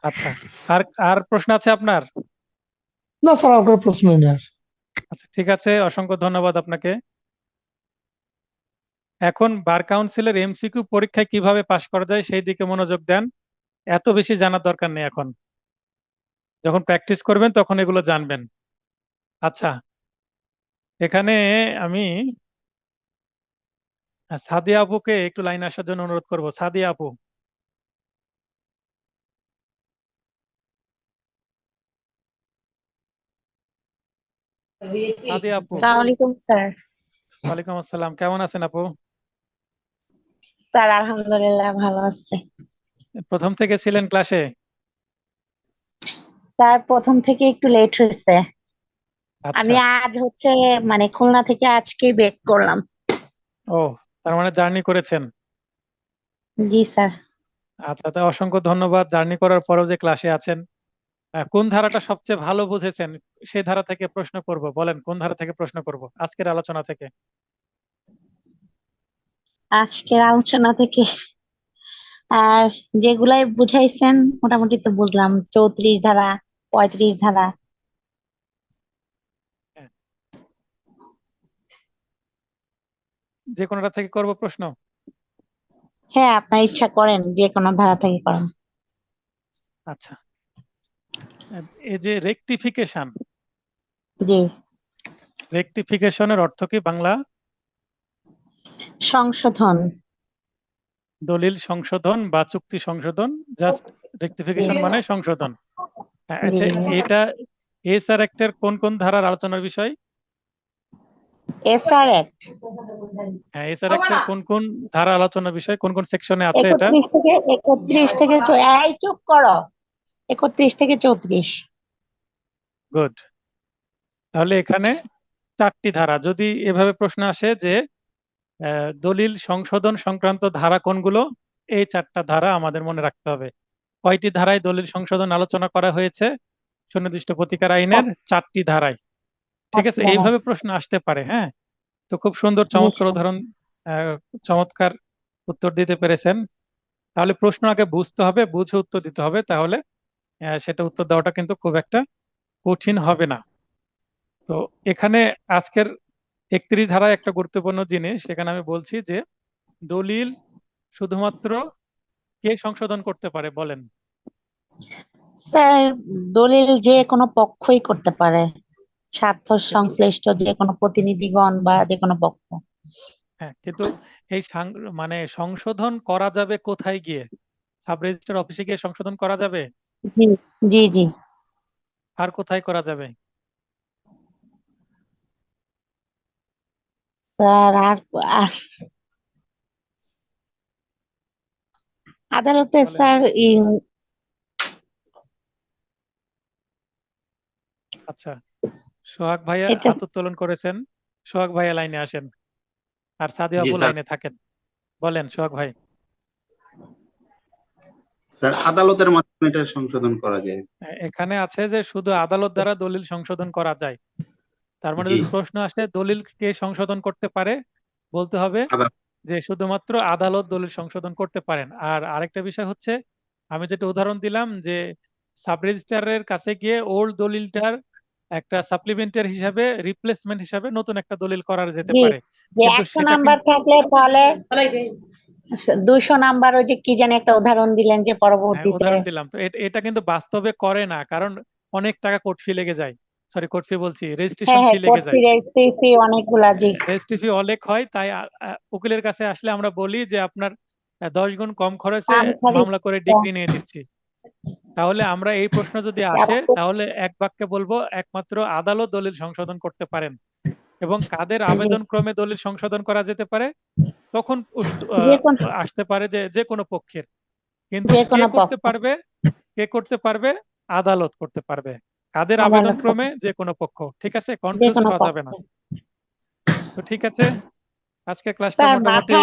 আচ্ছা, আর আর প্রশ্ন আছে আপনার? না স্যার, আপনার প্রশ্ন নেই আর। আচ্ছা, ঠিক আছে, অসংখ্য ধন্যবাদ আপনাকে। এখন বার কাউন্সিলের এমসিকিউ পরীক্ষায় কিভাবে পাশ করা যায় সেই দিকে মনোযোগ দেন। এত বেশি জানার দরকার নেই এখন, যখন প্র্যাকটিস করবেন তখন এগুলো জানবেন। আচ্ছা, এখানে আমি সাদিয়া আপুকে একটু লাইন আসার জন্য অনুরোধ করব। সাদিয়া আপু, সাদিয়া আপু, আসসালামু আলাইকুম স্যার। ওয়ালাইকুম আসসালাম, কেমন আছেন আপু? স্যার আলহামদুলিল্লাহ ভালো আছে। প্রথম থেকে ছিলেন ক্লাসে? স্যার প্রথম থেকে একটু লেট হয়েছে। আচ্ছা। আমি আজ হচ্ছে মানে খুলনা থেকে আজকেই বেক করলাম। ও, তার মানে জার্নি করেছেন। জি স্যার। আচ্ছা, তা অসংখ্য ধন্যবাদ জার্নি করার পরেও যে ক্লাসে আছেন। কোন ধারাটা সবচেয়ে ভালো বুঝেছেন সেই ধারা থেকে প্রশ্ন করব, বলেন কোন ধারা থেকে প্রশ্ন করব আজকের আলোচনা থেকে? আজকের আলোচনা থেকে আর যেগুলাই বুঝাইছেন মোটামুটি তো বুঝলাম, 34 ধারা, 35 ধারা। হ্যাঁ, যে কোনোটা থেকে করব প্রশ্ন? হ্যাঁ, আপনার ইচ্ছা করেন, যে কোনো ধারা থেকে করেন। আচ্ছা, এই যে রেকটিফিকেশন, জি। রেকটিফিকেশনের অর্থ কি বাংলা? সংশোধন। দলিল সংশোধন বা চুক্তি সংশোধন, জাস্ট রেকটিফিকেশন মানে সংশোধন। জি। আচ্ছা, এটা এসআর অ্যাক্টের কোন কোন ধারার আলোচনার বিষয়? এসআর অ্যাক্ট হ্যাঁ, এসআর অ্যাক্টের কোন কোন ধারা আলোচনার বিষয়, কোন কোন সেকশনে আছে এটা? 31 থেকে এই চুপ করো, 31 থেকে 34। গুড। তাহলে এখানে 4টি ধারা। যদি এভাবে প্রশ্ন আসে যে দলিল সংশোধন সংক্রান্ত ধারা কোনগুলো, এই 4টা ধারা আমাদের মনে রাখতে হবে। কয়টি ধারায় দলিল সংশোধন আলোচনা করা হয়েছে? সুনির্দিষ্ট প্রতিকার আইনের 4টি ধারায়। ঠিক আছে, আপনারা এইভাবে প্রশ্ন আসতে পারে। হ্যাঁ, তো খুব সুন্দর জি চমৎকার স্যার। উদাহরণ, চমৎকার উত্তর দিতে পেরেছেন। তাহলে প্রশ্ন আগে বুঝতে হবে, বুঝে উত্তর দিতে হবে, তাহলে সেটা উত্তর দেওয়াটা কিন্তু খুব একটা কঠিন হবে না। তো এখানে আজকের 31 ধারায় একটা গুরুত্বপূর্ণ জিনিস, সেখানে আমি বলছি যে দলিল শুধুমাত্র কে সংশোধন করতে পারে বলেন? স্যার, দলিল যে কোনো পক্ষই করতে পারে, স্বার্থ কিন্তু সংশ্লিষ্ট যে কোনো প্রতিনিধিগণ বা যে কোনো পক্ষ। হ্যাঁ, কিন্তু এই মানে সংশোধন করা যাবে কোথায় গিয়ে? সাব রেজিস্ট্রার অফিসে গিয়ে সংশোধন করা যাবে? জি জি জি। আর কোথায় করা যাবে? স্যার আর আর আদালতে বলেন। স্যার আচ্ছা, সোহাগ ভাইয়া এটা হাত উত্তোলন করেছেন। সোহাগ ভাইয়া লাইনে আসেন, আর সাদি জি আপু স্যার। লাইনে থাকেন। বলেন সোহাগ ভাই। স্যার, আদালতের মাধ্যমে এটা সংশোধন করা যায়। এখানে আছে যে শুধু আদালত দ্বারা দলিল সংশোধন করা যায়। তার মানে জি, যদি প্রশ্ন আসে দলিল কে সংশোধন করতে পারে, বলতে হবে আদালত। যে শুধুমাত্র আদালত দলিল সংশোধন করতে পারেন। আর আরেকটা বিষয় হচ্ছে, আমি যেটা উদাহরণ দিলাম যে সাব রেজিস্ট্রারের কাছে গিয়ে ওল্ড দলিলটার একটা সাপ্লিমেন্টারি হিসাবে, রিপ্লেসমেন্ট হিসাবে নতুন একটা দলিল করা যেতে জি, পারে, যে কিন্তু 100 সেটা নাম্বার কিন্তু থাকলে তাহলে 200 নাম্বার, ওই যে কি জানি একটা উদাহরণ দিলেন যে হ্যাঁ, পরবর্তীতে। উদাহরণ দিলাম তো, এটা কিন্তু বাস্তবে করে না, কারণ অনেক টাকা কোর্ট ফি লেগে যায়। সরি, কোর্ট ফি বলছি, রেজিস্ট্রেশন হ্যাঁ ফি হ্যাঁ, লেগে কোর্ট ফি, যায়। রেজিস্ট্রি ফি অনেকগুলা, জি। রেজিস্ট্রি ফি অনেক হয়, তাই উকিলের কাছে আসলে আমরা বলি যে আপনার 10 গুণ কম খরচে আমখারি মামলা করে ডিগ্রি নিয়ে দিচ্ছি। তাহলে আমরা এই প্রশ্ন যদি আসে, তাহলে এক বাক্যে বলবো একমাত্র আদালত দলিল সংশোধন করতে পারেন। এবং কাদের আবেদন ক্রমে দলিল সংশোধন করা যেতে পারে, তখন যে কোন আসতে পারে যে যে কোনো পক্ষের। কিন্তু যে কে কোনো করতে পক্ষ, পারবে? কে করতে পারবে? আদালত করতে পারবে। কাদের আবেদন আদালত ক্রমে? যে কোনো পক্ষ। ঠিক আছে, যে কনফিউজড কোনো হওয়া পক্ষ। যাবে না। তো ঠিক আছে, আজকে ক্লাসটা তার মোটামুটি। মাথা,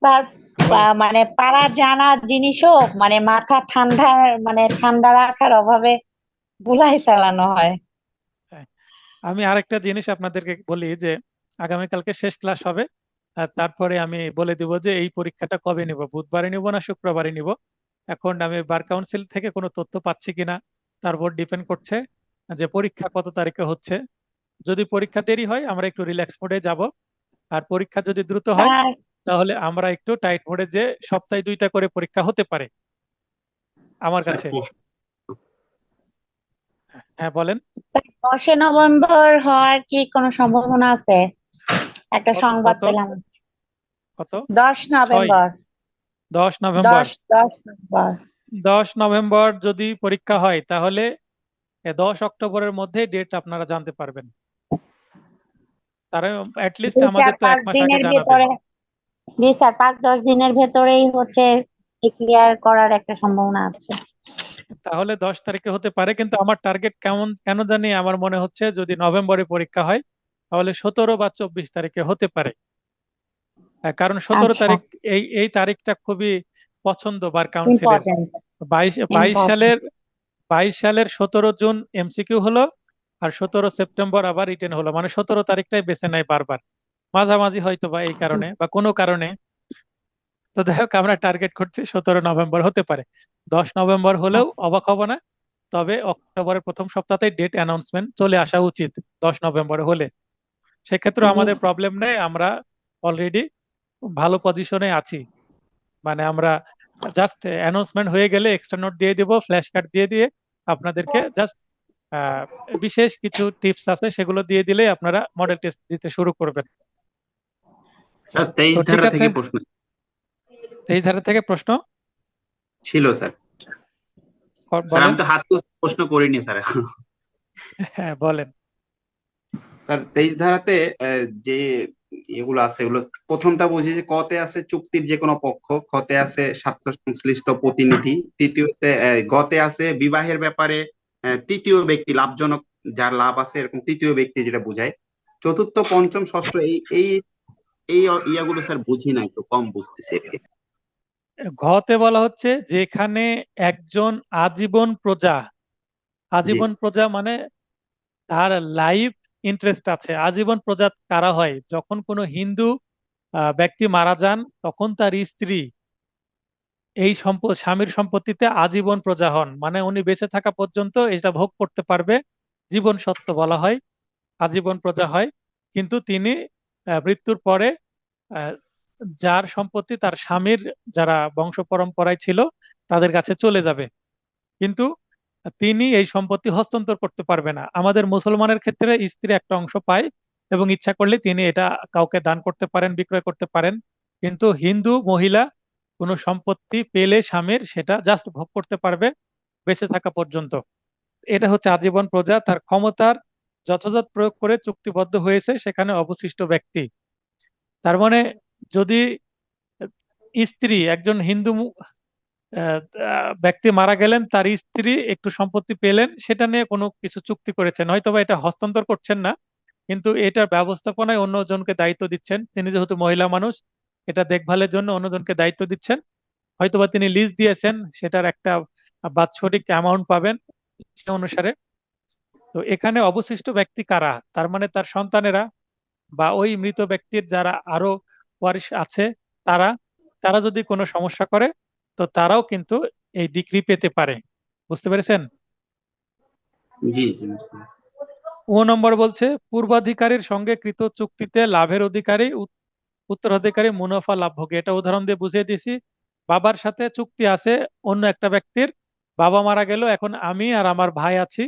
তার বলেন। মানে পাড়া জানার জিনিসও মানে মাথা ঠান্ডা, মানে ঠান্ডা রাখার অভাবে ভুলাই ফেলানো হয়। হ্যাঁ, আমি আরেকটা জিনিস আপনাদেরকে বলি যে আগামীকালকে শেষ ক্লাস হবে, আর তারপরে আমি বলে দিব যে এই পরীক্ষাটা কবে নিব, বুধবারে নিব না শুক্রবারে নিব। এখন আমি বার কাউন্সিল থেকে কোনো তথ্য পাচ্ছি কিনা তার উপর ডিপেন্ড করছে যে পরীক্ষা কত তারিখে হচ্ছে। যদি পরীক্ষা দেরি হয় আমরা একটু রিল্যাক্স মোডে যাব, আর পরীক্ষা যদি দ্রুত হয় তার তাহলে আমরা একটু টাইট মোডে, যে সপ্তাহে 2টা করে পরীক্ষা হতে পারে আমার স্যার, কাছে। হ্যাঁ বলেন। 10 নভেম্বর হওয়ার কি কোনো সম্ভাবনা আছে? একটা কত সংবাদ কত পেলাম। কত 10 6? November 10 November? 10 নভেম্বর 10 নভেম্বর যদি পরীক্ষা হয় তাহলে 10 অক্টোবরের মধ্যে ডেট আপনারা জানতে পারবেন। তারা অ্যাটলিস্ট দুই চার আমাদের তো পাঁচ 1 মাস আগে দিনের জানাবে। ভেতরে, জি স্যার, 5-10 দিনের ভেতরেই হচ্ছে ক্লিয়ার করার একটা সম্ভাবনা আছে। তাহলে 10 তারিখে হতে পারে, কিন্তু আমার টার্গেট কেন জানি আমার মনে হচ্ছে যদি নভেম্বরে পরীক্ষা হয় তাহলে 17 বা 24 তারিখে হতে পারে। কারণ 17 আচ্ছা, তারিখ, এই তারিখটা খুবই পছন্দ বার কাউন্সিলের। Important, 22 important. সালের 17 জুন এমসিকিউ হলো, আর 17 সেপ্টেম্বর আবার রিটেন হলো, মানে 17 তারিখটাই বেছে নেয় বারবার, মাঝামাঝি হয়তো বা এই কারণে বা কোনো কারণে। তো যাই হোক, আমরা টার্গেট করছি 17 নভেম্বর হতে পারে। 10 নভেম্বর হলেও অবাক হব না, তবে অক্টোবরের প্রথম সপ্তাহে ডেট অ্যানাউন্সমেন্ট চলে আসা উচিত 10 নভেম্বর হলে। সেক্ষেত্রে জি আমাদের প্রবলেম নেই, আমরা অলরেডি ভালো পজিশনে আছি। মানে আমরা জাস্ট অ্যানাউন্সমেন্ট হয়ে গেলে এক্সট্রা নোট দিয়ে দিব, ফ্ল্যাশ কার্ড দিয়ে দিয়ে আপনাদেরকে জাস্ট বিশেষ কিছু টিপস আছে সেগুলো দিয়ে দিলে আপনারা মডেল টেস্ট দিতে শুরু করবেন। স্যার, তো 23 ঠিক ধারা আছে, থেকে প্রশ্ন এই ধারা থেকে প্রশ্ন ছিল স্যার। স্যার, বলেন। আমি তো হাত তুলে প্রশ্ন করিনি স্যার এখন। হ্যাঁ বলেন। স্যার, 23 ধারাতে যে এগুলো আছে, এগুলো প্রথমটা বুঝি যে কতে আছে চুক্তির যে কোনো পক্ষ, খতে আছে স্বার্থ সংশ্লিষ্ট প্রতিনিধি, তৃতীয়তে গতে আছে বিবাহের ব্যাপারে তৃতীয় ব্যক্তি লাভজনক যার লাভ আছে এরকম তৃতীয় ব্যক্তি যেটা বোঝায়। চতুর্থ, পঞ্চম, ষষ্ঠ এই এই এই ইয়াগুলো স্যার বুঝি না, একটু কম বুঝতেছি আর কি। ঘতে বলা হচ্ছে যেখানে একজন আজীবন প্রজা, জি আজীবন প্রজা মানে তার লাইফ ইন্টারেস্ট আছে। আজীবন প্রজা কারা হয়? যখন কোনো হিন্দু ব্যক্তি মারা যান তখন তার স্ত্রী এই স্বামীর সম্পত্তিতে আজীবন প্রজা হন, মানে উনি বেঁচে থাকা পর্যন্ত এটা ভোগ করতে পারবে। জীবন সত্ত্ব বলা হয়, আজীবন প্রজা হয়। কিন্তু তিনি মৃত্যুর পরে আহ, যার সম্পত্তি তার স্বামীর যারা বংশ পরম্পরায় ছিল তাদের কাছে চলে যাবে, কিন্তু তিনি এই সম্পত্তি হস্তান্তর করতে পারবে না। আমাদের মুসলমানের ক্ষেত্রে স্ত্রী একটা অংশ পায় এবং ইচ্ছা করলে তিনি এটা কাউকে দান করতে পারেন, বিক্রয় করতে পারেন। কিন্তু হিন্দু মহিলা কোনো সম্পত্তি পেলে স্বামীর সেটা জাস্ট ভোগ করতে পারবে বেঁচে থাকা পর্যন্ত। এটা হচ্ছে আজীবন প্রজা, তার ক্ষমতার যথাযথ প্রয়োগ করে চুক্তিবদ্ধ হয়েছে সেখানে অবশিষ্ট ব্যক্তি। তার মানে যদি স্ত্রী, একজন হিন্দু ব্যক্তি মারা গেলেন, তার স্ত্রী একটু সম্পত্তি পেলেন, সেটা নিয়ে কোনো কিছু চুক্তি করেছেন, হয়তোবা এটা হস্তান্তর করছেন না, কিন্তু এটার ব্যবস্থাপনায় অন্যজনকে দায়িত্ব দিচ্ছেন। তিনি যেহেতু মহিলা মানুষ, এটা দেখভালের জন্য অন্যজনকে দায়িত্ব দিচ্ছেন। হয়তোবা তিনি লিজ দিয়েছেন, সেটার একটা বাৎসরিক অ্যামাউন্ট পাবেন সে অনুসারে। তো এখানে অবশিষ্ট ব্যক্তি কারা? তার মানে তার সন্তানেরা বা ওই মৃত ব্যক্তির যারা আরো ওয়ারিশ আছে তারা, তারা যদি কোনো সমস্যা করে তো তারাও কিন্তু এই ডিগ্রি পেতে পারে। বুঝতে পেরেছেন? জি জি বুঝতে পারছি। ও নম্বর বলছে পূর্বাধিকারীর সঙ্গে কৃত চুক্তিতে লাভের অধিকারী উত্তরাধিকারী মুনাফা লাভভোগী। এটা উদাহরণ দিয়ে বুঝিয়ে দিছি। বাবার সাথে চুক্তি আছে অন্য একটা ব্যক্তির, বাবা মারা গেল, এখন আমি আর আমার ভাই আছি।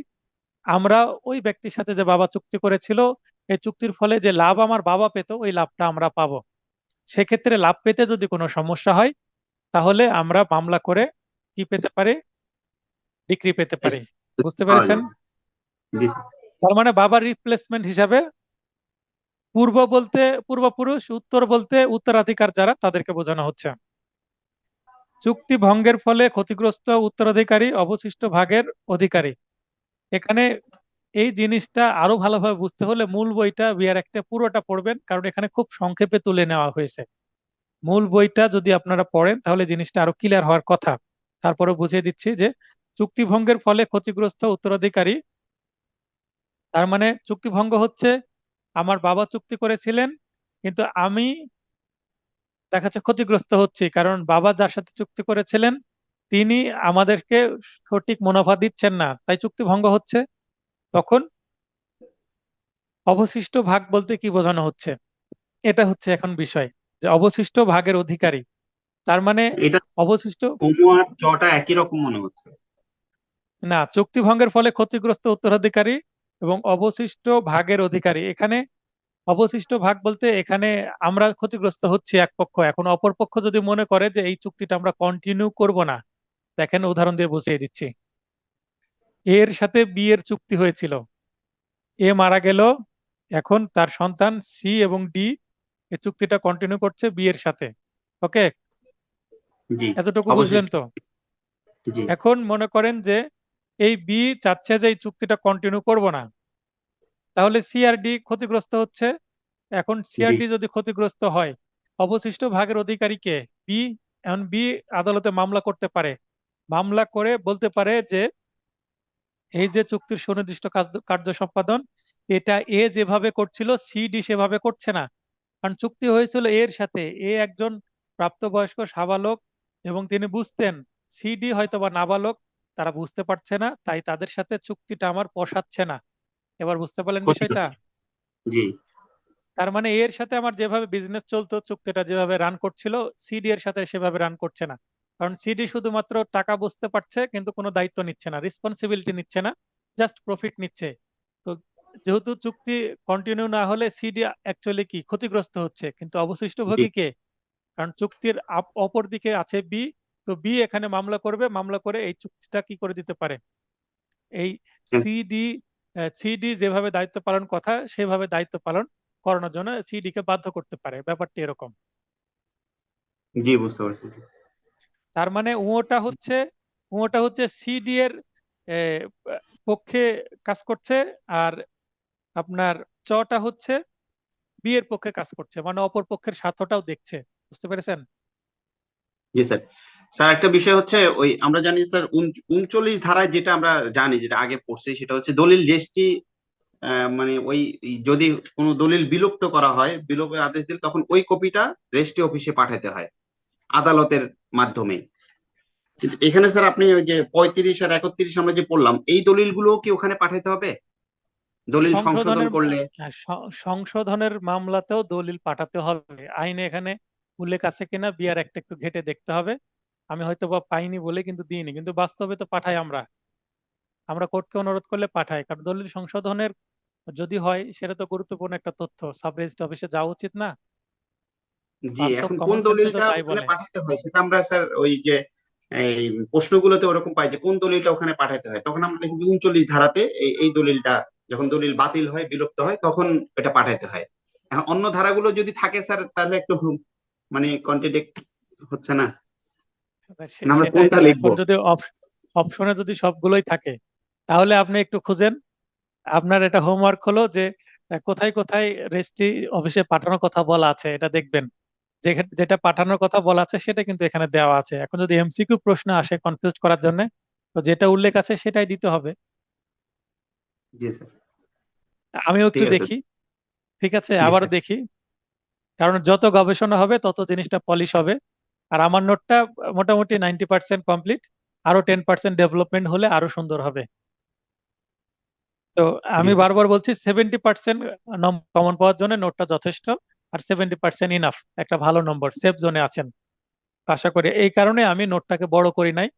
আমরা ওই ব্যক্তির সাথে যে বাবা চুক্তি করেছিল, এই চুক্তির ফলে যে লাভ আমার বাবা পেত ওই লাভটা আমরা পাবো। সেক্ষেত্রে লাভ পেতে যদি কোনো সমস্যা হয় তাহলে আমরা মামলা করে কি পেতে পারি? ডিক্রি পেতে পারি। বুঝতে পাওয়া পেরেছেন? যাবে। জি স্যার। তার মানে বাবার রিপ্লেসমেন্ট হিসাবে পূর্ব বলতে পূর্বপুরুষ, উত্তর বলতে উত্তরাধিকার যারা তাদেরকে বোঝানো হচ্ছে। চুক্তি ভঙ্গের ফলে ক্ষতিগ্রস্ত উত্তরাধিকারী অবশিষ্ট ভাগের অধিকারী। এখানে এই জিনিসটা আরো ভালোভাবে বুঝতে হলে মূল বইটা বিআর একটা পুরোটা পড়বেন, কারণ এখানে খুব সংক্ষেপে তুলে নেওয়া হয়েছে। মূল বইটা যদি আপনারা পড়েন তাহলে জিনিসটা আরো ক্লিয়ার হওয়ার কথা। তারপরে বুঝিয়ে দিচ্ছি যে চুক্তি ভঙ্গের ফলে ক্ষতিগ্রস্ত উত্তরাধিকারী, তার মানে চুক্তি ভঙ্গ হচ্ছে আমার বাবা চুক্তি করেছিলেন কিন্তু আমি দেখা যাচ্ছে ক্ষতিগ্রস্ত হচ্ছি, কারণ বাবা যার সাথে চুক্তি করেছিলেন তিনি আমাদেরকে সঠিক মুনাফা দিচ্ছেন না, তাই চুক্তি ভঙ্গ হচ্ছে। তখন অবশিষ্ট ভাগ বলতে কি বোঝানো হচ্ছে, এটা হচ্ছে এখন বিষয়, যে অবশিষ্ট ভাগের অধিকারী। তার মানে এটা অবশিষ্ট, কমু আর চটা একই রকম মনে হচ্ছে। না, চুক্তি ভঙ্গের ফলে ক্ষতিগ্রস্ত উত্তরাধিকারী এবং অবশিষ্ট ভাগের অধিকারী। এখানে অবশিষ্ট ভাগ বলতে এখানে আমরা ক্ষতিগ্রস্ত হচ্ছি এক পক্ষ, এখন অপর পক্ষ যদি মনে করে যে এই চুক্তিটা আমরা কন্টিনিউ করব না। দেখেন উদাহরণ দিয়ে বুঝিয়ে দিচ্ছি। এর সাথে বি এর চুক্তি হয়েছিল, এ মারা গেল, এখন তার সন্তান সি এবং ডি এই চুক্তিটা কন্টিনিউ করছে বি এর সাথে। ওকে, জি এতটুকু বুঝলেন অবশিষ্ট। তো? জি এখন মনে করেন যে এই বি চাচ্ছে যে এই চুক্তিটা কন্টিনিউ করব না, তাহলে সি আর ডি ক্ষতিগ্রস্ত হচ্ছে। এখন সি আর জি ডি যদি ক্ষতিগ্রস্ত হয়, অবশিষ্ট ভাগের অধিকারী কে? বি। এখন বি আদালতে মামলা করতে পারে, মামলা করে বলতে পারে যে এই যে চুক্তির সুনির্দিষ্ট কার্য সম্পাদন এটা এ যেভাবে করছিল সি ডি সেভাবে করছে না। কারণ চুক্তি হয়েছিল এর সাথে, এ একজন প্রাপ্তবয়স্ক সাবালক এবং তিনি বুঝতেন, সি ডি হয়তো বা নাবালক, তারা বুঝতে পারছে না, তাই তাদের সাথে চুক্তিটা আমার পোষাচ্ছে না। এবার বুঝতে পারলেন ক্ষতি বিষয়টা? হচ্ছে। জি তার মানে এর সাথে আমার যেভাবে বিজনেস চলতো, চুক্তিটা যেভাবে রান করছিল, সিডি এর সাথে সেভাবে রান করছে না। কারণ সিডি শুধুমাত্র টাকা বুঝতে পারছে কিন্তু কোনো দায়িত্ব নিচ্ছে না, রেসপন্সিবিলিটি নিচ্ছে না, জাস্ট প্রফিট নিচ্ছে। তো যেহেতু চুক্তি কন্টিনিউ না হলে সিডি অ্যাকচুয়ালি কি ক্ষতিগ্রস্ত হচ্ছে, কিন্তু অবশিষ্ট জি ভোগী কে? কারণ চুক্তির অপর দিকে আছে বি। তো বি এখানে মামলা করবে, মামলা করে এই চুক্তিটা কি করে দিতে পারে, এই সিডি, সিডি যেভাবে দায়িত্ব পালন কথা সেভাবে দায়িত্ব পালন করানোর জন্য সিডি কে বাধ্য করতে পারে। ব্যাপারটি এরকম। জি বুঝতে পারছি। তার মানে উটা হচ্ছে সিডি এর পক্ষে কাজ করছে, আর আপনার চটা হচ্ছে বি এর পক্ষে কাজ করছে, মানে অপর পক্ষের স্বার্থটাও দেখছে। বুঝতে পেরেছেন? জি স্যার। স্যার একটা বিষয় হচ্ছে, ওই আমরা জানি স্যার 39 ধারায় যেটা আমরা জানি, যেটা আগে পড়ছি, সেটা হচ্ছে দলিল রেজিস্ট্রি, মানে ওই যদি কোনো দলিল বিলুপ্ত করা হয়, বিলোপের আদেশ দিলে তখন ওই কপিটা রেজিস্ট্রি অফিসে পাঠাতে হয় আদালতের মাধ্যমে। কিন্তু এখানে স্যার আপনি ওই যে 35 আর 31 আমরা যে পড়লাম, এই দলিলগুলো কি ওখানে পাঠাতে হবে দলিল সংশোধন সংশোধনের করলে? সংশোধনের মামলাতেও দলিল পাঠাতে হবে। আইনে এখানে উল্লেখ আছে কিনা বিআর একটা একটু ঘেটে দেখতে হবে। আমি হয়তো বা পাইনি বলে কিন্তু দিইনি, কিন্তু বাস্তবে তো পাঠাই আমরা। আমরা কোর্টকে অনুরোধ করলে পাঠাই, কারণ দলিল সংশোধনের যদি হয় সেটা তো গুরুত্বপূর্ণ একটা তথ্য, সাব রেজিস্ট্রি অফিসে যাওয়া উচিত না? জি, বাস্তব এখন কোন কমন সেন্সে তো দলিলটা তাই ওখানে বলে। পাঠাতে হয় সেটা আমরা স্যার ওই যে এই প্রশ্নগুলোতে ওরকম পাই যে কোন দলিলটা ওখানে পাঠাতে হয়, তখন আমরা লিখি যে 39 ধারাতে এই দলিলটা, যখন দলিল বাতিল হয় বিলুপ্ত হয় তখন এটা পাঠাতে হয়। এখন অন্য ধারাগুলো যদি থাকে স্যার, তাহলে একটু মানে কন্ট্রাডিক্ট হচ্ছে না? মানে আমরা সেটাই কোনটা তো, লিখবো? এখন যদি অপশনে যদি সবগুলোই থাকে, তাহলে আপনি একটু খুঁজেন। আপনার এটা হোমওয়ার্ক হলো যে কোথায় কোথায় রেজিস্ট্রি অফিসে পাঠানোর কথা বলা আছে এটা দেখবেন। যেটা পাঠানোর কথা বলা আছে সেটা কিন্তু এখানে দেওয়া আছে। এখন যদি এমসিকিউ প্রশ্ন আসে কনফিউজ করার জন্য, তো যেটা উল্লেখ আছে সেটাই দিতে হবে। জি স্যার। আমিও একটু ঠিক আছে। দেখি, ঠিক আছে, জি আবারও স্যার। দেখি। কারণ যত গবেষণা হবে তত জিনিসটা পলিশ হবে। আর আমার নোটটা মোটামুটি 90% কমপ্লিট, আরো 10% ডেভেলপমেন্ট হলে আরো সুন্দর হবে। তো জি আমি স্যার। বারবার বলছি 70% কমন পাওয়ার জন্য নোটটা যথেষ্ট, আর 70% ইনাফ, একটা ভালো নম্বর, সেফ জোনে আছেন। আশা করি এই কারণে আমি নোটটাকে বড় করি নাই,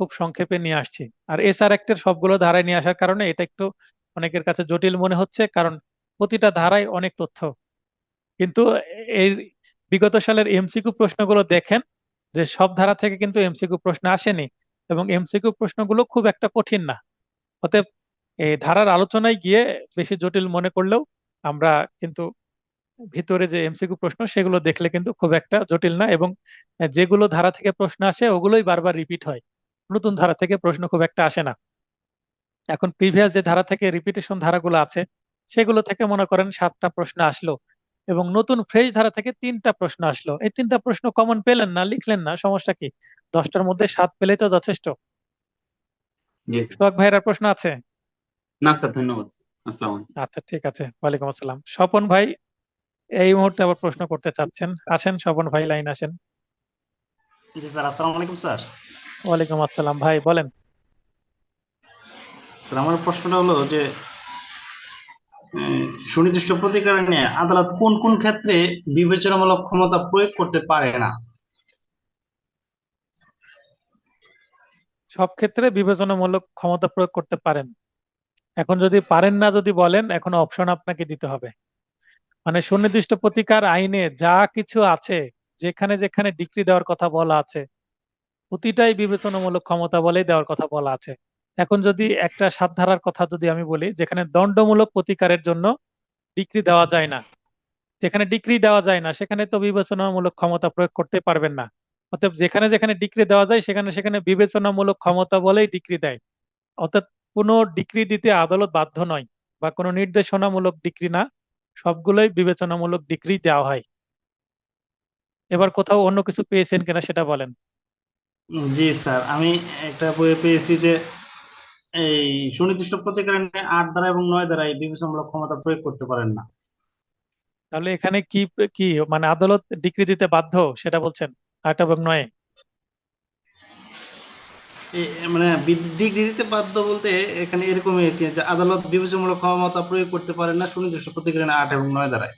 খুব সংক্ষেপে নিয়ে আসছি। আর এসআর অ্যাক্টের সবগুলো ধারায় নিয়ে আসার কারণে এটা একটু অনেকের কাছে জটিল মনে হচ্ছে, কারণ প্রতিটা ধারায় অনেক তথ্য। কিন্তু এই বিগত সালের এমসিকিউ প্রশ্নগুলো দেখেন, যে সব ধারা থেকে কিন্তু এমসিকিউ প্রশ্ন আসেনি, এবং এমসিকিউ প্রশ্নগুলো খুব একটা কঠিন না। অতএব এই ধারার আলোচনায় গিয়ে বেশি জটিল মনে করলেও আমরা কিন্তু ভিতরে যে এমসিকিউ প্রশ্ন সেগুলো দেখলে কিন্তু খুব একটা জটিল না, এবং যেগুলো ধারা থেকে প্রশ্ন আসে ওগুলোই বারবার রিপিট হয়। নতুন ধারা থেকে প্রশ্ন খুব একটা আসে না। এখন প্রিভিয়াস যে ধারা থেকে রিপিটেশন ধারাগুলো আছে সেগুলো থেকে মনে করেন 7টা প্রশ্ন আসলো, এবং নতুন ফ্রেশ ধারা থেকে 3টা প্রশ্ন আসলো। এই 3টা প্রশ্ন কমন পেলেন না, লিখলেন না, সমস্যা কি? 10টার মধ্যে 7 পেলেই তো যথেষ্ট। জি স্যার। সোহাগ ভাইয়ের প্রশ্ন আছে? না স্যার, ধন্যবাদ। আসসালামু আলাইকুম। আচ্ছা, ঠিক আছে, ওয়ালাইকুম আসসালাম। স্বপন ভাই এই মুহূর্তে আবার প্রশ্ন করতে চাচ্ছেন, আসেন স্বপন ভাই, লাইন আসেন। জি স্যার, আসসালামু আলাইকুম স্যার। ওয়ালাইকুম আসসালাম ভাই, বলেন। স্যার, আমার প্রশ্নটা হলো যে সুনির্দিষ্ট প্রতিকার নিয়ে আদালত কোন কোন ক্ষেত্রে বিবেচনামূলক ক্ষমতা প্রয়োগ করতে পারে না? সব ক্ষেত্রে বিবেচনামূলক ক্ষমতা প্রয়োগ করতে পারেন। এখন যদি পারেন না যদি বলেন, এখন অপশন আপনাকে দিতে হবে। মানে সুনির্দিষ্ট প্রতিকার আইনে যা কিছু আছে, যেখানে যেখানে ডিক্রি দেওয়ার কথা বলা আছে, প্রতিটাই বিবেচনামূলক ক্ষমতা বলেই দেওয়ার কথা বলা আছে। এখন যদি একটা 7 ধারার কথা যদি আমি বলি, যেখানে দণ্ডমূলক প্রতিকারের জন্য ডিক্রি দেওয়া যায় না, যেখানে ডিক্রি দেওয়া যায় না সেখানে তো বিবেচনামূলক ক্ষমতা প্রয়োগ করতে পারবেন না। অতএব যেখানে যেখানে ডিক্রি দেওয়া যায় সেখানে সেখানে বিবেচনামূলক ক্ষমতা বলেই ডিক্রি দেয়। অর্থাৎ কোনো ডিক্রি দিতে আদালত বাধ্য নয়, বা কোনো নির্দেশনামূলক ডিক্রি না, সবগুলোই বিবেচনামূলক ডিক্রি দেওয়া হয়। এবার কোথাও অন্য কিছু পেয়েছেন কিনা সেটা বলেন। জি স্যার, আমি একটা বইয়ে পেয়েছি যে এই সুনির্দিষ্ট প্রতিকার নিয়ে 8 ধারা এবং 9 ধারায় বিবেচনামূলক ক্ষমতা প্রয়োগ করতে পারেন না। তাহলে এখানে কি কি মানে আদালত ডিক্রি দিতে বাধ্য সেটা বলছেন? 8 এবং 9? মানে ডিগ্রি দিতে বাধ্য বলতে এখানে এরকমই আর কি, যে আদালত বিবেচনামূলক ক্ষমতা প্রয়োগ করতে পারেন না সুনির্দিষ্ট প্রতিকার নিয়ে 8 এবং 9 ধারায়।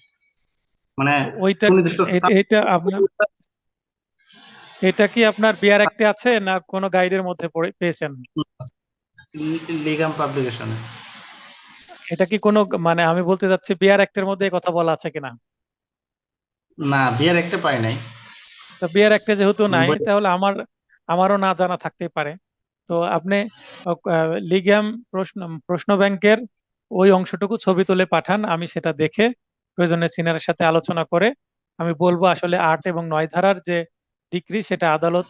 মানে ওইটা সুনির্দিষ্ট এইটা আপনার, এটা কি আপনার বিআর অ্যাক্টে আছে না কোনো গাইডের মধ্যে পেয়েছেন? লিগাম পাবলিকেশনে। এটা কি কোনো, মানে আমি বলতে চাচ্ছি বিআর অ্যাক্টের মধ্যে এই কথা বলা আছে কিনা? না, বিয়ার একটা পাই নাই। তো বিআর অ্যাক্টে যেহেতু নাই, তাহলে আমারও না জানা থাকতেই পারে। তো আপনি লিগ্যাম প্রশ্ন প্রশ্ন ব্যাংকের ওই অংশটুকু ছবি তুলে পাঠান, আমি সেটা দেখে প্রয়োজনে সিনিয়রের সাথে আলোচনা করে আমি বলবো আসলে 8 এবং 9 ধারার যে ডিক্রি সেটা আদালত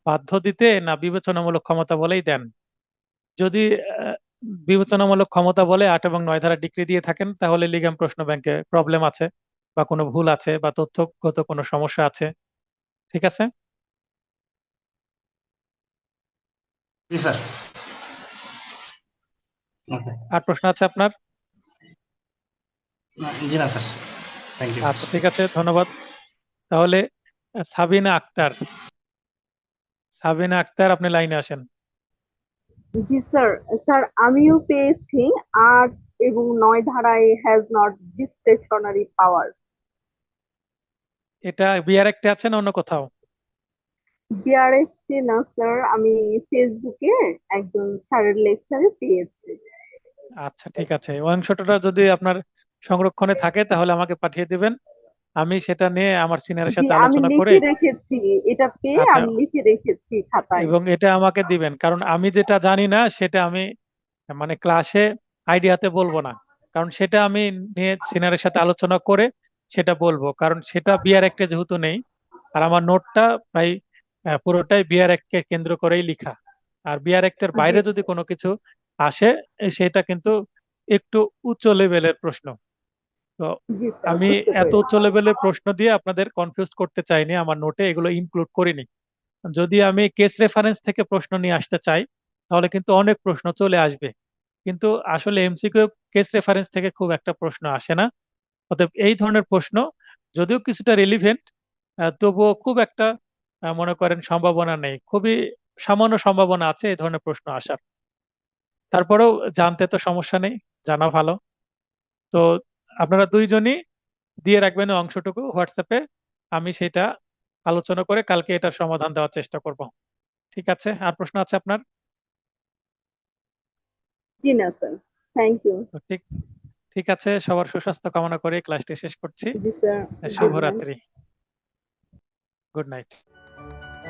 বাধ্য দিতে না বিবেচনামূলক ক্ষমতা বলেই দেন। যদি বিবেচনামূলক ক্ষমতা বলে 8 এবং 9 ধারা ডিক্রি দিয়ে থাকেন, তাহলে লিগ্যাম প্রশ্ন ব্যাংকে প্রবলেম আছে বা কোনো ভুল আছে বা তথ্যগত কোনো সমস্যা আছে। ঠিক আছে? জি স্যার। ওকে। আর প্রশ্ন আছে আপনার? জি না স্যার, থ্যাংক ইউ। আচ্ছা, ঠিক আছে, ধন্যবাদ। তাহলে সাবিনা আক্তার, সাবিনা আক্তার, আপনি লাইনে আসেন। জি স্যার। স্যার আমিও পেয়েছি 8 এবং 9 ধারায় হ্যাজ নট ডিসক্রিশনারি পাওয়ার। এটা বিআর একটা আছে না অন্য কোথাও? বিআরএসটি না স্যার, আমি ফেসবুকে একজন স্যারের লেকচারে পেয়েছি। আচ্ছা, ঠিক আছে, ওই অংশটা যদি আপনার সংরক্ষণে থাকে তাহলে আমাকে পাঠিয়ে দিবেন, আমি সেটা নিয়ে আমার সিনিয়রের জি সাথে আমি আলোচনা করে। লিখে রেখেছি, এটা পেয়ে আচ্ছা, আমি লিখে রেখেছি খাতায়। এবং এটা আমাকে দিবেন, কারণ আমি যেটা জানি না সেটা আমি মানে ক্লাসে আইডিয়াতে বলবো না, কারণ সেটা আমি নিয়ে সিনিয়রের সাথে আলোচনা করে সেটা বলবো, কারণ সেটা বিআর অ্যাক্টে যেহেতু নেই। আর আমার নোটটা প্রায় পুরোটাই বিআর অ্যাক্টকে কেন্দ্র করেই লেখা। আর বিআর অ্যাক্টের জি বাইরে যদি কোনো কিছু আসে, সেটা কিন্তু একটু উচ্চ লেভেলের প্রশ্ন। তো জি স্যার, আমি বুঝতে এত পেরেছি। উচ্চ লেভেলের প্রশ্ন দিয়ে আপনাদের কনফিউজ করতে চাইনি, আমার নোটে এগুলো ইনক্লুড করিনি। যদি আমি কেস রেফারেন্স থেকে প্রশ্ন নিয়ে আসতে চাই তাহলে কিন্তু অনেক প্রশ্ন চলে আসবে, কিন্তু আসলে এমসিকিউ কেস রেফারেন্স থেকে খুব একটা প্রশ্ন আসে না। অতএব এই ধরনের প্রশ্ন যদিও কিছুটা রিলিভেন্ট, তবুও খুব একটা মনে করেন সম্ভাবনা নেই, খুবই সামান্য সম্ভাবনা আছে এই ধরনের প্রশ্ন আসার। তারপরেও জানতে তো সমস্যা নেই, জানা ভালো। তো আপনারা দুইজনই দিয়ে রাখবেন ওই অংশটুকু হোয়াটসঅ্যাপে, আমি সেটা আলোচনা করে কালকে এটার সমাধান দেওয়ার চেষ্টা করব। ঠিক আছে? আর প্রশ্ন আছে আপনার? জি না স্যার, থ্যাংক ইউ। তো ঠিক ঠিক আছে, সবার সুস্বাস্থ্য কামনা করে ক্লাসটি শেষ করছি। জি স্যার, গুড নাইট। শুভরাত্রি, গুড নাইট।